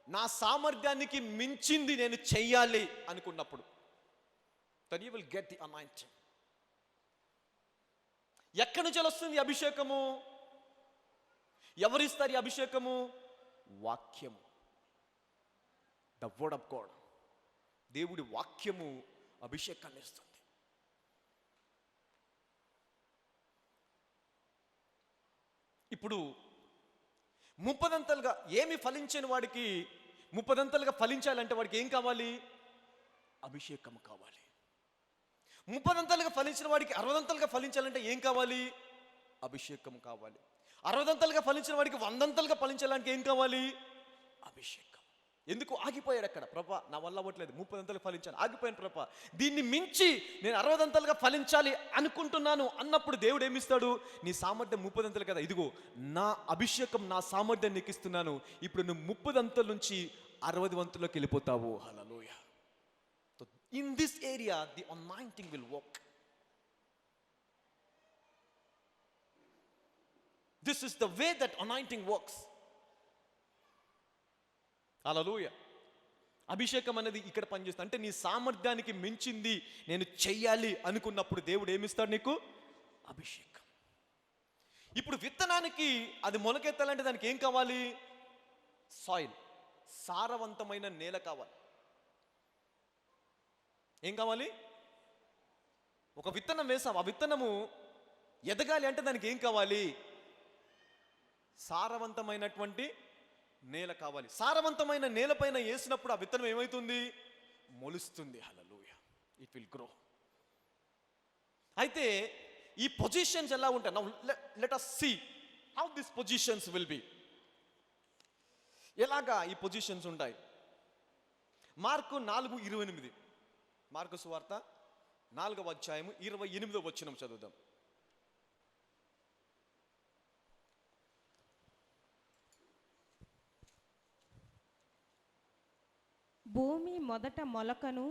నా సామర్థ్యానికి మించింది నేను చెయ్యాలి అనుకున్నప్పుడు, then you will get the anointing. ఎక్కడి నుంచి వస్తుంది ఈ అభిషేకము? ఎవరిస్తారు ఈ అభిషేకము? వాక్యము, ద వర్డ్ ఆఫ్ గాడ్. దేవుడి వాక్యము అభిషేకాన్ని ఇస్తుంది. ఇప్పుడు 30 ఏమి ఫలించని వాడికి 30 ఫలించాలంటే వాడికి ఏం కావాలి? అభిషేకం కావాలి. 30 ఫలించిన వాడికి 60 ఫలించాలంటే ఏం కావాలి? అభిషేకం కావాలి. 60 ఫలించిన వాడికి 100 ఫలించాలంటే ఏం కావాలి? అభిషేకం. ఎందుకు ఆగిపోయాడు అక్కడ? ప్రభా నా వల్ల అవ్వట్లేదు, 30 ఫలించాను, ఆగిపోయాను ప్రభా, దీన్ని మించి నేను 60 ఫలించాలి అనుకుంటున్నాను అన్నప్పుడు దేవుడు ఏమిస్తాడు? నీ సామర్థ్యం 30 కదా, ఇదిగో నా అభిషేకం, నా సామర్థ్యం నీకు ఇస్తున్నాను, ఇప్పుడు నువ్వు 30 నుంచి 60 వెళ్ళిపోతావు. హల్లెలూయా. In this area, the anointing will work. This is the way that anointing works. హల్లెలూయా. అభిషేకం అనేది ఇక్కడ పనిచేస్తుంది. అంటే నీ సామర్థ్యానికి మించింది నేను చెయ్యాలి అనుకున్నప్పుడు దేవుడు ఏమిస్తాడు నీకు? అభిషేకం. ఇప్పుడు విత్తనానికి అది మొలకెత్తాలంటే దానికి ఏం కావాలి? సాయిల్, సారవంతమైన నేల కావాలి. ఏం కావాలి? ఒక విత్తనం వేసాం, ఆ విత్తనము ఎదగాలి అంటే దానికి ఏం కావాలి? సారవంతమైనటువంటి నేల కావాలి. సారవంతమైన నేలపైన వేసినప్పుడు ఆ విత్తనం ఏమవుతుంది? మొలుస్తుంది. హల్లెలూయా. It will grow. అయితే ఈ పొజిషన్స్ ఎలా ఉంటాయి? Now let us see how these positions will be. ఎలాగా ఈ పొజిషన్స్ ఉంటాయి? మార్కు 4:28, మార్కు సువార్త 4వ అధ్యాయము 28వ వచనం చదువుదాం. భూమి మొదట మొలకను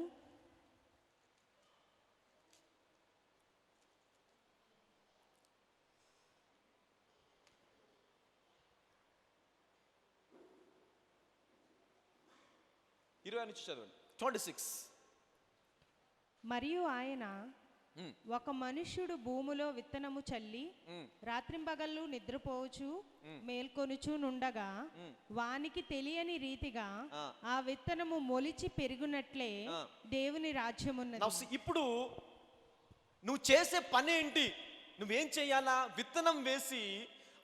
నుంచి చదవండి. 26. మరియు ఆయన ఒక మనుష్యుడు భూమిలో విత్తనము చల్లి రాత్రింబగళ్ళు నిద్రపోవచ్చు మేల్కొనుచు నుండగా వానికి తెలియని రీతిగా ఆ విత్తనము మొలిచి పెరుగునట్లే దేవుని రాజ్యమున్నది. ఇప్పుడు నువ్వు చేసే పని ఏంటి? నువ్వేం చేయాలా? విత్తనం వేసి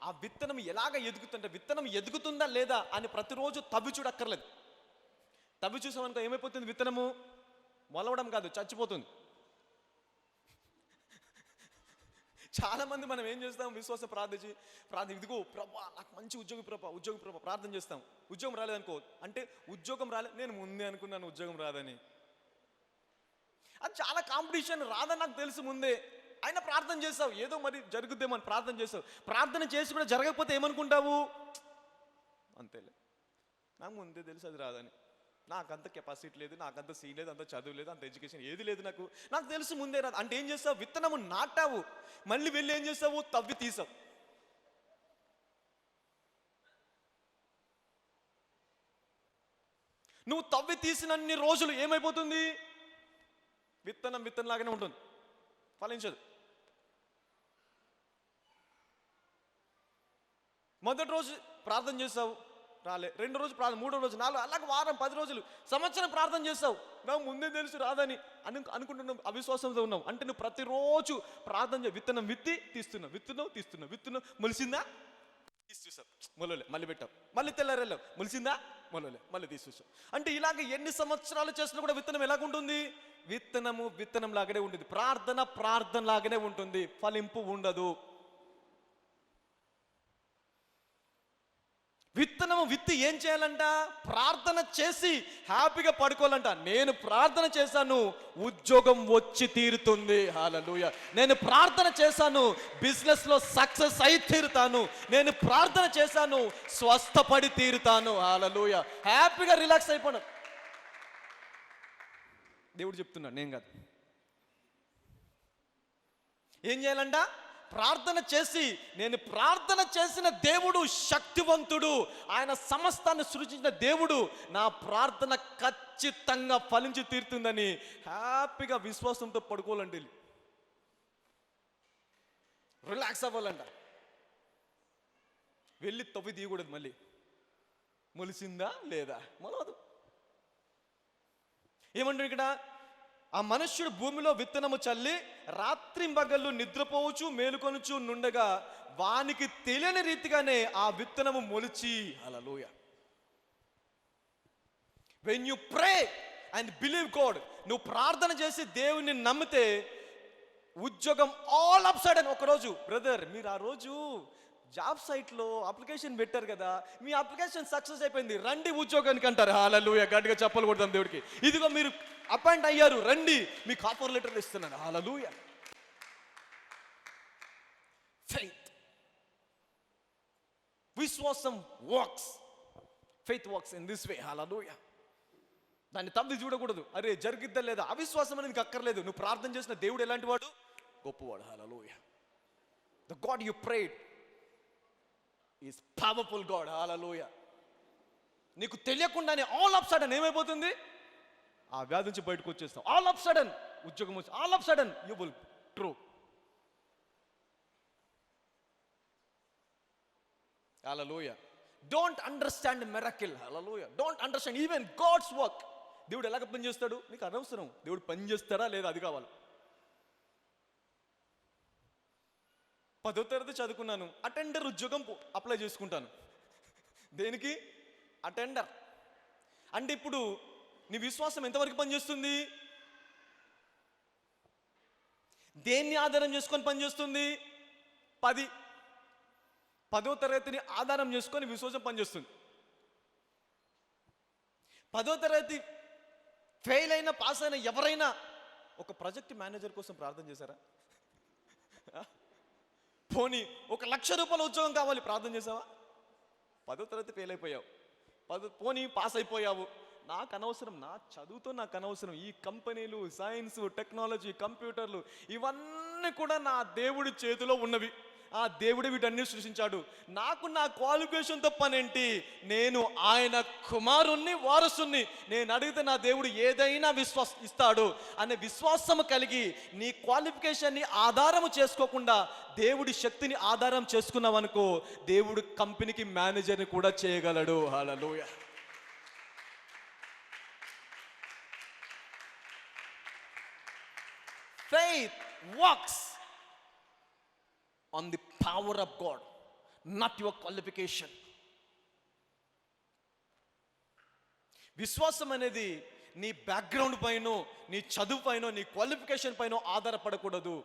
ఆ విత్తనం ఎలాగ ఎదుగుతుంటే, విత్తనం ఎదుగుతుందా లేదా అని ప్రతిరోజు తవ్వి చూడక్కర్లేదు. తవ్వి చూసామనుకో ఏమైపోతుంది? విత్తనము మొలవడం కాదు, చచ్చిపోతుంది. చాలా మంది మనం ఏం చేస్తాం? విశ్వాస ప్రార్థన, ఇదిగో ప్రభా నాకు మంచి ఉద్యోగం ప్రభా ప్రార్థన చేస్తాం. ఉద్యోగం రాలేదనుకో, అంటే ఉద్యోగం రాలేదు, నేను ముందే అనుకున్నాను ఉద్యోగం రాదని. అది చాలా కాంపిటీషన్, రాదని నాకు తెలుసు ముందే, అయినా ప్రార్థన చేస్తావు, ఏదో మరి జరుగుద్దేమో అని ప్రార్థన చేస్తావు. ప్రార్థన చేసి కూడా జరగకపోతే ఏమనుకుంటావు? అంతేలే, నాకు ముందే తెలుసు అది రాదని, నాకంత కెపాసిటీ లేదు, నాకంత సీన్ లేదు, అంత చదువు లేదు, అంత ఎడ్యుకేషన్ ఏది లేదు, నాకు తెలుసు ముందే రాదు అంటే ఏం చేస్తావు? విత్తనము నాటావు, మళ్ళీ వెళ్ళి ఏం చేస్తావు? తవ్వి తీసావు. నువ్వు తవ్వి తీసినన్ని రోజులు ఏమైపోతుంది? విత్తనం లాగానే ఉంటుంది, ఫలించదు. మొదటి రోజు ప్రార్థన చేస్తావు, రాలే. 2వ రోజు ప్రార్థన, 3వ రోజు, 4, అలాగే వారం, 10 రోజులు, సంవత్సరం ప్రార్థన చేస్తావు, నాకు ముందే తెలుసు రాదని అనుకుంటున్నావు, అవిశ్వాసంతో ఉన్నావు. అంటే నువ్వు ప్రతిరోజు ప్రార్థన విత్తనం విత్తి తీస్తున్నావు, మొలిసిందా? తీసేసావు, మొలలే, మళ్ళీ పెట్టావు, మళ్ళీ తెల్లారెళ్ళావు, మొలిసిందా? మొలలే, మళ్ళీ తీసేసావు. అంటే ఇలాగ ఎన్ని సంవత్సరాలు చేసినా కూడా విత్తనం ఎలాగుంటుంది? విత్తనం లాగానే ఉంటుంది. ప్రార్థన లాగానే ఉంటుంది, ఫలింపు ఉండదు. విత్తనము విత్తి ఏం చేయాలంట? ప్రార్థన చేసి హ్యాపీగా పడుకోవాలంట. నేను ప్రార్థన చేశాను, ఉద్యోగం వచ్చి తీరుతుంది. హల్లెలూయా. నేను ప్రార్థన చేశాను, బిజినెస్లో సక్సెస్ అయి తీరుతాను. నేను ప్రార్థన చేశాను, స్వస్థపడి తీరుతాను. హల్లెలూయా. హ్యాపీగా రిలాక్స్ అయిపోను. దేవుడు చెప్తున్నాడు, నేను కాదు. ఏం చేయాలంట? ప్రార్థన చేసి, నేను ప్రార్థన చేసిన దేవుడు శక్తివంతుడు, ఆయన సమస్తాన్ని సృజించిన దేవుడు, నా ప్రార్థన ఖచ్చితంగా ఫలించి తీరుతుందని హ్యాపీగా విశ్వాసంతో పడుకోవాలండి, రిలాక్స్ అవ్వాలంట. వెళ్ళి తవ్వి తీయకూడదు. మళ్ళీ మొలిసిందా లేదా? మొలవదు. ఏమంటారు ఇక్కడ? ఆ మనుష్యుడు భూమిలో విత్తనము చల్లి రాత్రింబగళ్ళు నిద్రపోవచ్చు మేలుకొనుచు నుండగా వానికి తెలియని రీతిగానే ఆ విత్తనము మొలిచి. హల్లెలూయా. When you pray and believe God, నువ్వు ప్రార్థన చేసి దేవుని నమ్మితే ఉద్యోగం ఆల్ అప్ సడన్. ఒకరోజు బ్రదర్, మీరు ఆ రోజు జాబ్ సైట్లో అప్లికేషన్ పెట్టారు కదా, మీ అప్లికేషన్ సక్సెస్ అయిపోయింది, రండి ఉద్యోగానికి అంటారు. హల్లెలూయా. గట్టిగా చప్పలు కొడతాం దేవుడికి. ఇదిగో మీరు అపాయింట్ అయ్యారు, రండి, మీకు ఆఫర్ లెటర్ ఇస్తున్నాను. హల్లెలూయా. ఫెయిత్, విశ్వాసం works. Faith works in this way. హల్లెలూయా. దాన్ని తవ్వి చూడకూడదు, అరే జరిగిద్దా లేదా. అవిశ్వాసం అనేది అక్కర్లేదు. నువ్వు ప్రార్థన చేసిన దేవుడు ఎలాంటి వాడు? గొప్పవాడు. హల్లెలూయా. The God you prayed is powerful God. Hallelujah. నీకు తెలియకుండానే ఆల్ ఆఫ్ సడన్ ఏమైపోతుంది, ఆ వ్యాధి నుంచి బయటకు వచ్చేస్తావు. ఆల్ ఆఫ్ సడన్ ఉద్యోగం వచ్చి, all of sudden you will true. Hallelujah. Don't understand miracle. Hallelujah. Don't understand even God's work. దేవుడు ఎలాగ పని చేస్తాడు నీకు అనవసరం. దేవుడు పని చేస్తాడా లేదా అది కావాలి. 10వ తరగతి చదువుకున్నాను, అటెండర్ ఉద్యోగం అప్లై చేసుకుంటాను. దేనికి? అటెండర్. అంటే ఇప్పుడు నీ విశ్వాసం ఎంతవరకు పనిచేస్తుంది? దేన్ని ఆధారం చేసుకొని పనిచేస్తుంది? 10వ తరగతిని ఆధారం చేసుకొని విశ్వాసం పనిచేస్తుంది. 10వ తరగతి ఫెయిల్ అయినా పాస్ అయినా ఎవరైనా ఒక ప్రాజెక్ట్ మేనేజర్ కోసం ప్రార్థన చేశారా? పోనీ ₹1,00,000 ఉద్యోగం కావాలి, ప్రార్థన చేసావా? 10వ తరగతి ఫెయిల్ అయిపోయావు, పోనీ పాస్ అయిపోయావు, నాకు అనవసరం, నా చదువుతో నాకు అనవసరం. ఈ కంపెనీలు, సైన్స్, టెక్నాలజీ, కంప్యూటర్లు ఇవన్నీ కూడా నా దేవుడి చేతిలో ఉన్నవి. ఆ దేవుడు వీటన్ని సృష్టించాడు. నాకు నా క్వాలిఫికేషన్తో పనేంటి? నేను ఆయన కుమారుణ్ణి, వారసుని. నేను అడిగితే నా దేవుడు ఏదైనా ఇస్తాడు అనే విశ్వాసం కలిగి నీ క్వాలిఫికేషన్ని ఆధారం చేసుకోకుండా దేవుడి శక్తిని ఆధారం చేసుకున్నావనుకో, దేవుడు కంపెనీకి మేనేజర్ని కూడా చేయగలడు. హల్లెలూయా. Faith works on the power of God, not your qualification. విశ్వాసం అనేది నీ బ్యాక్గ్రౌండ్ పైన, నీ చదువు పైన, నీ క్వాలిఫికేషన్ పైన ఆధారపడకూడదు.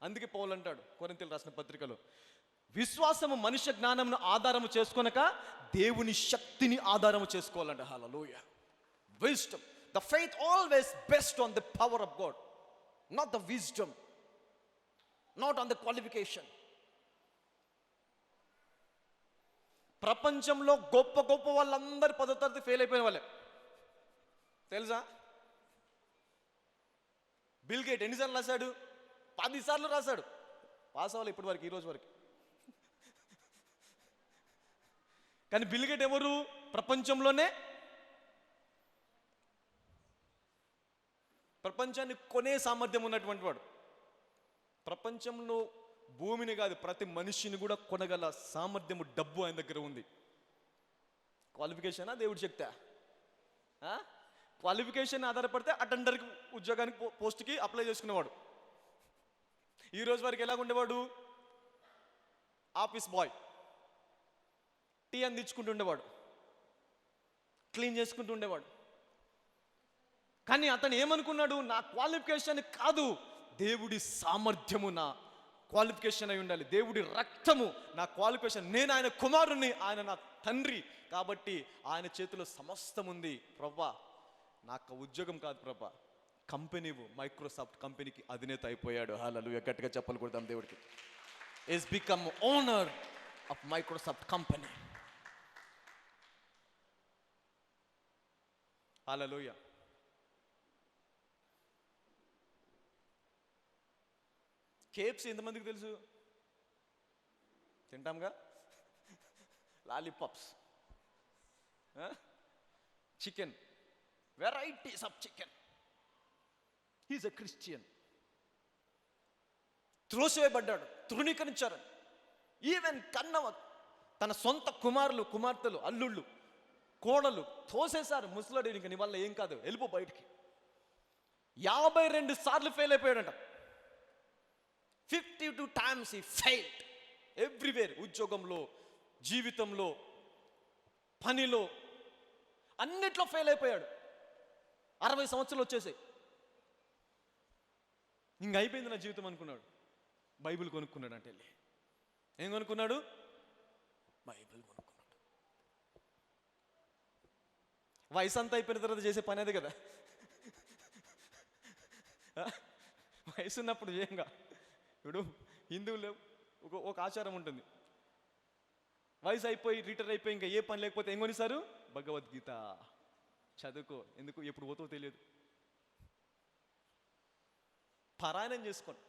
అందుకే పౌలు అంటాడు కొరింథీయులకు రాసిన పత్రికలో, విశ్వాసము మనుష్య జ్ఞానమును ఆధారము చేసుకొనక దేవుని శక్తిని ఆధారము చేసుకోవాలంట. హల్లెలూయా. Wisdom. The faith always based on the power of God, not the wisdom, not on the qualification. ప్రపంచంలో గొప్ప గొప్ప వాళ్ళందరూ 10వ తరగతి ఫెయిల్ అయిపోయిన వాళ్ళే తెలుసా? బిల్ గేట్ ఎన్నిసార్లు రాశాడు? 10 సార్లు రాశాడు. పాస్ అవ్వాలి ఇప్పటి వరకు, ఈ రోజు వరకు. కానీ బిల్ గేట్ ఎవరు? ప్రపంచంలోనే ప్రపంచాన్ని కొనే సామర్థ్యం ఉన్నటువంటి వాడు. ప్రపంచంలో భూమిని కాదు, ప్రతి మనిషిని కూడా కొనగల సామర్థ్యము, డబ్బు ఆయన దగ్గర ఉంది. క్వాలిఫికేషనా దేవుడి శక్తా? క్వాలిఫికేషన్ ఆధారపడితే అటెండర్కి ఉద్యోగానికి పోస్ట్కి అప్లై చేసుకునేవాడు. ఈ రోజు వరకు ఎలాగ ఉండేవాడు? ఆఫీస్ బాయ్, టీ అందించుకుంటూ ఉండేవాడు, క్లీన్ చేసుకుంటూ ఉండేవాడు. కానీ అతను ఏమనుకున్నాడు? నా క్వాలిఫికేషన్ కాదు, దేవుడి సామర్థ్యము నా క్వాలిఫికేషన్ అయి ఉండాలి. దేవుడి రక్తము నా క్వాలిఫికేషన్. నేను ఆయన కుమారుణ్ణి, ఆయన నా తండ్రి, కాబట్టి ఆయన చేతిలో సమస్తం ఉంది. ప్రభా, నాకు ఉద్యోగం కాదు ప్రభా, కంపెనీ, మైక్రోసాఫ్ట్ కంపెనీకి అధినేత అయిపోయాడు. హల్లెలూయా. గట్టిగా చెప్పలు కొడతాం దేవుడికి. Is become owner of Microsoft company. హల్లెలూయా. కేఎఫ్సీ ఎంతమందికి తెలుసు? తింటాంగా. Lollipops, chicken, varieties of chicken. He's a Christian. త్రోసివేయబడ్డాడు, తృణీకరించారు. ఈవెన్ కన్నవ తన సొంత కుమారులు, కుమార్తెలు, అల్లుళ్ళు, కోడలు తోసేశారు. ముసలాడు, ఇంక నీ వల్ల ఏం కాదు, వెళ్ళిపో బయటికి. 52 సార్లు fail అయిపోయాడంట. 52 times he failed everywhere. ఉద్యోగంలో, జీవితంలో, పనిలో, అన్నిట్లో ఫెయిల్ అయిపోయాడు. 60 సంవత్సరాలు వచ్చేసాయి. ఇంక అయిపోయింది నా జీవితం అనుకున్నాడు. బైబిల్ కొనుక్కున్నాడు. అంటే వెళ్ళి ఏం కొనుక్కున్నాడు? బైబిల్ కొనుక్కున్నాడు. వయసు అంతా అయిపోయిన తర్వాత చేసే పని అదే కదా. వయసు ఉన్నప్పుడు చేయంగా. ఇప్పుడు హిందువులు ఒక ఆచారం ఉంటుంది, వయసు అయిపోయి రిటైర్ అయిపోయి ఇంకా ఏ పని లేకపోతే ఏం కొనిస్తారు? భగవద్గీత చదువుకో. ఎందుకు? ఎప్పుడు పోతావో తెలియదు. పారాయణం చేసుకోండి.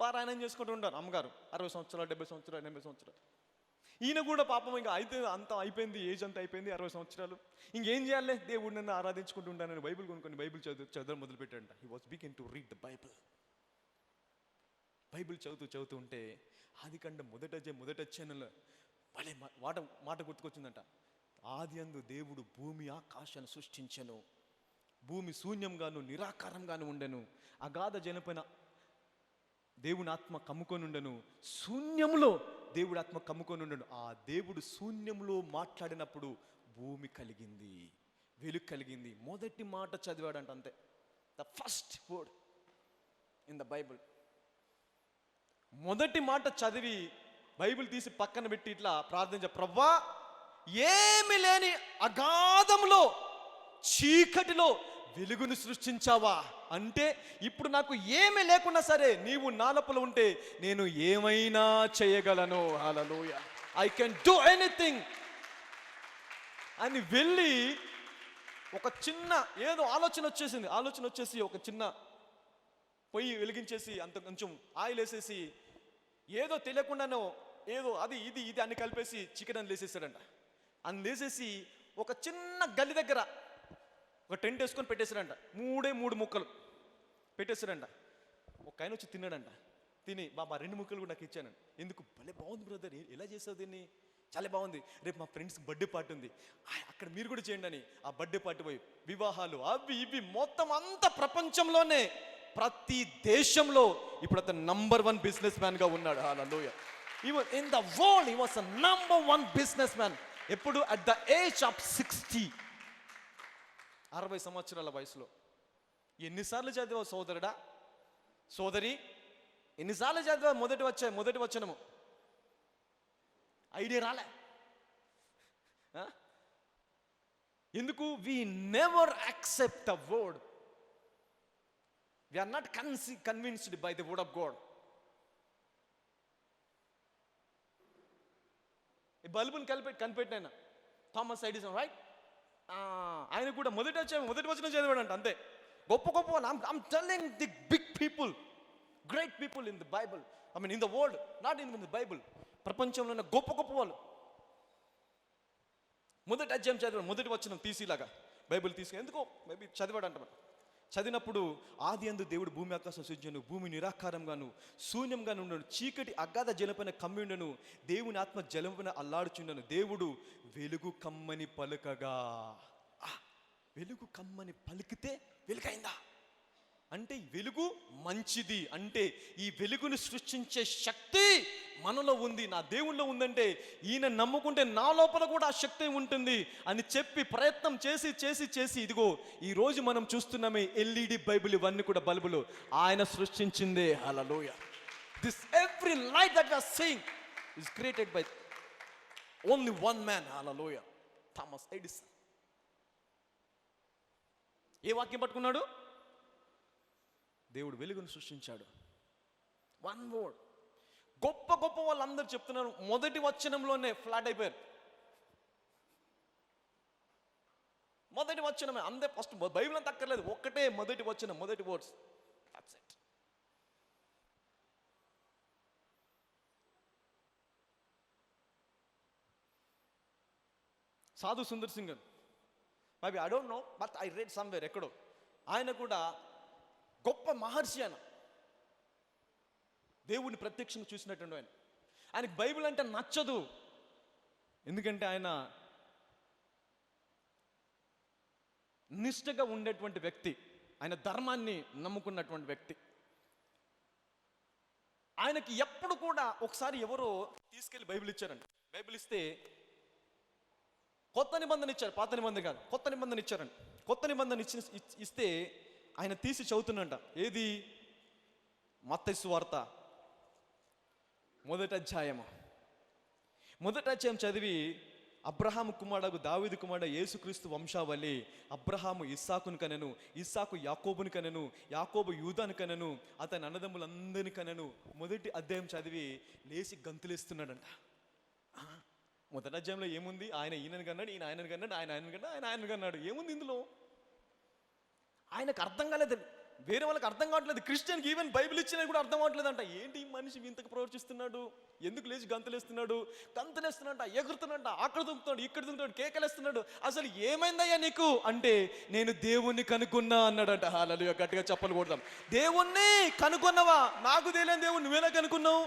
పారాయణం చేసుకుంటూ ఉంటారు అమ్మగారు. 60 సంవత్సరాలు, 70 సంవత్సరాలు, 80 సంవత్సరాలు. ఈయన కూడా పాపం ఇంకా అయితే అంత అయిపోయింది, ఏజ్ అంతా అయిపోయింది, 60 సంవత్సరాలు. ఇంకేం చేయాలి, దేవుడు నన్ను ఆరాధించుకుంటూ ఉంటానని బైబిల్ కొనుక్కొని బైబిల్ చదవడం మొదలుపెట్టాడంట. He was begin to read the Bible. Bible చదువుతూ ఉంటే ఆదికాండం మొదట ఛానల్ భలే మాట గుర్తుకొచ్చిందంట. ఆది అందు దేవుడు భూమి ఆకాశాన్ని సృష్టించెను, భూమి శూన్యంగాను నిరాకారంగాను ఉండెను, అగాధ జలపైన దేవుని ఆత్మ కమ్ముకొని ఉండను, శూన్యంలో దేవుడు ఆత్మ కమ్ముకొని ఉండను. ఆ దేవుడు శూన్యంలో మాట్లాడినప్పుడు భూమి కలిగింది, వెలుగు కలిగింది. మొదటి మాట చదివాడంట, అంతే. The first word in the Bible. మొదటి మాట చదివి బైబిల్ తీసి పక్కన పెట్టి ఇట్లా ప్రార్థించ, ప్రవ్వా ఏమి లేని అగాధంలో చీకటిలో వెలుగును సృష్టించావా అంటే, ఇప్పుడు నాకు ఏమీ లేకున్నా సరే నీవు నా లోపల ఉంటే నేను ఏమైనా చేయగలను. హల్లెలూయా, ఐ కెన్ డూ ఎనీథింగ్ అని వెళ్ళి ఒక చిన్న ఏదో ఆలోచన వచ్చేసి ఒక చిన్న పొయ్యి వెలిగించేసి అంత కొంచెం ఆయిల్ వేసేసి ఏదో తెలియకుండానో ఏదో అది ఇది అన్ని కలిపేసి చికెన్ అని లేసేసాడంట. అని లేసేసి ఒక చిన్న గల్లి దగ్గర ఒక టెంట్ వేసుకొని పెట్టేశాడంట. 3 ముక్కలు పెట్టేశాడంట. ఒక ఆయన వచ్చి తిన్నాడంట. తిని, బాబా 2 ముక్కలు కూడా నాకు ఇచ్చాను. ఎందుకు? భలే బాగుంది బ్రదర్, ఎలా చేసావు దీన్ని, చాలా బాగుంది, రేపు మా ఫ్రెండ్స్కి బర్త్డే పార్టీ ఉంది, అక్కడ మీరు కూడా చేయండి అని ఆ బర్త్డే పార్టీ పోయి వివాహాలు అవి ఇవి మొత్తం అంత ప్రపంచంలోనే ప్రతి దేశంలో ఇప్పుడు అతను నంబర్ 1 బిజినెస్ మ్యాన్ గా ఉన్నాడు. హల్లెలూయా. Even in the world he was a number 1 business man. ఎప్పుడు? అట్ ద ఏజ్ ఆఫ్ 60, 60 సంవత్సరాల వయసులో. ఎన్నిసార్లు చదివావు సోదరుడా, సోదరి, ఎన్నిసార్లు చదివా మొదటి వచనము? ఐడియా రాలే. ఎందుకు? We never accept the word. We are not convinced by the word of God. ఈ బల్బుని కనిపెట్టిన థామస్ ఎడిసన్, రైట్? ఆయన కూడా మొదటి వచనం చదివాడంట, అంతే. గొప్ప I'm telling the big people, great people in the Bible, I mean in the world, not in the Bible. ప్రపంచంలో ఉన్న గొప్ప వాళ్ళు మొదటి అధ్యాయం చదివాడు, మొదటి వచనం తీసిలాగా బైబిల్ తీసుకుని ఎందుకో మేబీ చదివాడంట. చదివినప్పుడు ఆది అందు దేవుడు భూమి ఆకాశం సృజించెను, భూమి నిరాకారంగాను శూన్యంగాను ఉండను, చీకటి అగాధ జలపైన కమ్మి ఉండను, దేవుని ఆత్మ జలపైన అల్లాడుచుండను, దేవుడు వెలుగు కమ్మని పలుకగా. వెలుగు కమ్మని పలికితే వెలుగైందా అంటే వెలుగు మంచిది. అంటే ఈ వెలుగును సృష్టించే శక్తి మనలో ఉంది, నా దేవుళ్ళో ఉందంటే ఈయన నమ్ముకుంటే నా లోపల కూడా ఆ శక్తి ఉంటుంది అని చెప్పి ప్రయత్నం చేసి ఇదిగో ఈరోజు మనం చూస్తున్నామే ఎల్ఈడి బైబిల్, ఇవన్నీ కూడా బల్బులు ఆయన సృష్టించిందే. హల్లెలూయా. This every light that we are seeing is created by only one man. హల్లెలూయా, థామస్ ఎడిసన్. ఏ వాక్యం పట్టుకున్నాడు? దేవుడు వెలుగును సృష్టించాడు. 1 వర్డ్. గొప్ప వాళ్ళందరూ చెప్తున్నారు మొదటి వచనంలోనే ఫ్లాట్ అయిపోయారు. మొదటి వచనమే అందరూ, ఫస్ట్ బైబిల్ అంతా అక్కర్లేదు, ఒక్కటే మొదటి వచనం, మొదటి words, that's it. Sadhu Sundar Singh, maybe I don't know, but I read somewhere, ఎక్కడో, ఆయన కూడా గొప్ప మహర్షి. ఆయన దేవుడిని ప్రత్యక్షంగా చూసినట్టు. ఆయనకి బైబిల్ అంటే నచ్చదు, ఎందుకంటే ఆయన నిష్ఠగా ఉండేటువంటి వ్యక్తి, ఆయన ధర్మాన్ని నమ్ముకున్నటువంటి వ్యక్తి. ఆయనకి ఎప్పుడు కూడా ఒకసారి ఎవరో తీసుకెళ్ళి బైబిల్ ఇచ్చారండి. బైబిల్ ఇస్తే కొత్త నిబంధన ఇచ్చారు, పాత నిబంధన కాదు, కొత్త నిబంధన ఇచ్చారండి. కొత్త నిబంధన ఇస్తే ఆయన తీసి చదువుతున్నంట. ఏది? మత్తయి సువార్త మొదటి అధ్యాయం చదివి, అబ్రహాము కుమారుడు దావీదు కుమారుడు యేసుక్రీస్తు వంశావళి, అబ్రహాము ఇస్సాకును కనెను, ఇస్సాకు యాకోబుని కనెను, యాకోబు యూదాను కనెను, అతని అన్నదమ్ములందరిని కనెను. మొదటి అధ్యాయం చదివి లేచి గంతులేస్తున్నాడంట. మొదటి అధ్యాయంలో ఏముంది? ఆయన ఈయనని కన్నాడు, ఈయన ఆయనని కన్నాడు, ఆయన ఆయనని కన్నాడు, ఆయన ఆయనని కన్నాడు. ఏముంది ఇందులో? ఆయనకు అర్థం కాలేదు. వేరే వాళ్ళకి అర్థం కావట్లేదు. క్రిస్టియన్కి ఈవెన్ బైబిల్ ఇచ్చినా కూడా అర్థం కావట్లేదు అంట. ఏంటి ఈ మనిషి ఇంతకు ప్రవర్తిస్తున్నాడు, ఎందుకు లేచి గంతులేస్తున్నాడు, ఎగురుతున్నాడు, అక్కడ దుంకుతాడు, ఇక్కడ దుంకుతాడు, కేకలేస్తున్నాడు, అసలు ఏమైందయ్యా నీకు అంటే, నేను దేవుణ్ణి కనుక్కున్నా అన్నాడంట. హల్లెలూయా, గట్టిగా చప్పలు కొడదాం. దేవుణ్ణి కనుక్కున్నావా? నాకు తెలియని దేవుణ్ణి నువ్వెలా కనుక్కున్నావు?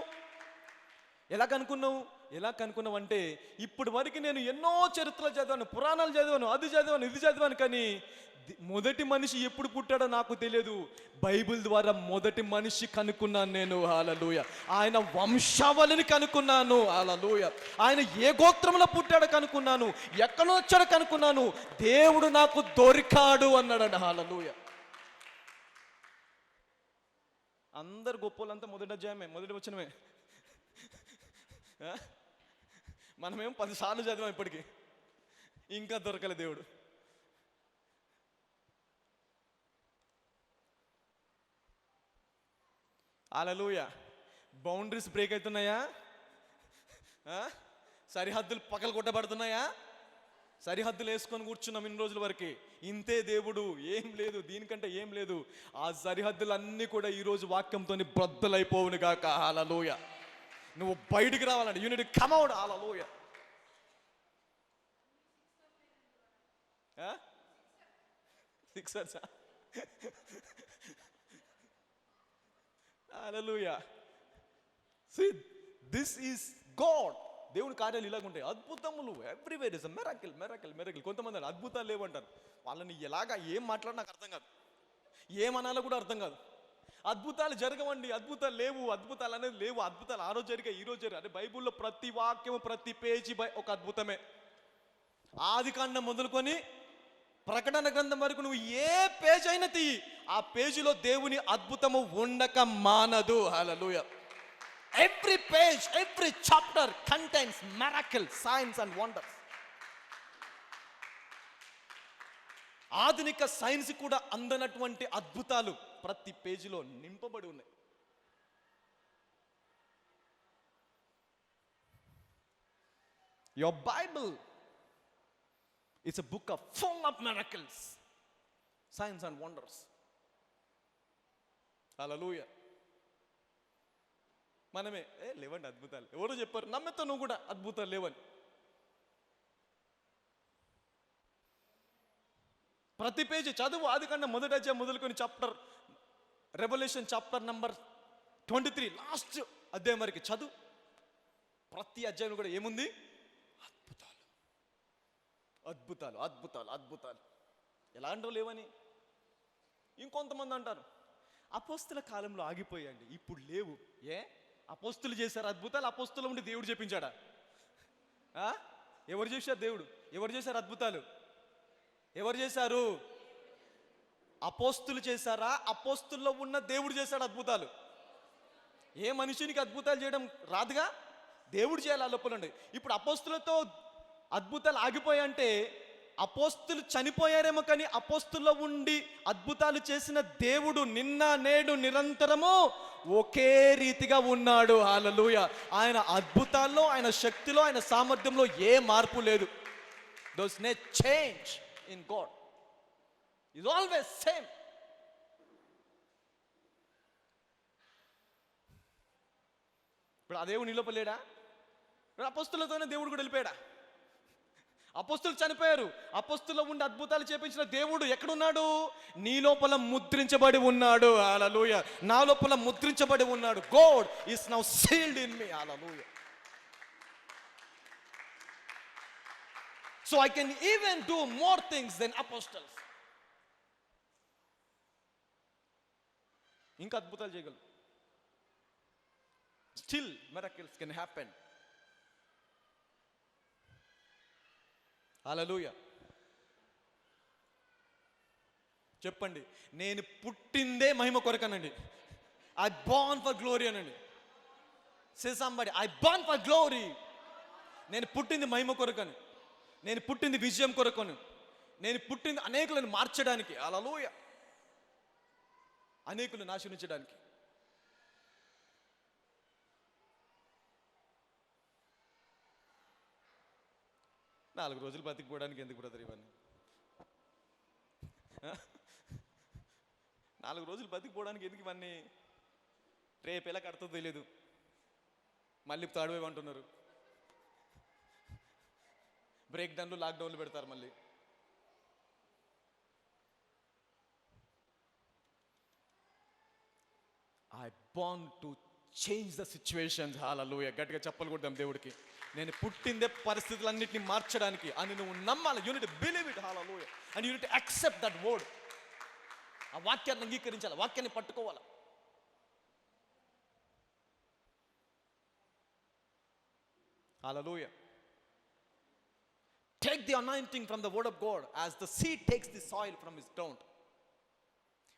ఎలా కనుక్కున్నావు అంటే, ఇప్పటి వరకు నేను ఎన్నో చరిత్రలు చదివాను, పురాణాలు చదివాను, అది చదివాను, ఇది చదివాను, కానీ మొదటి మనిషి ఎప్పుడు పుట్టాడో నాకు తెలియదు. బైబిల్ ద్వారా మొదటి మనిషి కనుక్కున్నాను నేను. హల్లెలూయా. ఆయన వంశావళిని కనుక్కున్నాను. హల్లెలూయా. ఆయన ఏ గోత్రంలో పుట్టాడో కనుక్కున్నాను, ఎక్కడ వచ్చాడో కనుక్కున్నాను. దేవుడు నాకు దొరికాడు అన్నాడంట. హల్లెలూయా. అందరు గొప్పలంతా మొదటి అధ్యాయమే, మొదటి వచనమే. మనమేం 10 సార్లు చదివాం ఇప్పటికీ, ఇంకా దొరకలే దేవుడు. హల్లెలూయా. బౌండరీస్ బ్రేక్ అవుతున్నాయా? సరిహద్దులు పక్కలు కొట్టబడుతున్నాయా? సరిహద్దులు వేసుకొని కూర్చున్నాం ఇన్ని రోజుల వరకు. ఇంతే దేవుడు, ఏం లేదు, దీనికంటే ఏం లేదు. ఆ సరిహద్దులన్నీ కూడా ఈరోజు వాక్యంతో బద్దలైపోవును గాక. హల్లెలూయా. నువ్వు బయటికి రావాలంటే you need to come out. హల్లెలూయా. సిక్సర్సా? హల్లెలూయా. See, this is God. దేవుని కార్యాలు ఇలాగ ఉంటాయి, అద్భుతములు ఎవ్రీవేర్. Is miracle. కొంతమంది అద్భుతాలు లేవంటారు. వాళ్ళని ఎలాగా ఏం మాట్లాడి నాకు అర్థం కాదు, ఏమనాలో కూడా అర్థం కాదు. అద్భుతాలు జరగవండి, అద్భుతాలు లేవు, అద్భుతాలు అనేది లేవు. అద్భుతాలు ఆ రోజు జరిగాయి, ఈ రోజు జరిగాయి. అంటే బైబిల్లో ప్రతి వాక్యం, ప్రతి పేజీ ఒక అద్భుతమే. ఆదికాండం మొదలుకొని ప్రకటన గ్రంథం వరకు నువ్వు ఏ పేజ్ అయినా తీయి, ఆ పేజీలో దేవుని అద్భుతము ఉండక మానదు. Hallelujah. Every page, every chapter contains miracle, signs and wonders. ఆధునిక సైన్స్ కూడా అందనటువంటి అద్భుతాలు ప్రతి పేజీలో నింపబడి ఉన్నాయి. Your Bible it's a book of full of miracles, signs and wonders. Hallelujah. మనమే లేవండి అద్భుతాలు, ఎవరో చెప్పారు, నమ్మెతో నువ్వు కూడా అద్భుతాలు లేవని. ప్రతి పేజీ చదువు, ఆదికాండం మొదటి అధ్యాయం మొదలుకొని chapter Revelation chapter number 23 last అధ్యాయం వరకు చదువు. ప్రతి అధ్యాయంలో కూడా ఏముంది? అద్భుతాలు, అద్భుతాలు, అద్భుతాలు. ఎలాంటివి లేవని. ఇంకొంతమంది అంటారు అపోస్తుల కాలంలో ఆగిపోయండి, ఇప్పుడు లేవు. అపోస్తులు చేశారు అద్భుతాలు, అపోస్తుల ఉండి దేవుడు చెప్పించాడా? ఎవరు చేశారు? దేవుడు. ఎవరు చేశారు అద్భుతాలు? ఎవరు చేశారు? అపోస్తులు చేశారా? అపోస్తుల్లో ఉన్న దేవుడు చేశాడు అద్భుతాలు. ఏ మనుషునికి అద్భుతాలు చేయడం రాదుగా, దేవుడు చేయాలి ఆ లోపల ఉండి. ఇప్పుడు అపోస్తులతో అద్భుతాలు ఆగిపోయాయంటే అపోస్తులు చనిపోయారేమో, కానీ అపోస్తుల్లో ఉండి అద్భుతాలు చేసిన దేవుడు నిన్న నేడు నిరంతరము ఒకే రీతిగా ఉన్నాడు. హల్లెలూయా. ఆయన అద్భుతాల్లో, ఆయన శక్తిలో, ఆయన సామర్థ్యంలో ఏ మార్పు లేదు. There's no change in God. He's always same. ఇప్పుడు ఆ దేవుడు నీ లోపల లేడా? అపోస్తులతోనే దేవుడు కూడా వెళ్ళిపోయాడా? అపోస్తులు చనిపోయారు, అపోస్తుల్లో ఉండి అద్భుతాలు చేపించిన దేవుడు ఎక్కడున్నాడు? నీ లోపల ముద్రించబడి ఉన్నాడు. హల్లెలూయా. నా లోపల ముద్రించబడి ఉన్నాడు. God is now sealed in me. Hallelujah. So I can even do more things than apostles. ఇంకా అద్భుతాలు చేయగలరు. Still miracles can happen. హల్లెలూయా. చెప్పండి, నేను పుట్టిందే మహిమ కొరకనండి. ఐ బోర్న్ ఫర్ గ్లోరీ అనండి. Say somebody, I born for glory. నేను పుట్టింది మహిమ కొరకని, నేను పుట్టింది విజయం కొరకను, నేను పుట్టింది అనేకులను మార్చడానికి. హల్లెలూయా. అనేకులను నాశనించడానికి. నాలుగు రోజులు బతికిపోవడానికి ఎందుకు బ్రదర్ ఇవన్నీ? 4 రోజులు బతికిపోవడానికి ఎందుకు ఇవన్నీ? రేపు ఎలా కడుతుందో తెలియదు, మళ్ళీ థర్డ్ వేవ్ అంటున్నారు, బ్రేక్ డౌన్లు లాక్డౌన్లు పెడతారు మళ్ళీ. I born to change the situations. Hallelujah. గట్టిగా చెప్పలు కొడదాం దేవుడికి. నేను పుట్టిందే పరిస్థితులన్నింటినీ మార్చడానికి అని నువ్వు నమ్మాలి. You need to believe it. Hallelujah. And you need to accept that word. ఆ వాక్యాన్ని అంగీకరించాలి, వాక్యాన్ని పట్టుకోవాలి. హల్లెలూయా. Take the anointing from the word of God as the seed takes the soil from his ground.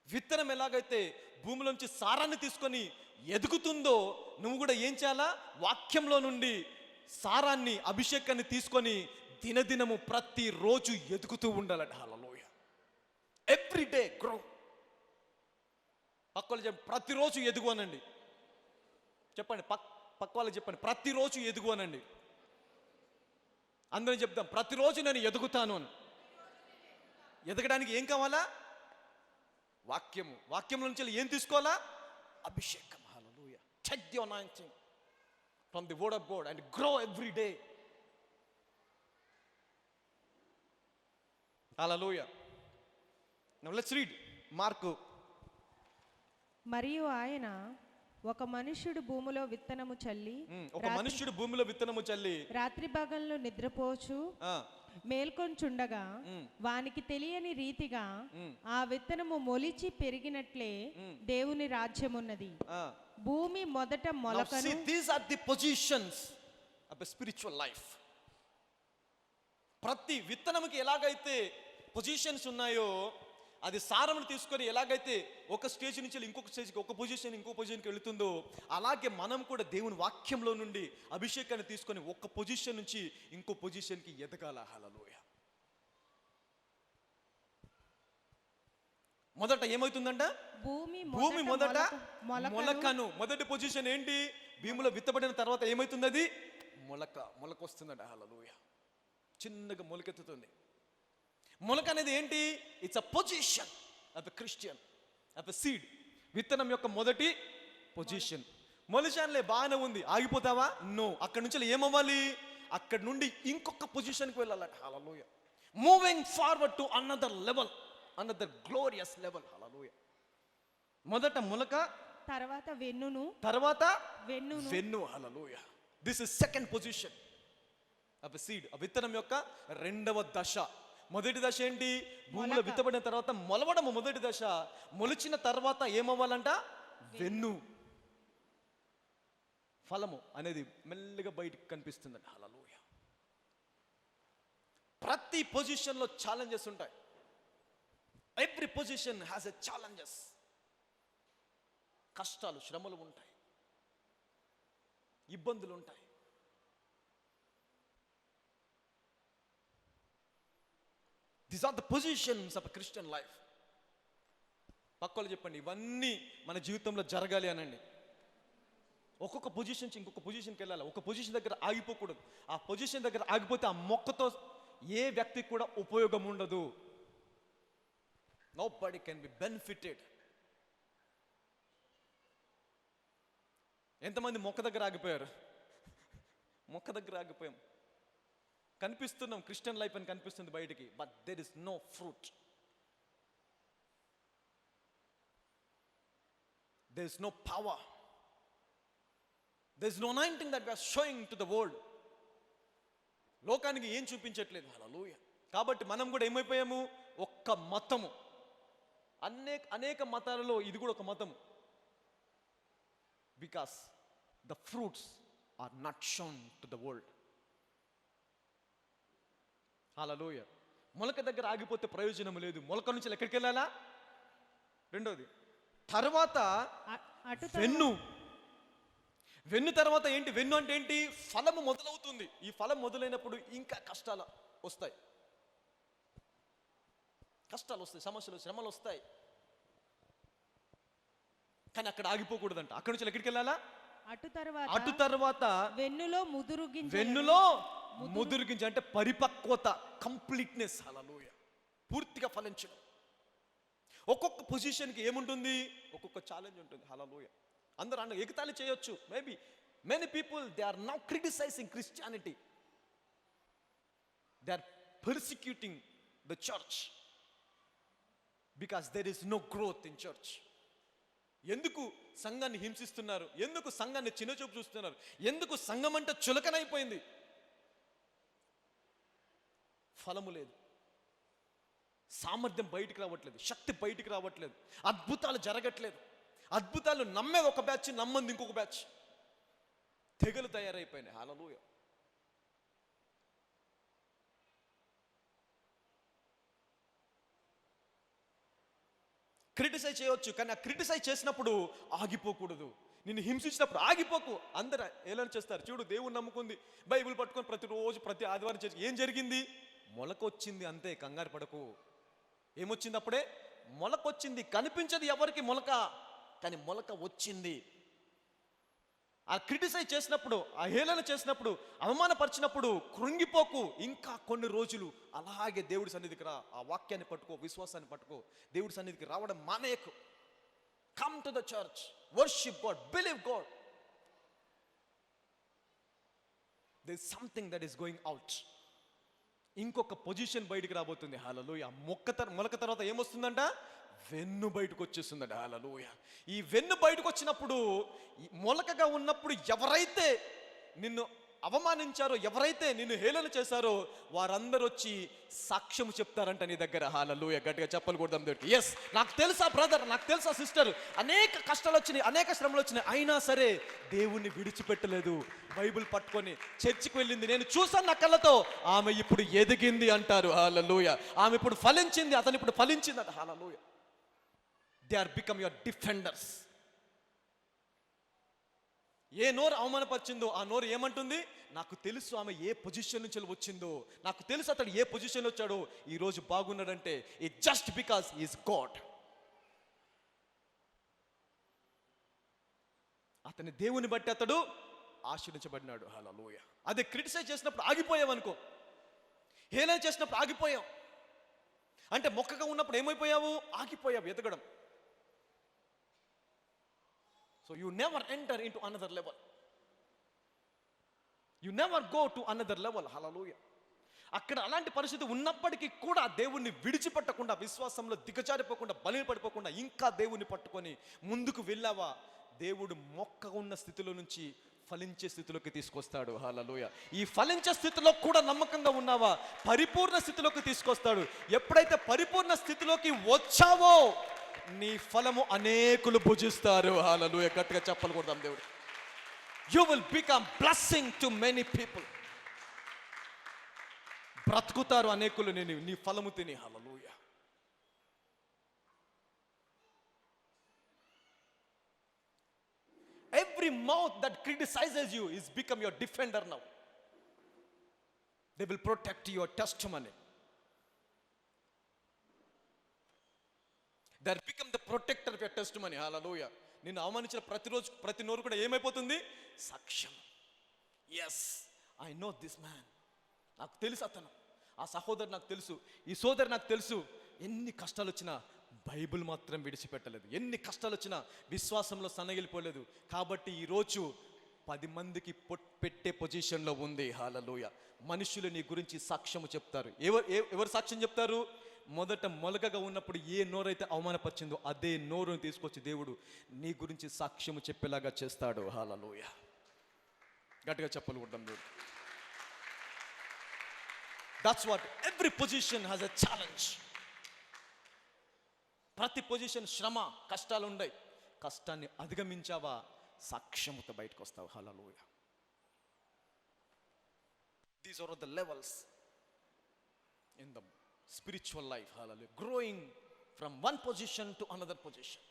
విత్తనం ఎలాగైతే భూమిలోంచి సారాన్ని తీసుకొని ఎదుగుతుందో, నువ్వు కూడా ఏం చేయాలా? వాక్యంలో నుండి సారాన్ని, అభిషేకాన్ని తీసుకొని దినదినము ప్రతిరోజు ఎదుగుతూ ఉండాలట. హల్లెలూయా. Every day grow. పక్క వాళ్ళు చెప్పండి, ప్రతిరోజు ఎదుగు అనండి. చెప్పండి, పక్క వాళ్ళకి చెప్పండి, ప్రతిరోజు ఎదుగు అనండి. అందరం చెప్దాం, ప్రతిరోజు నేను ఎదుగుతాను అని. ఎదగడానికి ఏం కావాలా? వాక్యము. వాక్యం నుంచి ఏం తీసుకోవాలా? అభిషేకం. హల్లెలూయా. Take the anointing from the word of God and grow every day. Hallelujah. Now let's read mark. మరియు ఆయన ఒక మనుష్యుడు భూమిలో విత్తనము చల్లి ఒక మనుష్యుడు భూమిలో విత్తనము చల్లి రాత్రి భాగంలో నిద్రపోవచ్చు మేల్కొంచుండగా వానికి తెలియని రీతిగా ఆ విత్తనము మొలిచి పెరిగినట్లే దేవుని రాజ్యం ఉన్నది. భూమి మొదట మొలకను. These are the positions of a spiritual life. ప్రతి విత్తనముకి ఎలాగైతే పొజిషన్స్ ఉన్నాయో, అది సారమును తీసుకొని ఎలాగైతే ఒక స్టేజ్ నుంచి ఇంకొక స్టేజ్కి, ఒక పొజిషన్ ఇంకో పొజిషన్కి వెళుతుందో, అలాగే మనం కూడా దేవుని వాక్యంలో నుండి అభిషేకాన్ని తీసుకొని ఒక పొజిషన్ నుంచి ఇంకో పొజిషన్కి ఎదగాల. హల్లెలూయా. మొదట ఏమవుతుందంట? భూమి మొదట మొలకను. మొదటి పొజిషన్ ఏంటి? భూమిలో విత్తబడిన తర్వాత ఏమవుతుంది? అది మొలక వస్తుందంట. హల్లెలూయా. చిన్నగా మొలకెత్తుతుంది. మొలక అనేది ఏంటి? It's a position of a Christian, of a seed. విత్తనం యొక్క మొదటి పొజిషన్. మొలిచాన్లే, బాగానే ఉంది, ఆగిపోతావా? నో. అక్కడి నుంచి ఏమవ్వాలి? అక్కడి నుండి ఇంకొక పొజిషన్కి వెళ్ళాలట. Hallelujah. Moving forward to another level, another glorious level. Hallelujah. మొదట మొలక, తర్వాత వెన్నును, తర్వాత వెన్ను. Hallelujah. This is second position of a seed. ఆ విత్తనం యొక్క రెండవ దశ. మొదటి దశ ఏంటి? భూమిలో విత్తబడిన తర్వాత మొలవడము మొదటి దశ. మొలిచిన తర్వాత ఏమవ్వాలంట? వెన్ను. ఫలము అనేది మెల్లగా బయటికి కనిపిస్తుందండి. హల్లెలూయా. ప్రతి పొజిషన్లో ఛాలెంజెస్ ఉంటాయి. Every position has a challenges. కష్టాలు, శ్రమలు ఉంటాయి, ఇబ్బందులు ఉంటాయి. These are the positions of a Christian life. పక్కలు చెప్పండి, ఇవన్నీ మన జీవితంలో జరగాలి అనండి. ఒక్కొక్క పొజిషన్ నుంచి ఇంకొక పొజిషన్కి వెళ్ళాలి. ఒక పొజిషన్ దగ్గర ఆగిపోకూడదు. ఆ పొజిషన్ దగ్గర ఆగిపోతే ఆ మొక్కతో ఏ వ్యక్తికి కూడా ఉపయోగం ఉండదు. Nobody can be benefited. ఎంతమంది మొక్క దగ్గర ఆగిపోయారు? మొక్క దగ్గర ఆగిపోయాం. కనిపిస్తున్నాం, క్రిస్టియన్ లైఫ్ అని కనిపిస్తుంది బయటికి, but there is no fruit. There is no power. There is no anointing that we are showing to the world. లోకానికి ఏం చూపించట్లేదు. హల్లెలూయా. కాబట్టి మనం కూడా ఏమైపోయాము? ఒక్క మతము. అనేక మతాలలో ఇది కూడా ఒక మతము. Because the fruits are not shown to the world. Hallelujah. మొలక దగ్గర ఆగిపోతే ప్రయోజనం లేదు. మొలక నుంచి ఎక్కడికి వెళ్ళాలా? రెండోది, తర్వాత వెన్ను. వెన్ను తర్వాత ఏంటి? వెన్ను అంటే ఏంటి? ఫలము మొదలవుతుంది. ఈ ఫలం మొదలైనప్పుడు ఇంకా కష్టాలు వస్తాయి, సమస్యలు, శ్రమలు వస్తాయి. కానీ అక్కడ ఆగిపోకూడదంట. అక్కడి నుంచి ఎక్కడికి వెళ్ళాలా? అటు తర్వాత వెన్నులో ముదురుగించి అంటే పరిపక్వత, కంప్లీట్నెస్. హల్లెలూయా. పూర్తిగా ఫలించడం. ఒక్కొక్క పొజిషన్కి ఏముంటుంది, ఒక్కొక్క ఛాలెంజ్ ఉంటుంది. హల్లెలూయా. అందరూ ఎగతాళి చేయొచ్చు. Maybe many people they are now criticising Christianity, they are persecuting the church because there is no growth in church. ఎందుకు సంఘాన్ని హింసిస్తున్నారు, ఎందుకు సంఘాన్ని చిన్నచూపు చూస్తున్నారు, ఎందుకు సంఘం అంటే చులకనైపోయింది? ఫలము లేదు, సామర్థ్యం బయటికి రావట్లేదు, శక్తి బయటికి రావట్లేదు, అద్భుతాలు జరగట్లేదు. అద్భుతాలు నమ్మేది ఒక బ్యాచ్, నమ్మంది ఇంకొక బ్యాచ్. తెగలు తయారైపోయినాయి. హల్లెలూయా. క్రిటిసైజ్ చేయవచ్చు, కానీ ఆ క్రిటిసైజ్ చేసినప్పుడు ఆగిపోకూడదు. నిన్ను హింసించినప్పుడు ఆగిపోకు. అందరూ ఎలా చేస్తారు చూడు, దేవుని నమ్ముకుంది, బైబిల్ పట్టుకొని ప్రతిరోజు ప్రతి ఆదివారం చేసి ఏం జరిగింది? మొలకొచ్చింది అంతే, కంగారు పడకు. ఏమొచ్చింది? అప్పుడే మొలకొచ్చింది. కనిపించదు ఎవరికి మొలక, కానీ మొలక వచ్చింది. ఆ క్రిటిసైజ్ చేసినప్పుడు, ఆ హేళన చేసినప్పుడు, అవమానపరిచినప్పుడు కృంగిపోకు. ఇంకా కొన్ని రోజులు అలాగే దేవుడి సన్నిధికి రా. ఆ వాక్యాన్ని పట్టుకో, విశ్వాసాన్ని పట్టుకో. దేవుడి సన్నిధికి రావడం మానేయకు. Come to the church, worship God, believe God. There is something that is going out. ఇంకొక పొజిషన్ బయటికి రాబోతుంది. హల్లెలూయా. మొలక తర్వాత ఏమొస్తుందంట? వెన్ను బయటకు వచ్చేస్తుందంట. హల్లెలూయా. ఈ వెన్ను బయటకు వచ్చినప్పుడు, మొలకగా ఉన్నప్పుడు ఎవరైతే నిన్ను అవమానించారో, ఎవరైతే నిన్ను హేళన చేశారో, వారందరూ వచ్చి సాక్ష్యం చెప్తారంట నీ దగ్గర. హల్లెలూయా. గట్టిగా చెప్పలు కొడదాం దేవుడికి. ఎస్, నాకు తెలుసా బ్రదర్, నాకు తెలుసా సిస్టర్, అనేక కష్టాలు వచ్చినాయి, అనేక శ్రమలు వచ్చినాయి, అయినా సరే దేవుణ్ణి విడిచిపెట్టలేదు. బైబిల్ పట్టుకొని చర్చికి వెళ్ళింది, నేను చూసాను నా కళ్ళతో, ఆమె ఇప్పుడు ఎదిగింది అంటారు. హల్లెలూయా. ఆమె ఇప్పుడు ఫలించింది, అతను ఇప్పుడు ఫలించింది అంట. Hallelujah. They are become your defenders. ఏ నోరు అవమానపరిచిందో ఆ నోరు ఏమంటుంది? నాకు తెలుసు ఆమె ఏ పొజిషన్ నుంచి వచ్చిందో, నాకు తెలుసు అతడు ఏ పొజిషన్లో వచ్చాడో, ఈరోజు బాగున్నాడంటే it just because is God. అతని దేవుని బట్టి అతడు ఆశీర్వదించబడినాడు. హల్లెలూయా. అదే క్రిటిసైజ్ చేసినప్పుడు ఆగిపోయావనుకో, హేళన చేసినప్పుడు ఆగిపోయాం అంటే, మొక్కగా ఉన్నప్పుడు ఏమైపోయావు? ఆగిపోయావు ఎదగడం. So you never enter into another level. You never go to another level. Hallelujah. అక్కడ అలాంటి పరిస్థితి ఉన్నప్పటికీ కూడా దేవుణ్ణి విడిచిపెట్టకుండా, విశ్వాసంలో దిగజారిపోకుండా, బలపడిపోకుండా ఇంకా దేవుణ్ణి పట్టుకొని ముందుకు వెళ్ళావా, దేవుడు మొక్క ఉన్న స్థితిలో నుంచి ఫలించే స్థితిలోకి తీసుకొస్తాడు. హల్లెలూయా. ఈ ఫలించే స్థితిలో కూడా నమ్మకంగా ఉన్నావా, పరిపూర్ణ స్థితిలోకి తీసుకొస్తాడు. ఎప్పుడైతే పరిపూర్ణ స్థితిలోకి వచ్చావో నీ ఫలము అనేకులు భుజిస్తారు. హల్లెలూయా. గట్టిగా చెప్పలు కొడదాం దేవుడు. You will become blessing to many people. బ్రతుకుతారు అనేకులు నీ ఫలము తిని. హల్లెలూయా. Every mouth that criticizes you is become your defender now. They will protect your testimony. They become the protector of your testimony. Hallelujah. నిన్ను అవమానించిన ప్రతిరోజు ప్రతి నోరు కూడా ఏమైపోతుంది? సాక్ష్యం. Yes, I know this man. నాకు తెలుసు అతను, ఆ సహోదరు నాకు తెలుసు, ఈ సోదరు నాకు తెలుసు. ఎన్ని కష్టాలు వచ్చినా బైబిల్ మాత్రం విడిచిపెట్టలేదు. ఎన్ని కష్టాలు వచ్చినా విశ్వాసంలో సన్నగిలిపోలేదు. కాబట్టి ఈరోజు 10 మందికి పెట్టే పొజిషన్లో ఉంది. హల్లెలూయా. మనుషులు నీ గురించి సాక్ష్యము చెప్తారు. ఎవరు సాక్ష్యం చెప్తారు? మొదట మొలకగా ఉన్నప్పుడు ఏ నోరైతే అవమానపరిచిందో అదే నోరుని తీసుకొచ్చి దేవుడు నీ గురించి సాక్ష్యము చెప్పేలాగా చేస్తాడు. హల్లెలూయా. గట్టిగా చెప్పలు కొడదాం దేవుడు. That's what every position has a challenge. ప్రతి పొజిషన్ శ్రమ, కష్టాలు ఉన్నాయి. కష్టాన్ని అధిగమించావా, సాక్ష్యముతో బయటకు వస్తావు. Hallelujah. These are the levels in the spiritual life. Hallelujah. Growing from one position to another position.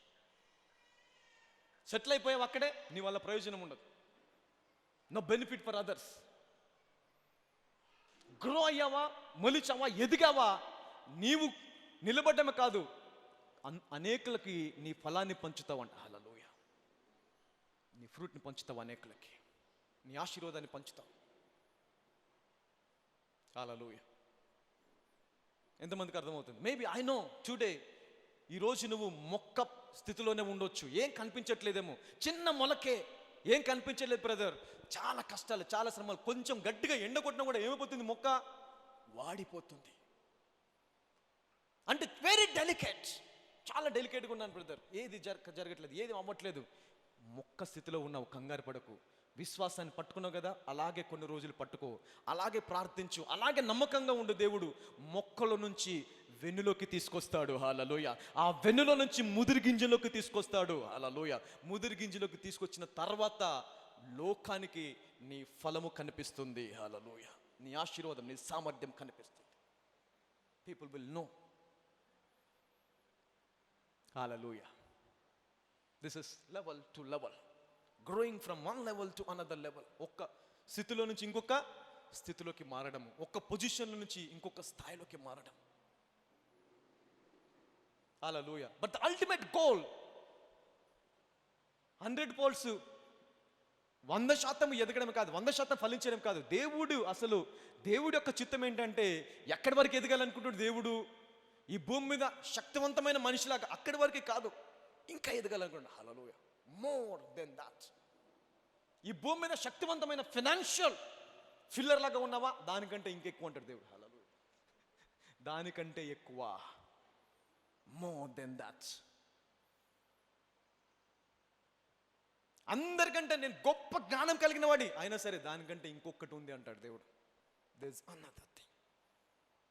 Settle అయిపోయావు అక్కడే, నీ వల్ల ప్రయోజనం ఉండదు. No benefit for others. Grow అయ్యావా, మొలిచావా, ఎదిగావా, నీవు నిలబడ్డమే కాదు, అనేకులకి నీ ఫలాన్ని పంచుతావంట. హల్లెలూయా. నీ ఫ్రూట్ని పంచుతావు, అనేకులకి నీ ఆశీర్వాదాన్ని పంచుతావు. హల్లెలూయా. ఎంతమందికి అర్థమవుతుంది? మేబీ ఐ నో టుడే ఈరోజు నువ్వు మొక్క స్థితిలోనే ఉండొచ్చు, ఏం కనిపించట్లేదేమో, చిన్న మొలకే, ఏం కనిపించలేదు బ్రదర్, చాలా కష్టాలు, చాలా శ్రమలు, కొంచెం గట్టిగా ఎండ కొట్టినా కూడా ఏమైపోతుంది, మొక్క వాడిపోతుంది. అంటే వెరీ డెలికేట్, చాలా డెలికేట్గా ఉన్నాను బ్రదర్, ఏది జరగట్లేదు, ఏది అవ్వట్లేదు. మొక్క స్థితిలో ఉన్నావు, కంగారు పడకు. విశ్వాసాన్ని పట్టుకున్నావు కదా, అలాగే కొన్ని రోజులు పట్టుకో, అలాగే ప్రార్థించు, అలాగే నమ్మకంగా ఉండు. దేవుడు మొక్కల నుంచి వెన్నులోకి తీసుకొస్తాడు. హల్లెలూయా. ఆ వెన్నులో నుంచి ముదిరి గింజలోకి తీసుకొస్తాడు. హల్లెలూయా. ముదిరి గింజలోకి తీసుకొచ్చిన తర్వాత లోకానికి నీ ఫలము కనిపిస్తుంది. హల్లెలూయా. నీ ఆశీర్వాదం, నీ సామర్థ్యం కనిపిస్తుంది. People will know. Hallelujah. This is level to level, growing from one level to another level. ఒక్క స్థితిలో నుంచి ఇంకొక స్థితిలోకి మారడం, ఒక్క పొజిషన్లో నుంచి ఇంకొక స్థాయిలోకి మారడం. Hallelujah. But the ultimate goal 100 poles, 100% ఎదగడం కాదు, 100% ఫలించడం కాదు. దేవుడి యొక్క చిత్తం ఏంటంటే ఎక్కడి వరకు ఎదగాలనుకుంటున్నాడు దేవుడు? ఈ భూమి మీద శక్తివంతమైన మనిషిలాగా అక్కడి వరకే కాదు, ఇంకా ఎదగాలనుకుంటున్నాడు. హల్లెలూయా. More than that. ఈ భూమి మీద శక్తివంతమైన ఫైనాన్షియల్ ఫిల్లర్ లాగా ఉన్నావా? దానికంటే ఇంకెక్కువ అంటాడు దేవుడు. హల్లెలూయా. దానికంటే ఎక్కువ, మోర్ దెన్ దాట్. అందరికంటే నేను గొప్ప జ్ఞానం కలిగిన వాడి అయినా సరే దానికంటే ఇంకొకటి ఉంది అంటాడు దేవుడు. There is another thing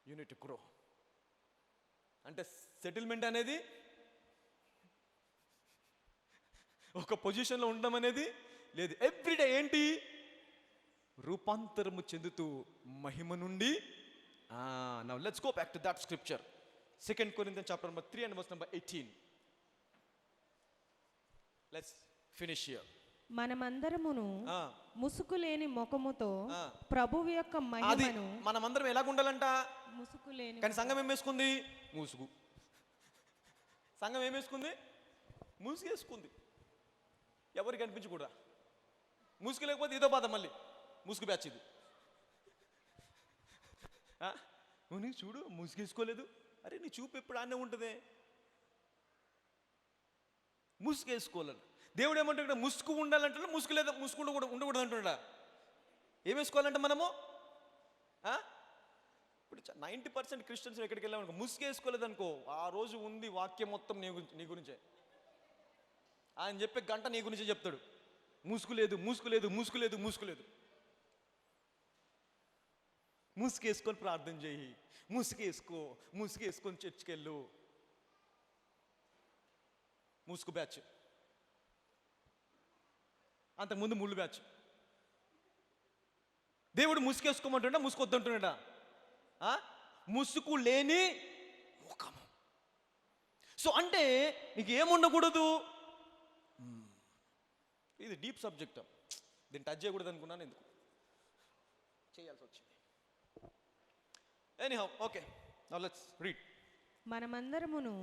you need to grow. అంటే సెటిల్మెంట్ అనేది, ఒక పొజిషన్లో ఉండడం అనేది లేదు. ఎవ్రీడే ఏంటి? రూపాంతరము చెందుతూ మహిమ నుండి. Now let's go back to that scripture. 2 Corinthians chapter number 3 and verse number 18. Let's finish here. మనమందరమును ముసుకులేని ముఖముతో ప్రభువు యొక్క మహిమను. మనమందరం ఎలాగ ఉండాలంట? ముసుకులేని. కానీ సంఘం ఏం వేసుకుంది? ముసుగు. సంఘం ఏం వేసుకుంది? ముసుగేసుకుంది. ఎవరికి కనిపించకూడదా? ముసుగు లేకపోతే ఇదో బాధ, మళ్ళీ ముసుగు బ్యాచ్ ఇది. నువ్వు నీకు చూడు ముసుగేసుకోలేదు, అరే నీ చూపు ఎప్పుడు ఆనే ఉంటుంది. ముసుగేసుకోవాలని దేవుడు ఏమంటాడు? ముసుగు ఉండాలంటే ముసుగు లేదా, ముసుగు ఉండకూడదు అంటున్నాడా? ఏం వేసుకోవాలంటే మనము? ఇప్పుడు 90% క్రిస్టియన్స్ ఎక్కడికి వెళ్ళామనుకో, ముసుగు వేసుకోలేదు అనుకో, ఆ రోజు ఉంది వాక్యం మొత్తం నీ గురించే. ఆయన చెప్పే గంట నీ గురించే చెప్తాడు. ముసుగులేదు, ముసుగులేదు, ముసుగులేదు, ముసుగులేదు. ముసుగేసుకొని ప్రార్థన చేయి, ముసుగేసుకొని చర్చికి వెళ్ళు. ముసుగు బ్యాచ్, అంతకుముందు ముళ్ళు బ్యాచ్. దేవుడు ముసుగేసుకోమంటున్నా, ముసుకొద్దంటున్నాడా? ముసుగు లేని ముఖము. సో అంటే నీకు ఏముండకూడదు? ఇది డీప్ సబ్జెక్ట్, దీన్ని టచ్ చేయకూడదు అనుకున్నాను, ఎందుకు చేయాల్సి వచ్చింది. Anyhow, okay, now let's read. మనమందరమును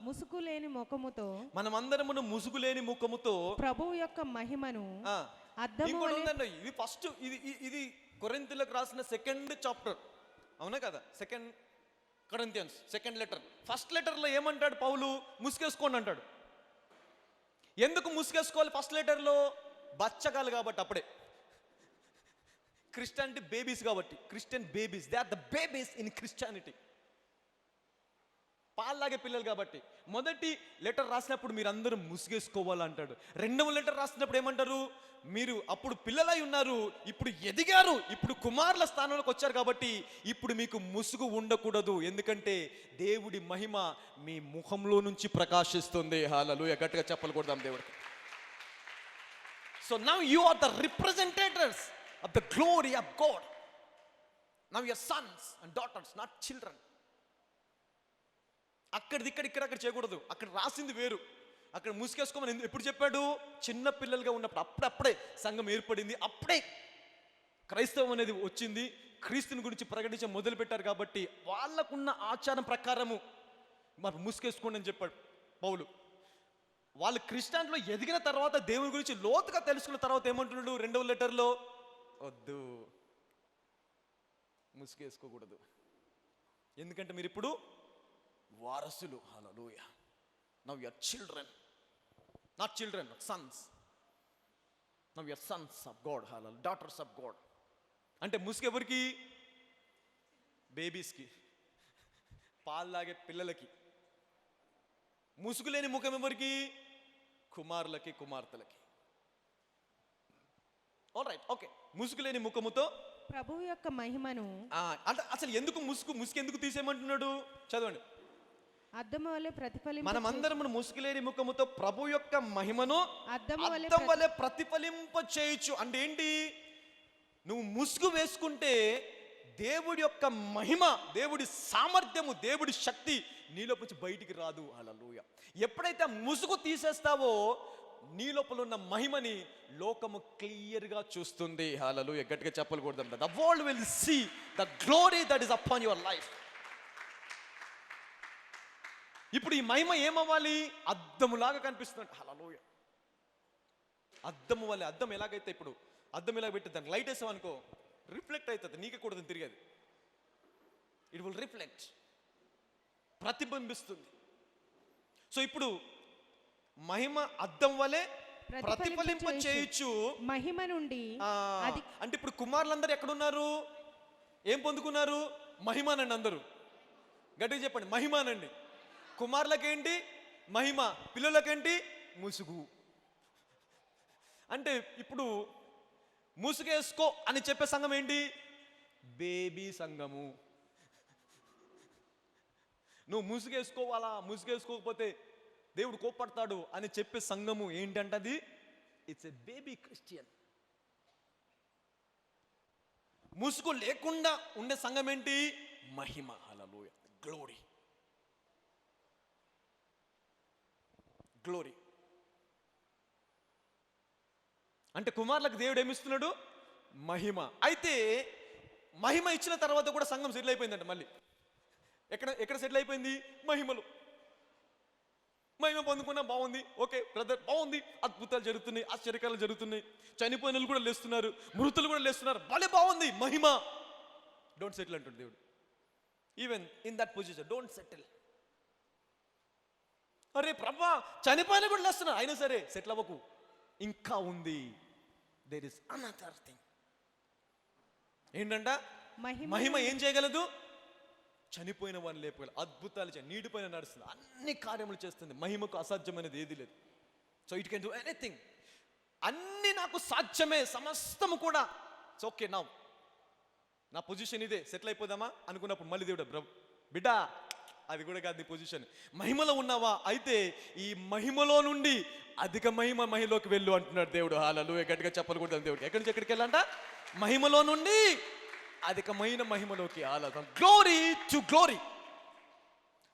ముసుగులేని ముఖముతో, మనమందరమును ముసుగులేని ముఖముతో ప్రభువు యొక్క మహిమను అద్దము వలె. ఉందండి, ఇది ఫస్ట్, ఇది కొరింథీయులకు రాసిన 2nd చాప్టర్, అవునా కదా? 2 Corinthians 2nd లెటర్. ఫస్ట్ లెటర్లో ఏమంటాడు పౌలు? ముసుగేసుకోండి అంటాడు. ఎందుకు ముసుగేసుకోవాలి? ఫస్ట్ లెటర్లో బచ్చగాలు కాబట్టి, అప్పుడే క్రిస్టియానిటీ బేబీస్ కాబట్టి, Christian babies, they are the babies in Christianity. పాల్లాగే పిల్లలు కాబట్టి మొదటి లెటర్ రాసినప్పుడు మీరు అందరూ ముసుగేసుకోవాలంటాడు. 2వ లెటర్ రాసినప్పుడు ఏమంటారు? మీరు అప్పుడు పిల్లలై ఉన్నారు, ఇప్పుడు ఎదిగారు, ఇప్పుడు కుమారుల స్థానంలోకి వచ్చారు కాబట్టి ఇప్పుడు మీకు ముసుగు ఉండకూడదు, ఎందుకంటే దేవుడి మహిమ మీ ముఖంలో నుంచి ప్రకాశిస్తుంది. హల్లెలూయా. గట్టిగా చెప్పలు కొడదాం దేవుడికి. So now you are the representatives of the glory of God. Now you are sons and daughters, not children. అక్కడిది ఇక్కడ చేయకూడదు. అక్కడ రాసింది వేరు, అక్కడ ముసుగేసుకోమని ఎప్పుడు చెప్పాడు? చిన్న పిల్లలుగా ఉన్నప్పుడు. అప్పుడప్పుడే సంఘం ఏర్పడింది, అప్పుడే క్రైస్తవం అనేది వచ్చింది, క్రీస్తుని గురించి ప్రకటించడం మొదలు పెట్టారు కాబట్టి వాళ్ళకున్న ఆచారం ప్రకారము మరి ముసుగేసుకోండి అని చెప్పాడు పౌలు. వాళ్ళు క్రిస్టియానిటీలో ఎదిగిన తర్వాత, దేవుని గురించి లోతుగా తెలుసుకున్న తర్వాత ఏమంటున్నాడు 2వ లెటర్లో? వద్దు, ముసుగేసుకోకూడదు, ఎందుకంటే మీరు ఇప్పుడు వారసులు. Hallelujah. Now you are children, not children, sons. Now you are sons of God, hallelujah, daughters of God. అంటే ముసుగు ఎవరికి? బేబీస్కి, పాలు తాగే పిల్లలకి. ముసుగు లేని ముఖం ఎవరికి? కుమారులకి, కుమార్తెలకి. All right, okay. ముసుగు లేని ముఖముతో ప్రభువు యొక్క మహిమను అంటే అసలు ఎందుకు ముసుగు ఎందుకు తీసేయమంటున్నాడు? చదవండి. అద్దము వలె మనమందరం ముసుగు లేని ముఖముతో ప్రభు యొక్క మహిమను అద్దము అద్దం వలె ప్రతిఫలింప చేయొచ్చు. అంటే ఏంటి? నువ్వు ముసుగు వేసుకుంటే దేవుడి యొక్క మహిమ, దేవుడి సామర్థ్యము, దేవుడి శక్తి నీలోపొచ్చి బయటికి రాదు. హల్లెలూయా. ఎప్పుడైతే ముసుగు తీసేస్తావో నీ లోపల ఉన్న మహిమని లోకము క్లియర్గా చూస్తుంది. హల్లెలూయా. గట్టిగా చెప్పకూడదు. The world will see the glory that is upon your life. ఇప్పుడు ఈ మహిమ ఏమవ్వాలి? అద్దములాగా కనిపిస్తుంది. హల్లెలూయా. అద్దము వల్ల, అద్దం ఎలాగైతే, ఇప్పుడు అద్దం ఎలాగ పెట్టి దానికి లైట్ వేసామనుకో రిఫ్లెక్ట్ అవుతుంది, నీకే కూడా తిరిగేది. ఇట్ విల్ రిఫ్లెక్ట్, ప్రతిబింబిస్తుంది. సో ఇప్పుడు మహిమ అద్దం వలె ప్రతిఫలింప చేయొచ్చు మహిమ నుండి. అంటే ఇప్పుడు కుమారులందరూ ఎక్కడున్నారు? ఏం పొందుకున్నారు? మహిమానండి. అందరూ గట్టిగా చెప్పండి, మహిమానండి. కుమారులకేంటి? మహిమ. పిల్లలకేంటి? ముసుగు. అంటే ఇప్పుడు ముసుగేసుకో అని చెప్పే సంఘం ఏంటి? బేబీ సంఘము. నువ్వు ముసుగేసుకోవాలా, ముసుగేసుకోకపోతే దేవుడు కోపడతాడు అని చెప్పే సంఘము ఏంటంటది? It's a baby Christian. ముసుగు లేకుండా ఉండే సంఘం ఏంటి? మహిమ. హల్లెలూయా. Glory, glory. అంటే కుమారులకు దేవుడు ఏమిస్తున్నాడు? మహిమ. అయితే మహిమ ఇచ్చిన తర్వాత కూడా సంఘం సెటిల్ అయిపోయిందంట. మళ్ళీ ఎక్కడ సెటిల్ అయిపోయింది? మహిమలు. మహిమ పొందుకున్నా బాగుంది, ఓకే బ్రదర్, బాగుంది, అద్భుతాలు జరుగుతున్నాయి, ఆశ్చర్యకాలు జరుగుతున్నాయి, చనిపోయిన కూడా లేస్తున్నారు, మృతులు కూడా లేస్తున్నారు, భలే బాగుంది మహిమ. డోంట్ సెటిల్ అంటుంది దేవుడు. Even in that position don't settle. అరే ప్రభా, చనిపోయిన కూడా లేస్తున్నారు, అయినా సరే సెటిల్ అవ్వకు, ఇంకా ఉంది. There is another thing. ఏంటంట? మహిమ ఏం చేయగలదు? చనిపోయిన వాడిని లేపగలదు, అద్భుతాలు నీటిపైన నడుస్తుంది, అన్ని కార్యములు చేస్తుంది. మహిమకు అసాధ్యమైనది ఏది లేదు. So it can do anything. అన్ని నాకు సాధ్యమే, సమస్తము కూడా. ఇట్స్ ఓకే, నా పొజిషన్ ఇదే, సెటిల్ అయిపోదామా అనుకున్నప్పుడు మళ్ళీ దేవుడు, బిడ్డా అది కూడా కాదు నీ పొజిషన్. మహిమలో ఉన్నావా? అయితే ఈ మహిమలో నుండి అధిక మహిమలోకి వెళ్ళు అంటున్నాడు దేవుడు. హల్లెలూయా. గట్టిగా చెప్పకూడదు. దేవుడు ఎక్కడి నుంచి ఎక్కడికి వెళ్ళంట? మహిమలో నుండి అధికమైన మహిమలోకి. Glory to glory,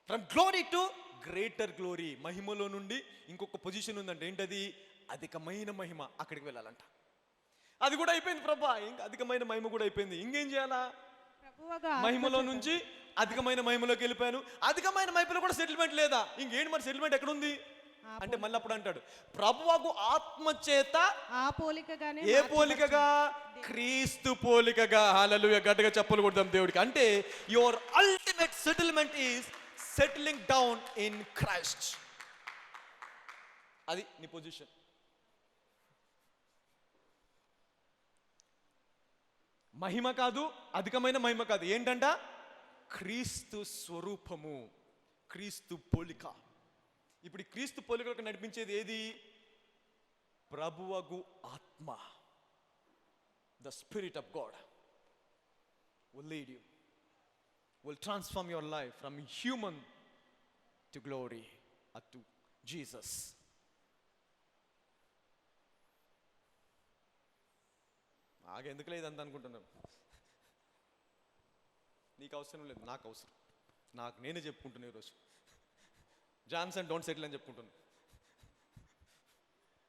from glory to greater glory. మహిమలో నుండి ఇంకొక పొజిషన్ ఉందంటే ఏంటది? అధికమైన మహిమ. అక్కడికి వెళ్ళాలంట. అది కూడా అయిపోయింది ప్రభా, ఇంకా అధికమైన మహిమ కూడా అయిపోయింది, ఇంకేం చేయాలా? మహిమలో నుంచి అధికమైన మహిమలోకి వెళ్ళిపోయాను. అధికమైన మహిమలో కూడా సెటిల్మెంట్ లేదా? ఇంకేంటి మరి సెటిల్మెంట్ ఎక్కడుంది అంటే మళ్ళీ అప్పుడు అంటాడు, ప్రభువగు ఆత్మ చేత ఆ పోలికగానే. ఏ పోలికగా? క్రీస్తు పోలికగా. హల్లెలూయా. గట్టిగా చెప్పులు కొడదాం దేవుడికి. అంటే your ultimate settlement is settling down in Christ. అది నీ పొజిషన్. మహిమ కాదు, అధికమైన మహిమ కాదు, ఏంటంట? క్రీస్తు స్వరూపము, క్రీస్తు పోలిక. ఇప్పుడు క్రీస్తు పోలికలకు నడిపించేది ఏది? ప్రభువగు ఆత్మ. The spirit of God will lead you, will transform your life from human to glory, to Jesus. ఎందుకు లేదు అంత అనుకుంటున్నాను. నీకు అవసరం లేదు, నాకు అవసరం. నాకు నేనే చెప్పుకుంటున్నా ఈరోజు. జాన్సన్ డోంట్ సెటిల్ అని చెప్పుకుంటున్నా.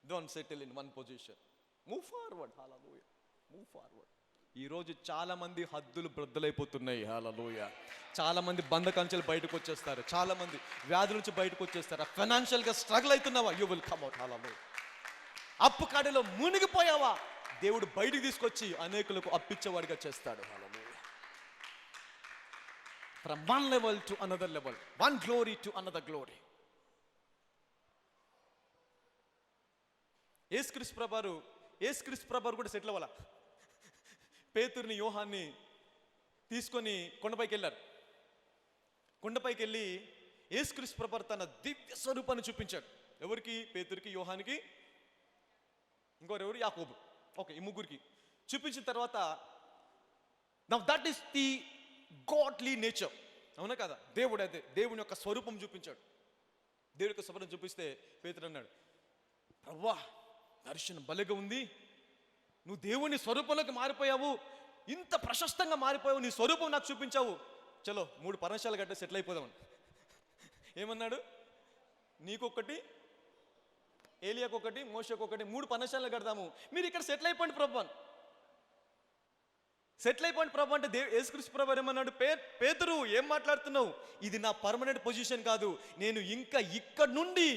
Don't settle in one position, move forward. Hallelujah. Move forward. ఈరోజు చాలా మంది హద్దులు బ్రద్దలైపోతున్నాయి. హల్లెలూయా. చాలా మంది బంధకంచెలు బయటకు వచ్చేస్తారు, చాలా మంది వ్యాధుల నుంచి బయటకు వచ్చేస్తారు. ఫైనాన్షియల్గా స్ట్రగుల్ అవుతున్నావా? You will come out. Hallelujah. అప్పు కాడిలో మునిగిపోయావా? దేవుడు బయటికి తీసుకొచ్చి అనేకులకు అప్పిచ్చేవాడిగా చేస్తాడు. హల్లెలూయా. From one level to another level, one glory to another glory. యేసుక్రీస్తు ప్రభువారు కూడా సెటిల్ అవ్వాల. పేతురుని యోహాన్ని తీసుకొని కొండపైకి వెళ్ళారు. కొండపైకి వెళ్ళి యేసుక్రీస్తు ప్రభువారు తన దివ్య స్వరూపాన్ని చూపించాడు. ఎవరికి? పేతురికి, యోహానికి, ఇంకోరెవరు? యాకోబు. ఓకే, ఈ ముగ్గురికి చూపించిన తర్వాత now that is the godly nature. అవునా కదా? దేవుని యొక్క స్వరూపం చూపించాడు. దేవుని యొక్క స్వరూపం చూపిస్తే పేతురు అన్నాడు, ప్రభువా దర్శనం భలేగా ఉంది, నువ్వు దేవుని స్వరూపంలోకి మారిపోయావు, ఇంత ప్రశస్తంగా మారిపోయావు, నీ స్వరూపం నాకు చూపించావు, చలో 3 పర్ణశాల గడ్డ సెటిల్ అయిపోదామని. ఏమన్నాడు? నీకొకటి, ఏలియాకొకటి, మోషేకొకటి, 3 పర్ణశాలలు కడదాము, మీరు ఇక్కడ సెటిల్ అయిపోండి ప్రభు అని. సెటిల్ అయిపోండి ప్రభు అంటే యేసుక్రీస్తు ప్రభు ఏమన్నాడు? పేతురు ఏం మాట్లాడుతున్నావు? ఇది నా పర్మనెంట్ పొజిషన్ కాదు, నేను ఇంకా ఇక్కడ నుండి,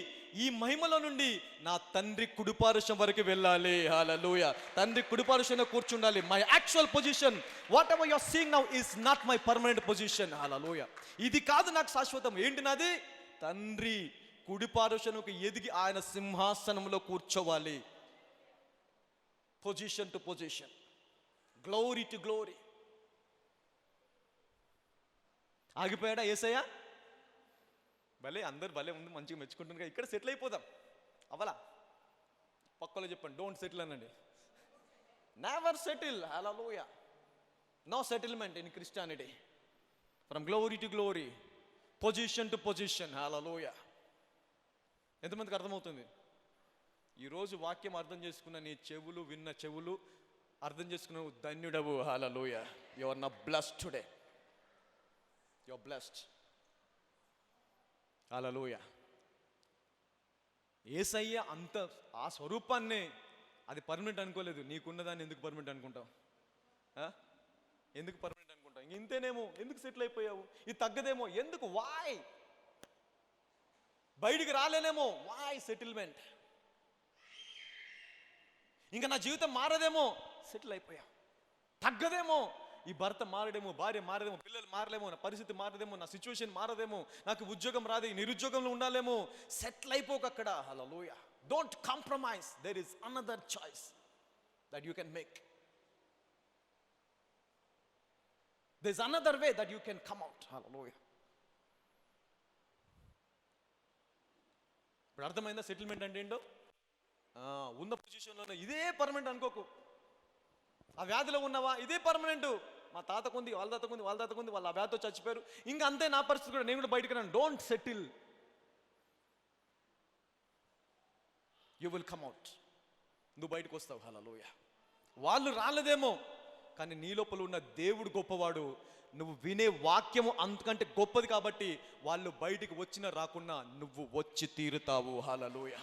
ఈ మహిమలో నుండి నా తండ్రి కుడిపార్శ్వం వరకు వెళ్ళాలి. హల్లెలూయా. తండ్రి కుడిపార్శ్వంలో కూర్చుండాలి. My actual position, whatever you are seeing now is not my permanent position. Hallelujah. ఇది కాదు నాకు శాశ్వతం. ఏంటి నాది? తండ్రి కుడిపార్శ్వంకు ఎదిగి ఆయన సింహాసనంలో కూర్చోవాలి. Position to position, glory to glory. ఆగిపోయాడా యేసయ్య? అందరు భలే ఉంది, మంచిగా మెచ్చుకుంటున్నారు, ఇక్కడ సెటిల్ అయిపోదాం. అవలా పక్కలో చెప్పండి, డోంట్ సెటిల్ అనండి. Never settle. Hallelujah. No settlement in Christianity. From glory to glory, position to position. Hallelujah. ఎంతమందికి అర్థమవుతుంది? ఈరోజు వాక్యం అర్థం చేసుకున్న నీ చెవులు, విన్న చెవులు అర్థం చేసుకున్నావు, ధన్యుడవు. Hallelujah. You are now blessed today. You are blessed. Hallelujah. Yesayya అంత ఆ స్వరూపాన్నే అది పర్మనెంట్ అనుకోలేదు. నీకున్నదాన్ని ఎందుకు పర్మనెంట్ అనుకుంటావు? ఎందుకు పర్మనెంట్ అనుకుంటావు? ఇంతేనేమో, ఎందుకు సెటిల్ అయిపోయావు? ఇది తగ్గదేమో, ఎందుకు? వాయ్? బయటికి రాలేనేమో, వాయ్ సెటిల్మెంట్? ఇంకా నా జీవితం మారదేమో, సెటిల్ అయిపోయావు. తగ్గదేమో, ఈ భర్త మారడేమో, భార్య మారదేమో, పిల్లలు మారలేమో, నా పరిస్థితి మారదేమో, నా సిచ్యువేషన్ మారదేమో, నాకు ఉద్యోగం రాదు, నిరుద్యోగంలో ఉండాలేమో, సెటిల్ అయిపోక అక్కడ. Hallelujah. Don't compromise. There is another choice that you can make. There is another way that you can come out. Hallelujah. ఇప్పుడు అర్థమైందా సెటిల్మెంట్ అంటే ఏంటో? ఉన్న పొజిషన్లో ఇదే పర్మనెంట్ అనుకోకు. ఆ వ్యాధిలో ఉన్నవా, ఇదే పర్మనెంట్. మా తాతకుంది, వాళ్ళ తాతకుంది, వాళ్ళ తాతకుంది, వాళ్ళు ఆ వ్యాధితో చచ్చిపోయారు, ఇంకా అంతే నా పరిస్థితి కూడా, నేను కూడా బయటకు రాను. Don't settle. You will come out. నువ్వు బయటకు వస్తావు. హల్లెలూయా. వాళ్ళు రాలేదేమో, కానీ నీ లోపల ఉన్న దేవుడు గొప్పవాడు. నువ్వు వినే వాక్యము అంతకంటే గొప్పది కాబట్టి వాళ్ళు బయటికి వచ్చినా రాకున్నా నువ్వు వచ్చి తీరుతావు. హల్లెలూయా.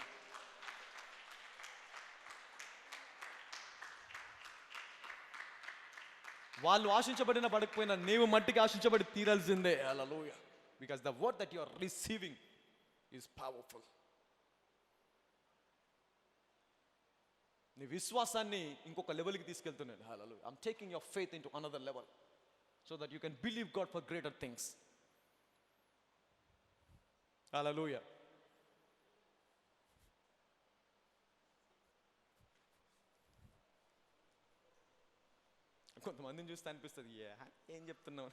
వాళ్ళు ఆశించబడిన పడకపోయినా నీవు మట్టికి ఆశించబడి తీరాల్సిందే. Hallelujah. Because the word that you are receiving is powerful. నీ విశ్వాసాన్ని ఇంకొక లెవెల్కి తీసుకెళ్తున్నాడు. Hallelujah. I'm taking your faith into another level so that you can believe God for greater things. Hallelujah. కొంతమందిని చూస్తే అనిపిస్తుంది, ఏం చెప్తున్నావు?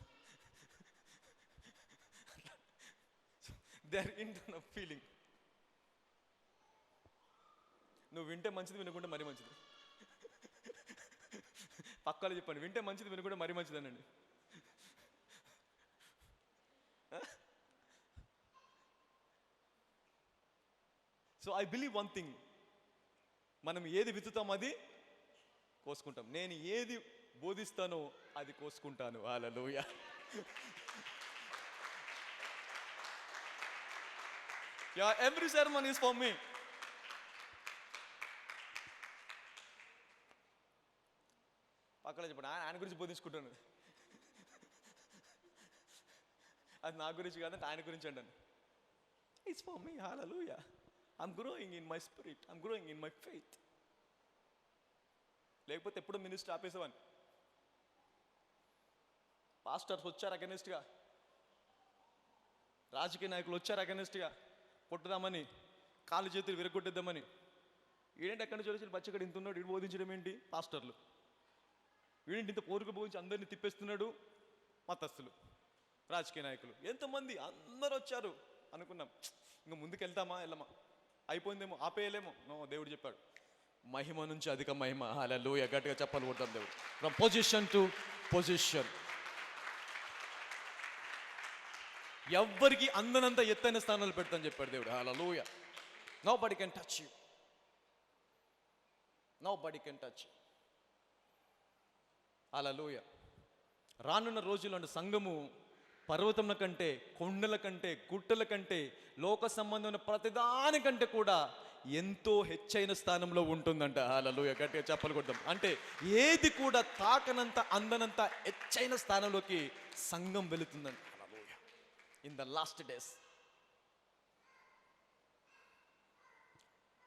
They are internal feeling. నువ్వు వింటే మంచిది, వినకుండా మరీ మంచిది. పక్కలో చెప్పండి, వింటే మంచిది, వినకుండా మరీ మంచిది అనండి. So I believe one thing, మనం ఏది విత్తుతాం అది కోసుకుంటాం. నేను ఏది బోధిస్తానో అది కోసుకుంటాను. Hallelujah. Every sermon is for me. పక్కన చెప్పండి, ఆయన గురించి బోధించుకుంటాను. అది నా గురించి కాదంటే ఆయన గురించి అంటాను. It's for me. Hallelujah. I'm growing in my spirit, I'm growing in my faith. లేకపోతే ఎప్పుడో మినిస్టర్ ఆపేసేవాడిని. పాస్టర్స్ వచ్చారు అగెనిస్ట్గా, రాజకీయ నాయకులు వచ్చారు అగెనిస్ట్గా, కొట్టుదామని, కాళ్ళు చేతులు విరగొట్టేద్దామని. వీడేంటి ఎక్కడి నుంచి వచ్చి బచ్చగడు ఇంత ఉన్నాడు, వీడు బోధించడం ఏంటి పాస్టర్లు, వీడేంటి ఇంత పోరుకు బోధించి అందరినీ తిప్పేస్తున్నాడు మతస్థులు, రాజకీయ నాయకులు, ఎంతమంది అందరూ వచ్చారు అనుకున్నాం. ఇంకా ముందుకు వెళ్తామా వెళ్ళమా, అయిపోయిందేమో ఆపేయలేమో. నో, దేవుడు చెప్పాడు మహిమ నుంచి అధిక మహిమ. హల్లెలూయా, గట్టిగా చెప్పాలి కొడతాం దేవుడు. From position to position. ఎవ్వరికి అందనంత ఎత్తైన స్థానాలు పెడతాను చెప్పాడు దేవుడు. Hallelujah. Nobody can touch you, nobody can touch you. Hallelujah. రానున్న రోజుల్లో సంఘము పర్వతముల కంటే, కొండల కంటే, గుట్టల కంటే, లోక సంబంధమైన ప్రతిదానికంటే కూడా ఎంతో హెచ్చైన స్థానంలో ఉంటుందంట. హల్లెలూయా, గట్టిగా చెప్పలు కొడతాం. అంటే ఏది కూడా తాకనంత అందనంత హెచ్చైన స్థానంలోకి సంఘం వెళుతుందంట. హల్లెలూయా. ఇన్ ద లాస్ట్ డేస్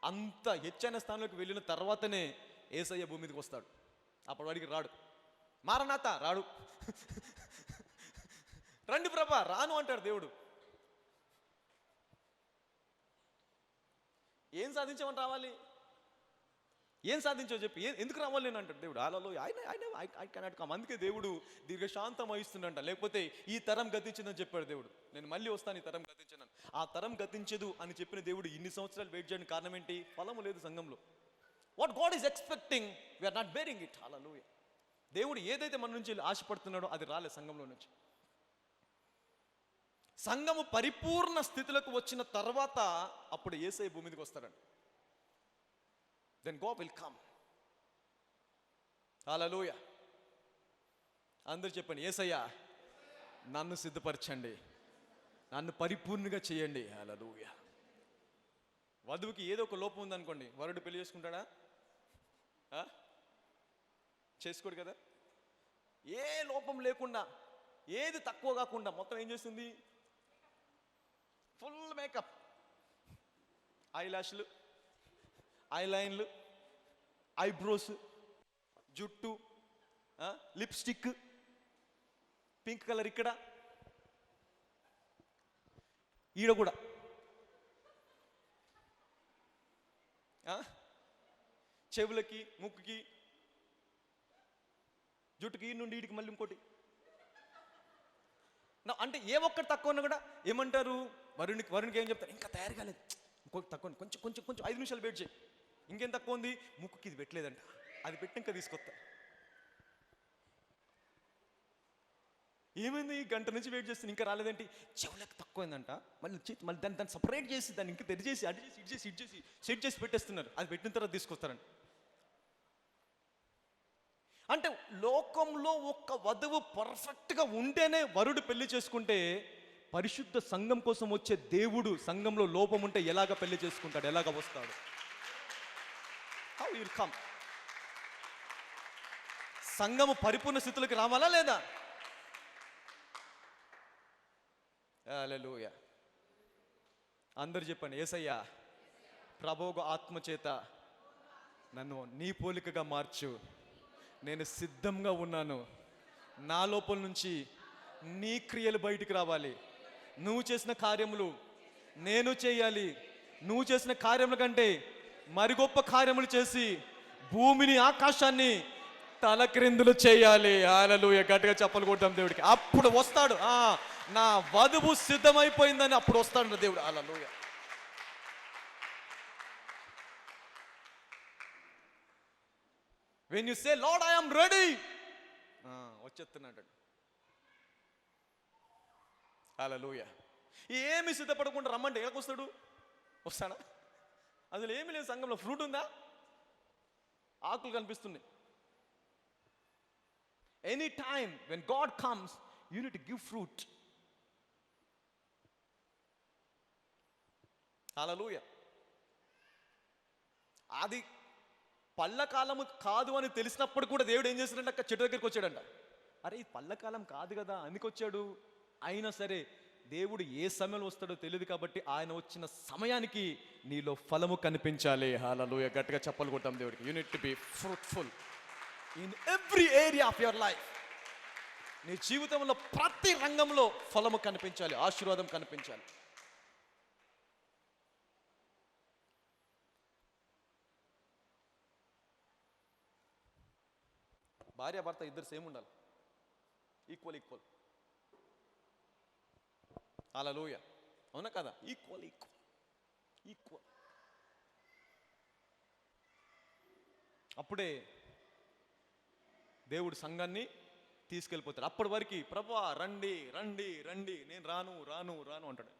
అంత హెచ్చైన స్థానంలోకి వెళ్ళిన తర్వాతనే యేసయ్య భూమి మీదకి వస్తాడు. అప్పటి వాడికి రాడు. మారనాథ రాడు. రండి ప్రభా, రాను అంటాడు దేవుడు. ఏం సాధించామని రావాలి, ఏం సాధించావు చెప్పి, ఎందుకు రావాలి నేను అంటాడు దేవుడు. అలలో ఐ కెనాట్ కమ్. అందుకే దేవుడు దీర్ఘశాంతం వహిస్తుండంట. లేకపోతే ఈ తరం గతించిందని చెప్పాడు దేవుడు. నేను మళ్ళీ వస్తాను, ఈ తరం గతించను. ఆ తరం గతించదు అని చెప్పిన దేవుడు ఇన్ని సంవత్సరాలు వెయిట్ చేయడానికి కారణం ఏంటి? ఫలము లేదు సంఘంలో. What God is expecting, we are not bearing it. Hallelujah. దేవుడు ఏదైతే మన నుంచి ఆశపడుతున్నాడో అది రాలేదు సంఘంలో నుంచి. సంఘము పరిపూర్ణ స్థితిలోకి వచ్చిన తర్వాత అప్పుడు యేసయ్య భూమి మీదకి వస్తాడండి. Then God will come. Hallelujah. అందరూ చెప్పండి, యేసయ్య నన్ను సిద్ధపరచండి, నన్ను పరిపూర్ణంగా చేయండి. హల్లెలూయా. వధువుకి ఏదో ఒక లోపం ఉందనుకోండి, వరుడు పెళ్లి చేసుకుంటాడా? చేసుకోడు కదా. ఏ లోపం లేకుండా, ఏది తక్కువ కాకుండా మొత్తం ఏం చేస్తుంది? ఫుల్ మేకప్, ఐ లాష్లు, ఐ లైన్లు, ఐబ్రోస్, జుట్టు, లిప్స్టిక్, పింక్ కలర్ ఇక్కడ, ఈడ కూడా, చెవులకి, ముక్కుకి, జుట్టుకి, ఈ నుండి ఈడికి మళ్ళీ ఇంకోటి. అంటే ఏ ఒక్కటి తక్కువ ఉన్నా కూడా ఏమంటారు? వరుణ్కి ఏం చెప్తారు? ఇంకా తయారు కాలేదు, ఇంకొక తక్కువ, కొంచెం కొంచెం కొంచెం 5 నిమిషాలు వెయిట్ చేయి. ఇంకేం తక్కువ ఉంది? ముక్కుకి ఇది పెట్టలేదంట, అది పెట్టి ఇంకా తీసుకొస్తా. ఏమైంది? గంట నుంచి వెయిట్ చేస్తాను ఇంకా రాలేదేంటి? చెవులకు తక్కువైందంట, మళ్ళీ దాన్ని సపరేట్ చేసి దాన్ని ఇంకా తెరిచేసి అటు చేసి ఇటు చేసి ఇటు చేసి సెట్ చేసి పెట్టేస్తున్నారు. అది పెట్టిన తర్వాత తీసుకొస్తారంట. అంటే లోకంలో ఒక్క వధువు పర్ఫెక్ట్గా ఉంటేనే వరుడు పెళ్లి చేసుకుంటే, పరిశుద్ధ సంఘం కోసం వచ్చే దేవుడు సంఘంలో లోపం ఉంటే ఎలాగ పెళ్లి చేసుకుంటాడు? ఎలాగ వస్తాడు? How will come? సంఘము పరిపూర్ణ స్థితిలోకి రావాలా లేదా? హల్లెలూయా. అందరు చెప్పండి, యేసయ్యా ప్రభువు ఆత్మ చేత నన్ను నీ పోలికగా మార్చు, నేను సిద్ధంగా ఉన్నాను. నా లోపల నుంచి నీ క్రియలు బయటికి రావాలి. నువ్వు చేసిన కార్యములు నేను చేయాలి. నువ్వు చేసిన కార్యముల కంటే మరి గొప్ప కార్యములు చేసి భూమిని, ఆకాశాన్ని తలక్రిందులు చేయాలి. హల్లెలూయా. గట్టిగా చప్పలు కొడతాం దేవుడికి. అప్పుడు వస్తాడు. నా వధువు సిద్ధమైపోయిందని అప్పుడు వస్తాడు దేవుడు. హల్లెలూయా. When you say, Lord, I am ready, వచ్చేస్తున్నాడు. హల్లెలూయా. ఏమి సిద్ధపడకుండా రమ్మంటే ఎక్కడికి వస్తాడు? వస్తాడా? అసలు ఏమి లేదు సంఘంలో. ఫ్రూట్ ఉందా? ఆకులు కనిపిస్తున్నాయి. Any time when God comes you need to give fruit. Hallelujah. అది పళ్ళకాలము కాదు అని తెలిసినప్పుడు కూడా దేవుడు ఏం చేశాడంటే అక్కడ చెట్టు దగ్గరికి వచ్చాడంట. అరే ఇది పళ్ళకాలం కాదు కదా అందుకు వచ్చాడు. అయినా సరే దేవుడు ఏ సమయంలో వస్తాడో తెలియదు కాబట్టి ఆయన వచ్చిన సమయానికి నీలో ఫలము కనిపించాలి. హల్లెలూయా. గట్టిగా చప్పలు కొట్టాం దేవుడికి. You need to be fruitful in every area of your life. నీ జీవితంలో ప్రతి రంగంలో ఫలము కనిపించాలి, ఆశీర్వాదం కనిపించాలి. భార్య భర్త ఇద్దరు సేమ్ ఉండాలి, ఈక్వల్. హల్లెలూయా, అవునా కదా? ఈక్వల్. అప్పుడే దేవుడు సంఘాన్ని తీసుకెళ్ళిపోతాడు. అప్పటి వరకు ప్రభువా రండి రండి రండి, నేను రాను రాను రాను అంటాడు.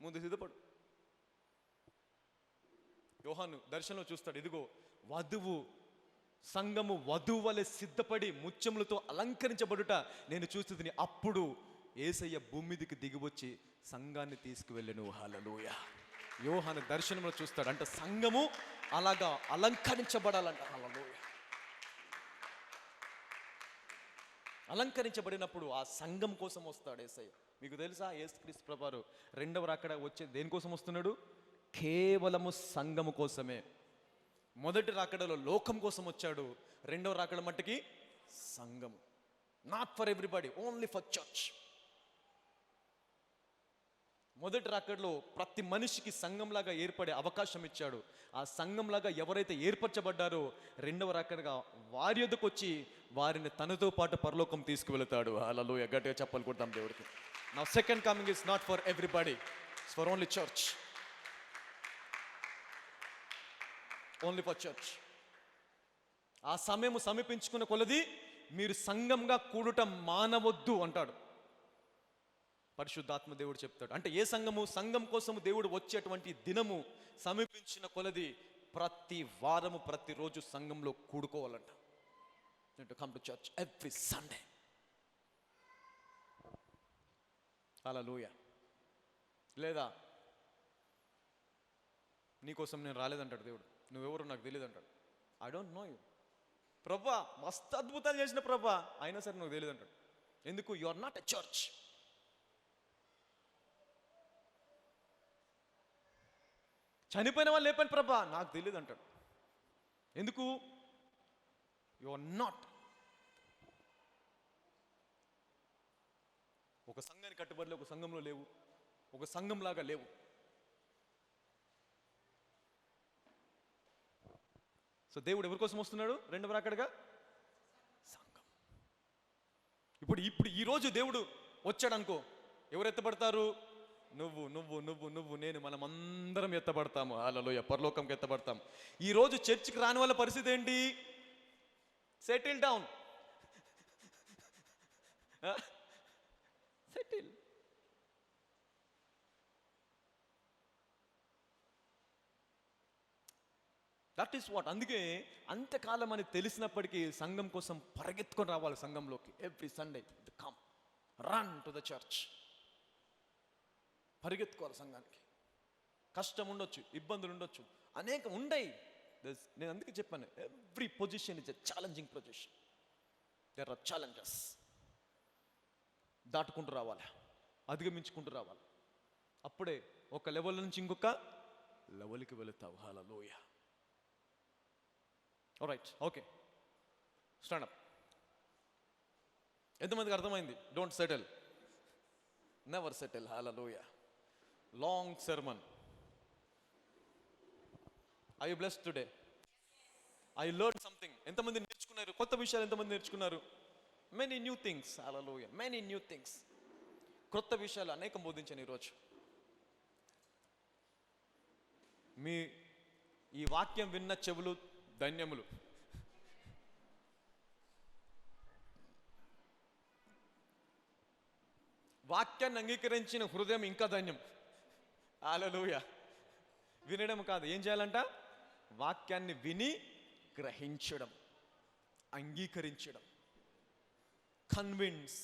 ముందు సిద్ధపడు. యోహాను దర్శనంలో చూస్తాడు, ఇదిగో వధువు, సంఘము వధువు వలె సిద్ధపడి ముత్యములతో అలంకరించబడుట నేను చూస్తుంది. అప్పుడు యేసయ్య భూమి మీదకి దిగివచ్చి సంఘాన్ని తీసుకువెళ్ళెను. హల్లెలూయా. యోహాను దర్శనంలో చూస్తాడు, అంటే సంఘము అలాగా అలంకరించబడాలంట. హల్లెలూయా. అలంకరించబడినప్పుడు ఆ సంఘం కోసం వస్తాడు యేసయ్య. మీకు తెలుసా, యేసుక్రీస్తు ప్రభువారు రెండవ రాకడ వచ్చే దేనికోసం వస్తున్నాడు? కేవలము సంఘము కోసమే. మొదటి రాకడలో లోకం కోసం వచ్చాడు, రెండవ రాకడ మట్టుకి సంఘం. Not for everybody, only for church. మొదటి రాకడలో ప్రతి మనిషికి సంఘంలాగా ఏర్పడే అవకాశం ఇచ్చాడు. ఆ సంఘంలాగా ఎవరైతే ఏర్పరచబడ్డారో రెండవ రాకడగా వారి యొద్దకు వచ్చి వారిని తనతో పాటు పరలోకం తీసుకువెళతాడు. హల్లెలూయా, గట్టిగా చెప్పాలి కొడతాం దేవుడికి. Now second coming is not for everybody, it's for only church. Only for church. ఆ సమయం సమీపించుకున్న కొలది మీరు సంఘంగా కూడటం మానవద్దు అంటాడు పరిశుద్ధాత్మ దేవుడు చెప్తాడు. అంటే ఏ సంఘము? సంఘం కోసము దేవుడు వచ్చేటువంటి దినము సమీపించిన కొలది ప్రతి వారము ప్రతిరోజు సంఘంలో కూడుకోవాలంట. Come to church every Sunday. Hallelujah. లేదా నీకోసం నేను రాలేదంటాడు దేవుడు. నువ్వెవరు నాకు తెలియదు అంటాడు. I don't know you. ప్రభా మస్తు అద్భుతాలు చేసిన ప్రభా, అయినా సరే నువ్వు తెలియదు అంటాడు. ఎందుకు? You are not a church. చనిపోయిన వాళ్ళు లేపని ప్రభా, నాకు తెలియదు అంటాడు. ఎందుకు? You are not. ఒక సంఘానికి కట్టుబడి ఒక సంఘంలో లేవు, ఒక సంఘంలాగా లేవు. సో దేవుడు ఎవరి కోసం వస్తున్నాడు రెండవ రాకడగా? సంఘం. ఇప్పుడు ఈ రోజు దేవుడు వచ్చాడు అనుకో, ఎవరు ఎత్తబడతారు? నువ్వు నువ్వు నువ్వు నువ్వు నేను, మనం అందరం ఎత్తబడతాము. హల్లెలూయా, పరలోకంకి ఎత్తబడతాం. ఈ రోజు చర్చికి రాని వాళ్ళ పరిస్థితి ఏంటి? Settle down. Settle. That is what. అందుకే అంతకాలం అని తెలిసినప్పటికీ సంఘం కోసం పరిగెత్తుకొని రావాలి సంఘంలోకి. Every Sunday come, run to the church. పరిగెత్తుకోవాలి సంఘానికి. కష్టం ఉండొచ్చు, ఇబ్బందులు ఉండొచ్చు, అనేక ఉండయి. నేను అందుకే చెప్పాను, every position is a challenging position. There are challenges. దాటుకుంటూ రావాలి, అధిగమించుకుంటూ రావాలి. అప్పుడే ఒక లెవెల్ నుంచి ఇంకొక లెవెల్కి వెళుతావు. Hallelujah. Alright, okay, stand up. ఎంతమందికి అర్థమైంది? Don't settle, never settle. Hallelujah. Long sermon. I you blessed today? I learn something. ఎంతమంది నేర్చుకున్నారు? కొత్త విషయాలు ఎంతమంది నేర్చుకున్నారు? Many new things. Hallelujah, many new things. కొత్త విషయాలు అనేకం బోధించాను ఈరోజు. మీ ఈ వాక్యం విన్న చెవులు ధన్యములు. వాక్యాన్ని అంగీకరించిన హృదయం ఇంకా ధన్యం. హల్లెలూయా. వినడం కాదు, ఏం చేయాలంట? వాక్యాన్ని విని గ్రహించడం, అంగీకరించడం. Convince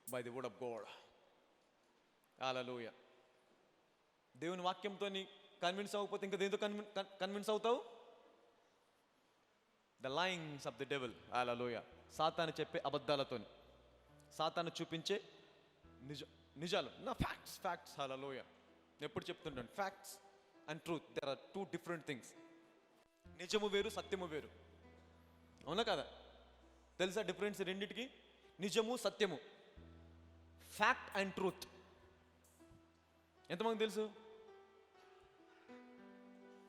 by the word of God. Hallelujah. దేవుని వాక్యంతో కన్విన్స్ అవ్వకపోతే ఇంకా దేంతో కన్విన్స్ అవుతావు? The lyings of the devil. Hallelujah. సాతాను చెప్పే అబద్ధాలతో, సాతాను చూపించే నిజాలు, నా ఫ్యాక్ట్స్. ఫ్యాక్ట్స్. హల్లెలూయా. ఎప్పుడు చెప్తుంటాను, facts and truth, there are two different things. నిజము వేరు, సత్యము వేరు. అవునా కదా? తెలుసా డిఫరెన్స్ రెండింటికి? నిజము, సత్యము. Fact and truth. ఎంతమంది తెలుసు?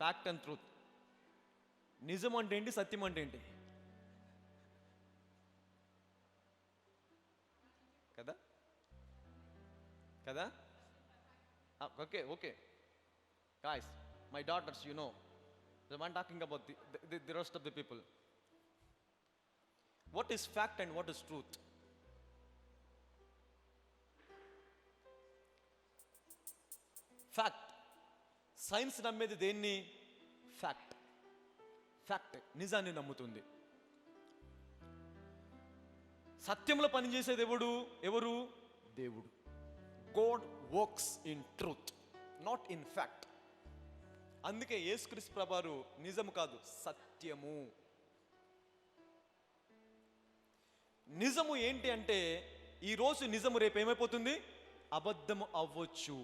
Fact and truth. నిజం అంటే ఏంటి? సత్యం అంటే ఏంటి? కదా? Okay guys, my daughters, you know, the one talking about the rest of the people. What is fact and what is truth? Fact. Science నమ్మేది దేన్ని? ఫ్యాక్ట్. నిజాన్ని నమ్ముతుంది. సత్యంలో పనిచేసేది ఎవరు? దేవుడు. God works in truth, not in fact. అందుకే యేసుక్రీస్తు ప్రభువారు నిజము కాదు, సత్యము. నిజము ఏంటి అంటే, ఈరోజు నిజము రేపు ఏమైపోతుంది? అబద్ధము అవ్వచ్చు.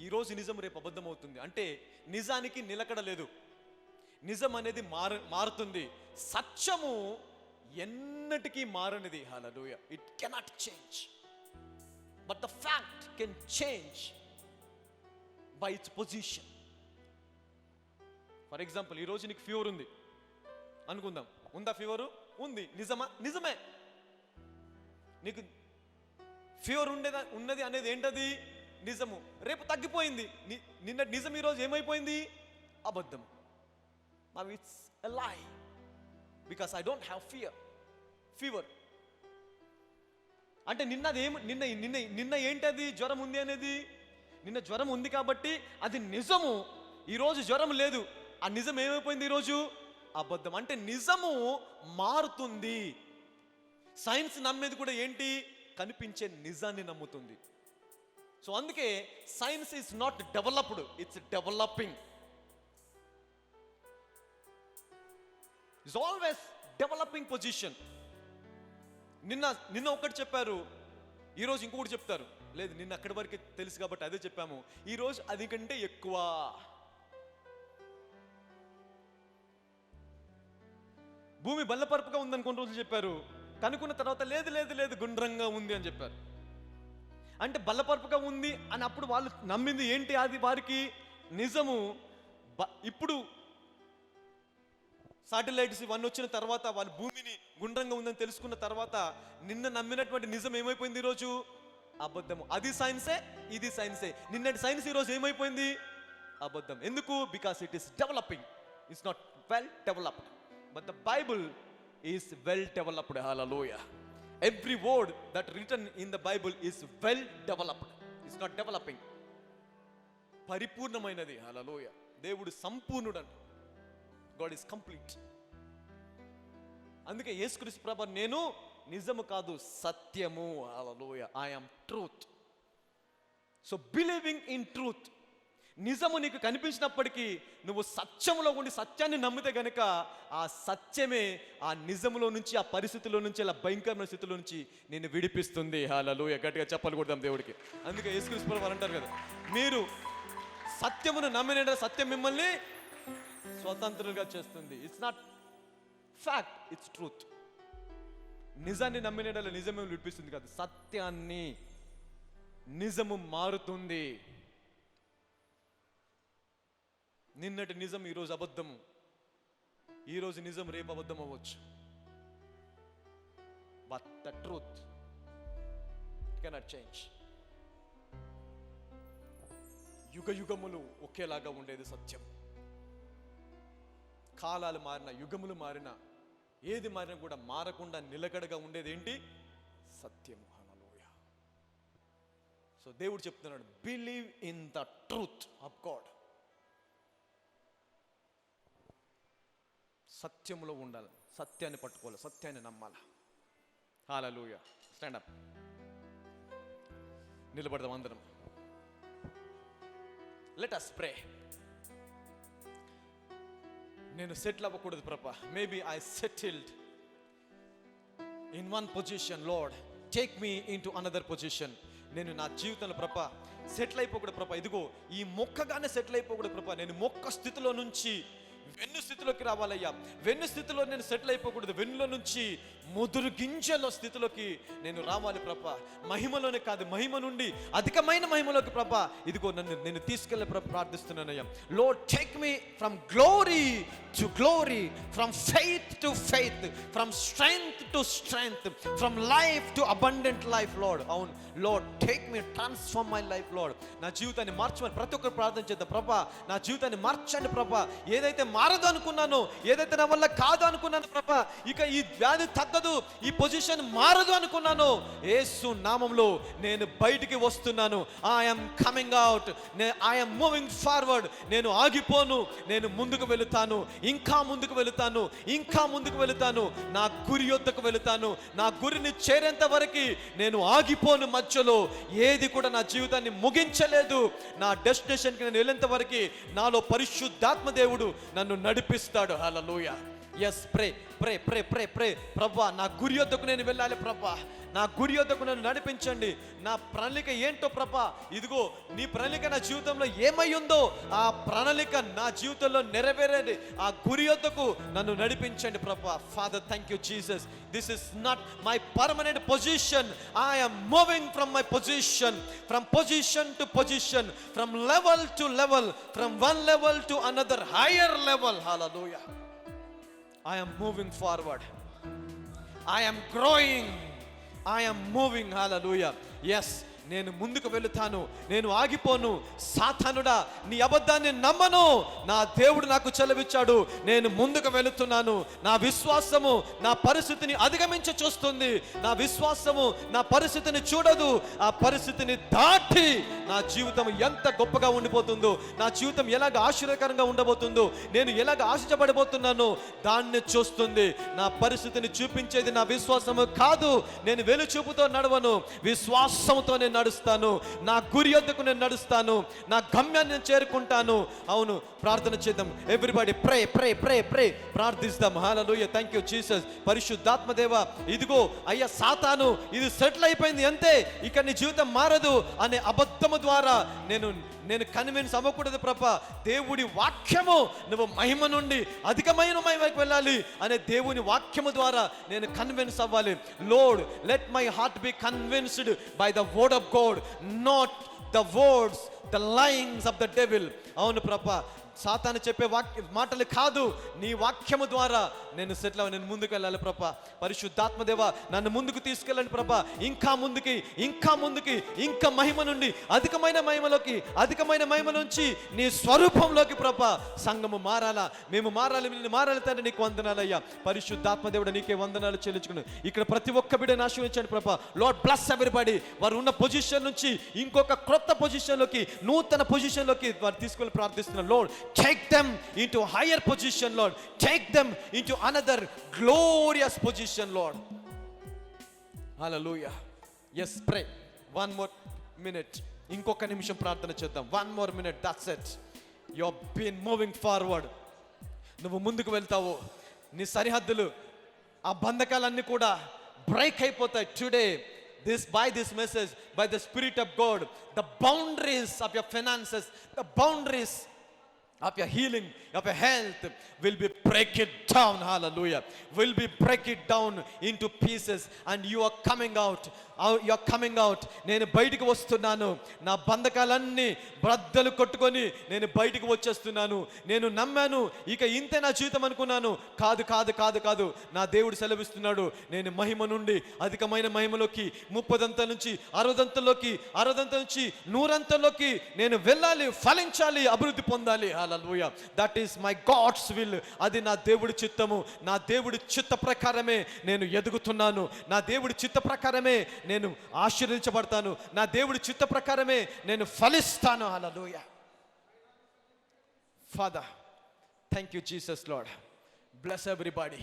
ఈరోజు నిజం రేపు అబద్ధం అవుతుంది. అంటే నిజానికి నిలకడ లేదు. నిజం అనేది మారుతుంది. సత్యము ఎన్నటికీ మారనిది. Hallelujah. It cannot change, but the fact can change by its position. For example, ఈరోజు నీకు ఫీవర్ ఉంది అనుకుందాం. ఉందా ఫీవరు? ఉంది. నిజమా? నిజమే. నీకు ఫీవర్ ఉన్నది అనేది ఏంటది? నిజము. రేపు తగ్గిపోయింది. నిన్న నిజం ఈరోజు ఏమైపోయింది? అబద్ధం. Now it's a lie because I don't have fever. అంటే నిన్న ఏంటది? జ్వరం ఉంది అనేది. నిన్న జ్వరం ఉంది కాబట్టి అది నిజము. ఈరోజు జ్వరం లేదు. ఆ నిజం ఏమైపోయింది? ఈరోజు అబద్ధం. అంటే నిజము మారుతుంది. సైన్స్ నమ్మేది కూడా ఏంటి? కనిపించే నిజాన్ని నమ్ముతుంది. సో అందుకే science is not developed, it's developing. It's always developing position. నిన్న ఒకటి చెప్పారు, ఈరోజు ఇంకొకటి చెప్తారు. లేదు, నిన్న అక్కడి వరకు తెలుసు కాబట్టి అదే చెప్పాము, ఈరోజు అది కంటే ఎక్కువ. భూమి బల్లపరుపుగా ఉందని కొన్ని రోజులు చెప్పారు, కనుక్కున్న తర్వాత లేదు గుండ్రంగా ఉంది అని చెప్పారు. అంటే బల్లపరుపుగా ఉంది అని అప్పుడు వాళ్ళు నమ్మింది ఏంటి? అది వారికి నిజము. ఇప్పుడు సాటిలైట్స్ ఇవన్నీ వచ్చిన తర్వాత వాళ్ళు భూమిని గుండ్రంగా ఉందని తెలుసుకున్న తర్వాత నిన్న నమ్మినటువంటి నిజం ఏమైపోయింది? ఈరోజు అబద్ధము. అది సైన్సే, ఇది సైన్సే. నిన్నటి సైన్స్ ఈరోజు ఏమైపోయింది? అబద్ధం. ఎందుకు? Because it is developing. It's not well developed, but the Bible is well developed. Hallelujah. Every word that written in the Bible is well developed. It's not developing. పరిపూర్ణమైనది. హల్లెలూయా. దేవుడు సంపూర్ణుడు. God is complete. అందుకే యేసుక్రీస్తు ప్రభువు నేను నిజము కాదు, సత్యము. హల్లెలూయా. I am truth. So believing in truth. నిజము నీకు కనిపించినప్పటికీ నువ్వు సత్యములో ఉండి సత్యాన్ని నమ్మితే గనుక ఆ సత్యమే ఆ నిజములో నుంచి, ఆ పరిస్థితుల్లో నుంచి, అలా భయంకరమైన స్థితిలో నుంచి నేను విడిపిస్తుంది. హల్లెలూయా. గట్టిగా చెప్పాలి కొడదాం దేవుడికి. అందుకే యేసుక్రీస్తు ప్రభువు అంటారు కదా, మీరు సత్యమును నమ్మిన సత్యం మిమ్మల్ని స్వతంత్రులుగా చేస్తుంది. It's not fact, it's truth. నిజాన్ని నమ్మిన నిజమే విడిపిస్తుంది కాదు, సత్యాన్ని. నిజము మారుతుంది. నిన్నటి నిజం ఈరోజు అబద్ధము, ఈరోజు నిజం రేపు అబద్ధం అవ్వచ్చు. But the truth cannot change. యుగములు ఒకేలాగా ఉండేది సత్యం. కాలాలు మారిన, యుగములు మారిన, ఏది మారినా కూడా మారకుండా నిలకడగా ఉండేది ఏంటి? సత్యము. హల్లెలూయా. సో దేవుడు చెప్తున్నాడు, believe in the truth of God. సత్యంలో ఉండాలి, సత్యాన్ని పట్టుకోవాలి, సత్యాన్ని నమ్మాలి. హల్లెలూయా. Stand up. నిలబడదాం అందరం. Let us pray. నేను సెటిల్ అవ్వకూడదు ప్రభా. Maybe I settled in one position. Lord, take me into another position. నేను నా జీవితంలో ప్రభా సెటిల్ అయిపోకూడదు ప్రభా. ఇదిగో ఈ మొక్కగానే సెటిల్ అయిపోకూడదు ప్రభా. నేను మొక్క స్థితిలో నుంచి వెన్ను స్థితిలోకి రావాలయ్యా. వెన్ను స్థితిలో నేను సెటిల్ అయిపోకూడదు. వెన్నులో నుంచి ముదురు గింజల స్థితిలోకి నేను రావాలి ప్రభా. మహిమలోనే కాదు, మహిమ నుండి అధికమైన మహిమలోకి ప్రభా ఇదిగో నేను తీసుకెళ్ళి ప్రార్థిస్తున్నానయ్యా. Lord, take me from glory to glory, from faith to faith, from strength to strength, from life to abundant life, Lord. అవును Lord, take me, transform my life, Lord. నా జీవితాన్ని మార్చమని ప్రతి ఒక్కరు ప్రార్థన చేద్దాం. ప్రభా, నా జీవితాన్ని మార్చండి ప్రభా. ఏదైతే మారదు అనుకున్నానో, ఏదైతే నా వల్ల కాదు అనుకున్నాను ప్రభా, ఇక ఈ వ్యాధి తగ్గదు, ఈ పొజిషన్ మారదు అనుకున్నాను, యేసు నామములో నేను బయటికి వస్తున్నాను. I'm coming out, I'm moving forward. నేను ఆగిపోను, నేను ముందుకు వెళుతాను, ఇంకా ముందుకు వెళుతాను, ఇంకా ముందుకు వెళుతాను. నా గురి యొద్దకు వెళుతాను. నా గురిని చేరేంత వరకు నేను ఆగిపోను. మధ్యలో ఏది కూడా నా జీవితాన్ని ముగించలేదు. నా డెస్టినేషన్కి నేను వెళ్ళేంత వరకు నాలో పరిశుద్ధాత్మ దేవుడు నన్ను నడిపిస్తాడు. హల్లెలూయా. ఎస్, ప్రే ప్రే ప్రే ప్రే ప్రే. ప్రభా, నా గురి యొద్దకు నేను వెళ్ళాలి ప్రభా. నా గురి యొద్దకు నన్ను నడిపించండి. నా ప్రణాళిక ఏంటో ప్రభా, ఇదిగో నీ ప్రణాళిక నా జీవితంలో ఏమై ఉందో ఆ ప్రణాళిక నా జీవితంలో నెరవేరేది. ఆ గురి యొద్దకు నన్ను నడిపించండి ప్రభా. Father, thank you Jesus. This is not my permanent position. I am moving from my position, from position to position, from level to level, from one level to another higher level. Hallelujah. I am moving forward. I am growing. I am moving. Hallelujah. Yes, నేను ముందుకు వెళుతాను, నేను ఆగిపోను. సాతానుడా, నీ అబద్ధాన్ని నమ్మను. నా దేవుడు నాకు చెలవిచ్చాడు, నేను ముందుకు వెళుతున్నాను. నా విశ్వాసము నా పరిస్థితిని అధిగమించి చూస్తుంది. నా విశ్వాసము నా పరిస్థితిని చూడదు. ఆ పరిస్థితిని దాటి నా జీవితం ఎంత గొప్పగా ఉండిపోతుందో, నా జీవితం ఎలాగ ఆశ్చర్యకరంగా ఉండబోతుందో, నేను ఎలాగ ఆశించబడిపోతున్నానో దాన్ని చూస్తుంది. నా పరిస్థితిని చూపించేది నా విశ్వాసము కాదు. నేను వెలుచూపుతో నడవను, విశ్వాసంతో నేను నడుస్తాను. నా గురి యొద్దకు నేను నడుస్తాను. నా గమ్యాన్ని నేను చేరుకుంటాను. అవును, ప్రార్థన చేద్దాం. Everybody pray pray pray pray. ప్రార్థిస్తాం. హల్లెలూయా. Thank you Jesus. పరిశుద్ధాత్మ దేవా, ఇదిగో అయ్యా సాతాను, ఇది సెటిల్ అయిపోయింది అంతే, ఇక నీ జీవితం మారదు అనే అబద్ధము ద్వారా నేను కన్విన్స్ అవ్వకూడదు ప్రభా. దేవుడి వాక్యము, నువ్వు మహిమ నుండి అధికమైన మహిమకు వెళ్ళాలి అనే దేవుని వాక్యము ద్వారా నేను కన్విన్స్ అవ్వాలి. Lord, let my heart B convinced by the word of God, not the words, the lines of the devil. అవును ప్రభా, సాతాను చెప్పే మాటలు కాదు, నీ వాక్యము ద్వారా నేను సెటిల్ అవ్వ, నేను ముందుకు వెళ్ళాలి ప్రభా. పరిశుద్ధాత్మ దేవా, నన్ను ముందుకు తీసుకెళ్ళండి ప్రభా. ఇంకా ముందుకి, ఇంకా ముందుకి, ఇంకా మహిమ నుండి అధికమైన మహిమలోకి, అధికమైన మహిమ నుంచి నీ స్వరూపంలోకి ప్రభా సంఘము మారాలా, మేము మారాలి, నిన్ను మారాలి తండ్రి. నీకు వందనాలయ్యా. పరిశుద్ధాత్మ దేవుడు, నీకే వందనాలు చెల్లించుకుని ఇక్కడ ప్రతి ఒక్క బిడ్డను ఆశీర్వదించండి ప్రభా. Lord, bless everybody. వారు ఉన్న పొజిషన్ నుంచి ఇంకొక క్రొత్త పొజిషన్లోకి, నూతన పొజిషన్లోకి వారు తీసుకెళ్ళి ప్రార్థిస్తున్నారు. Lord, take them into higher position, Lord. Take them into another glorious position, Lord. Hallelujah. Yes, pray. One more minute. ఇంకొక నిమిషం ప్రార్థన చేద్దాం. One more minute. That's it. You have been moving forward. నువ్వు ముందుకు వెళ్తావు. నీ సరిహద్దులు, ఆ బంధకాలన్నీ కూడా బ్రేక్ అయిపోతాయి. Today, by this message, by the Spirit of God, the boundaries of your finances, the boundaries of your healing, of your health will be break it down. Hallelujah. Will be break it down into pieces, and you are coming out. You are coming out. నేను బయటికి వస్తున్నాను. నా బంధకాలన్నీ బ్రద్దలు కొట్టుకొని నేను బయటికి వచ్చేస్తున్నాను. నేను నమ్మాను, ఇక ఇంతే నా జీవితం అనుకున్నాను. కాదు కాదు కాదు కాదు. నా దేవుడు సెలవిస్తున్నాడు, నేను మహిమ నుండి అధికమైన మహిమలోకి, 30 నుంచి 60 నుంచి 100 నేను వెళ్ళాలి, ఫలించాలి, అభివృద్ధి పొందాలి. Hallelujah. That is my God's will. అది నా దేవుడి చిత్తము. నా దేవుడి చిత్త ప్రకారమే నేను ఎదుగుతున్నాను. నా దేవుడి చిత్త ప్రకారమే నేను ఆశీర్వదించబడతాను. నా దేవుడి చిత్త ప్రకారమే నేను ఫలిస్తాను. హల్లెలూయా. Father, thank you Jesus, Lord. Bless everybody.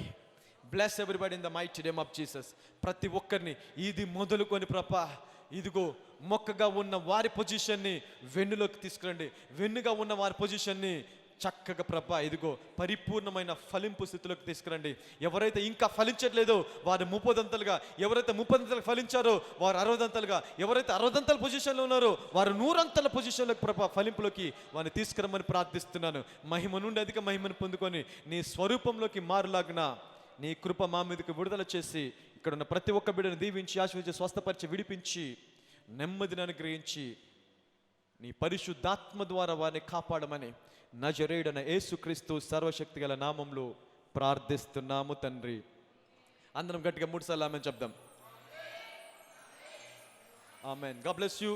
Bless everybody in the mighty name of Jesus. ప్రతి ఒక్కరిని ఇది మొదలుకొని ప్రభా, ఇదిగో మొక్కగా ఉన్న వారి పొజిషన్ని వెన్నులోకి తీసుకురండి. వెన్నుగా ఉన్న వారి పొజిషన్ని చక్కగా ప్రభా, ఇదిగో పరిపూర్ణమైన ఫలింపు స్థితిలోకి తీసుకురండి. ఎవరైతే ఇంకా ఫలించట్లేదో వారు 30 ఎవరైతే 30 ఫలించారో వారు 60 ఎవరైతే 60 పొజిషన్లో ఉన్నారో వారు 100 పొజిషన్లోకి ప్రభా ఫలింపులోకి వారిని తీసుకురమ్మని ప్రార్థిస్తున్నాను. మహిమ నుండి అధిక మహిమను పొందుకొని నీ స్వరూపంలోకి మారులాగున నీ కృప మా మీదకి విడుదల చేసి ఇక్కడ ఉన్న ప్రతి ఒక్క బిడ్డను దీవించి, ఆశీర్వదించి, స్వస్థపరిచి, విడిపించి, నెమ్మదిని అనుగ్రహించి నీ పరిశుద్ధాత్మ ద్వారా వారిని కాపాడమని నజరేయుడైన యేసుక్రీస్తు సర్వశక్తి గల నామంలో ప్రార్థిస్తున్నాము తండ్రి. అందరం గట్టిగా 3 సార్లు ఆమేన్ చెప్దాం. ఆమేన్. God bless you.